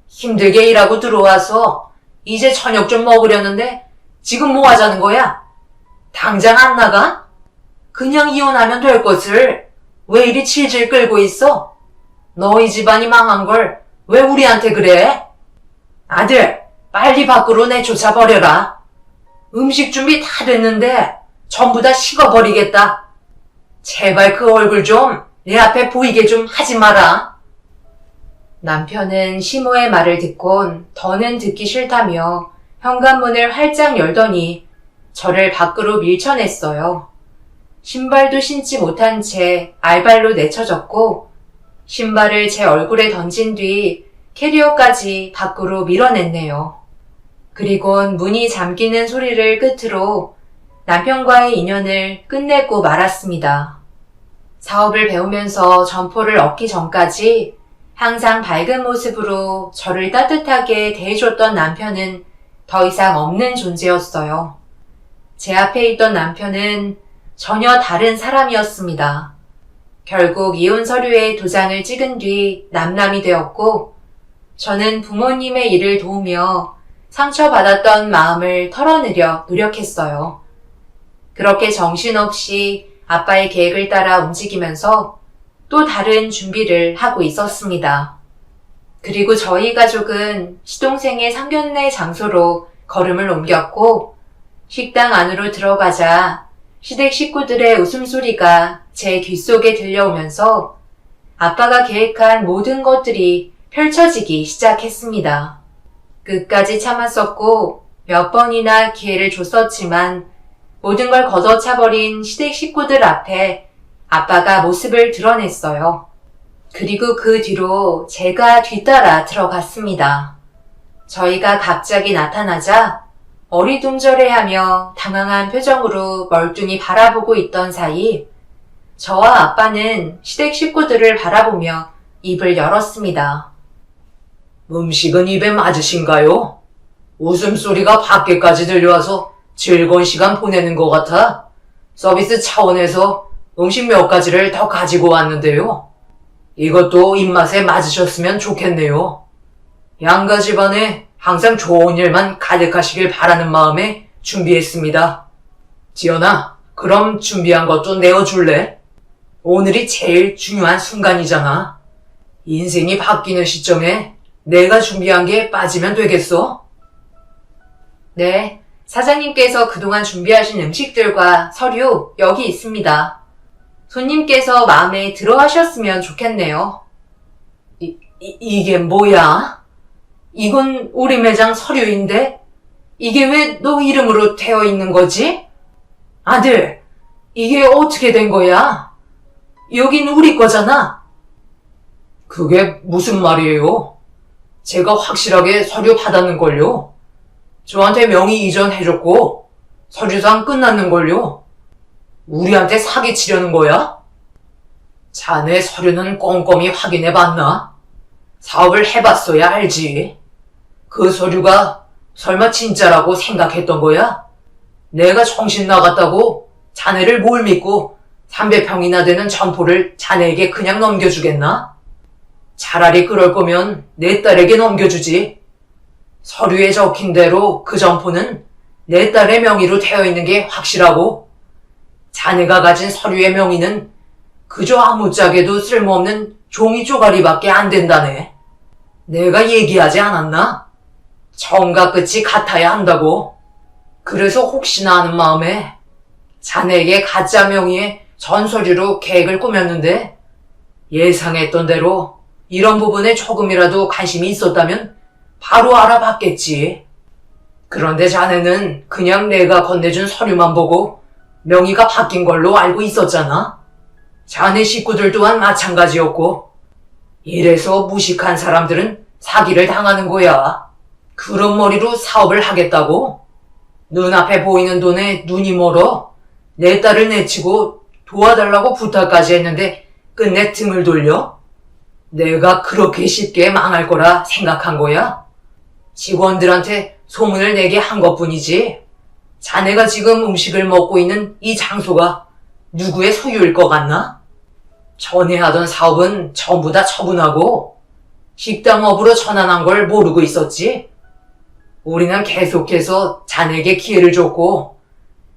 Speaker 1: 힘들게 일하고 들어와서 이제 저녁 좀 먹으려는데 지금 뭐 하자는 거야? 당장 안 나가? 그냥 이혼하면 될 것을 왜 이리 질질 끌고 있어? 너희 집안이 망한 걸 왜 우리한테 그래? 아들, 빨리 밖으로 내쫓아버려라. 음식 준비 다 됐는데 전부 다 식어버리겠다. 제발 그 얼굴 좀 내 앞에 보이게 좀 하지 마라.
Speaker 2: 남편은 시모의 말을 듣곤 더는 듣기 싫다며 현관문을 활짝 열더니 저를 밖으로 밀쳐냈어요. 신발도 신지 못한 채 알발로 내쳐졌고 신발을 제 얼굴에 던진 뒤 캐리어까지 밖으로 밀어냈네요. 그리곤 문이 잠기는 소리를 끝으로 남편과의 인연을 끝내고 말았습니다. 사업을 배우면서 점포를 얻기 전까지 항상 밝은 모습으로 저를 따뜻하게 대해줬던 남편은 더 이상 없는 존재였어요. 제 앞에 있던 남편은 전혀 다른 사람이었습니다. 결국 이혼 서류에 도장을 찍은 뒤 남남이 되었고 저는 부모님의 일을 도우며 상처받았던 마음을 털어내려 노력했어요. 그렇게 정신없이 아빠의 계획을 따라 움직이면서 또 다른 준비를 하고 있었습니다. 그리고 저희 가족은 시동생의 상견례 장소로 걸음을 옮겼고 식당 안으로 들어가자 시댁 식구들의 웃음소리가 제 귓속에 들려오면서 아빠가 계획한 모든 것들이 펼쳐지기 시작했습니다. 끝까지 참았었고 몇 번이나 기회를 줬었지만 모든 걸 걷어차버린 시댁 식구들 앞에 아빠가 모습을 드러냈어요. 그리고 그 뒤로 제가 뒤따라 들어갔습니다. 저희가 갑자기 나타나자 어리둥절해하며 당황한 표정으로 멀뚱히 바라보고 있던 사이 저와 아빠는 시댁 식구들을 바라보며 입을 열었습니다.
Speaker 1: 음식은 입에 맞으신가요? 웃음소리가 밖에까지 들려와서 즐거운 시간 보내는 것 같아 서비스 차원에서 음식 몇 가지를 더 가지고 왔는데요. 이것도 입맛에 맞으셨으면 좋겠네요. 양가 집안에 항상 좋은 일만 가득하시길 바라는 마음에 준비했습니다. 지연아, 그럼 준비한 것도 내어줄래? 오늘이 제일 중요한 순간이잖아. 인생이 바뀌는 시점에 내가 준비한 게 빠지면 되겠어?
Speaker 2: 네, 사장님께서 그동안 준비하신 음식들과 서류 여기 있습니다. 손님께서 마음에 들어 하셨으면 좋겠네요.
Speaker 1: 이게 뭐야? 이건 우리 매장 서류인데? 이게 왜 너 이름으로 되어 있는 거지? 아들, 이게 어떻게 된 거야? 여긴 우리 거잖아. 그게 무슨 말이에요? 제가 확실하게 서류 받았는걸요. 저한테 명의 이전해줬고 서류상 끝났는걸요. 우리한테 사기치려는 거야? 자네 서류는 꼼꼼히 확인해봤나? 사업을 해봤어야 알지. 그 서류가 설마 진짜라고 생각했던 거야? 내가 정신 나갔다고 자네를 뭘 믿고 300평이나 되는 점포를 자네에게 그냥 넘겨주겠나? 차라리 그럴 거면 내 딸에게 넘겨주지. 서류에 적힌 대로 그 점포는 내 딸의 명의로 되어 있는 게 확실하고, 자네가 가진 서류의 명의는 그저 아무짝에도 쓸모없는 종이 쪼가리밖에 안 된다네. 내가 얘기하지 않았나? 처음과 끝이 같아야 한다고. 그래서 혹시나 하는 마음에 자네에게 가짜 명의의 전서류로 계획을 꾸몄는데, 예상했던 대로 이런 부분에 조금이라도 관심이 있었다면 바로 알아봤겠지. 그런데 자네는 그냥 내가 건네준 서류만 보고 명의가 바뀐 걸로 알고 있었잖아. 자네 식구들 또한 마찬가지였고, 이래서 무식한 사람들은 사기를 당하는 거야. 그런 머리로 사업을 하겠다고? 눈앞에 보이는 돈에 눈이 멀어 내 딸을 내치고 도와달라고 부탁까지 했는데 끝내 등을 돌려? 내가 그렇게 쉽게 망할 거라 생각한 거야? 직원들한테 소문을 내게 한 것뿐이지. 자네가 지금 음식을 먹고 있는 이 장소가 누구의 소유일 것 같나? 전에 하던 사업은 전부 다 처분하고 식당업으로 전환한 걸 모르고 있었지. 우리는 계속해서 자네에게 기회를 줬고,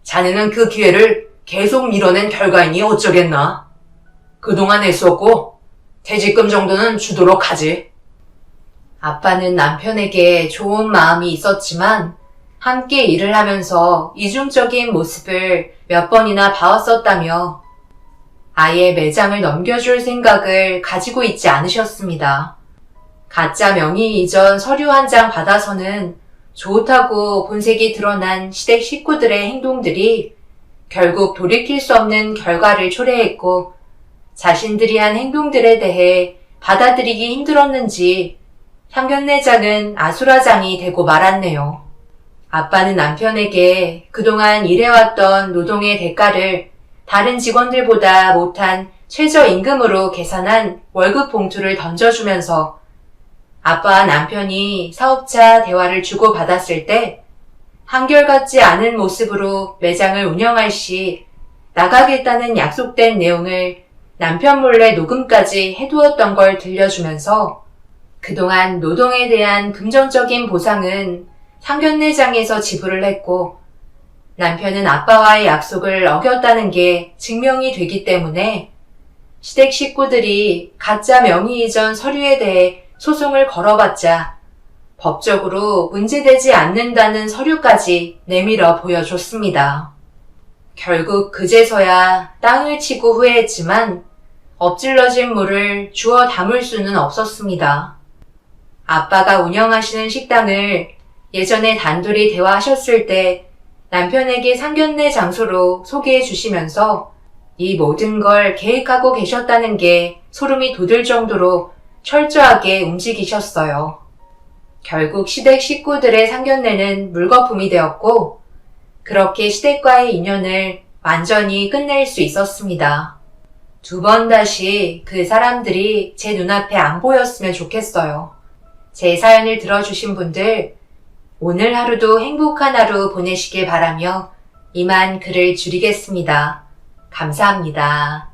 Speaker 1: 자네는 그 기회를 계속 밀어낸 결과이니 어쩌겠나. 그동안 애썼고 퇴직금 정도는 주도록 하지.
Speaker 2: 아빠는 남편에게 좋은 마음이 있었지만 함께 일을 하면서 이중적인 모습을 몇 번이나 봐왔었다며 아예 매장을 넘겨줄 생각을 가지고 있지 않으셨습니다. 가짜 명의 이전 서류 한 장 받아서는 좋다고 본색이 드러난 시댁 식구들의 행동들이 결국 돌이킬 수 없는 결과를 초래했고, 자신들이 한 행동들에 대해 받아들이기 힘들었는지 상견례장은 아수라장이 되고 말았네요. 아빠는 남편에게 그동안 일해왔던 노동의 대가를 다른 직원들보다 못한 최저임금으로 계산한 월급 봉투를 던져주면서 아빠와 남편이 사업자 대화를 주고받았을 때 한결같지 않은 모습으로 매장을 운영할 시 나가겠다는 약속된 내용을 남편 몰래 녹음까지 해두었던 걸 들려주면서 그동안 노동에 대한 금전적인 보상은 상견례장에서 지불을 했고, 남편은 아빠와의 약속을 어겼다는 게 증명이 되기 때문에 시댁 식구들이 가짜 명의 이전 서류에 대해 소송을 걸어봤자 법적으로 문제되지 않는다는 서류까지 내밀어 보여줬습니다. 결국 그제서야 땅을 치고 후회했지만 엎질러진 물을 주워 담을 수는 없었습니다. 아빠가 운영하시는 식당을 예전에 단둘이 대화하셨을 때 남편에게 상견례 장소로 소개해 주시면서 이 모든 걸 계획하고 계셨다는 게 소름이 돋을 정도로 철저하게 움직이셨어요. 결국 시댁 식구들의 상견례는 물거품이 되었고, 그렇게 시댁과의 인연을 완전히 끝낼 수 있었습니다. 두 번 다시 그 사람들이 제 눈앞에 안 보였으면 좋겠어요. 제 사연을 들어주신 분들, 오늘 하루도 행복한 하루 보내시길 바라며 이만 글을 줄이겠습니다. 감사합니다.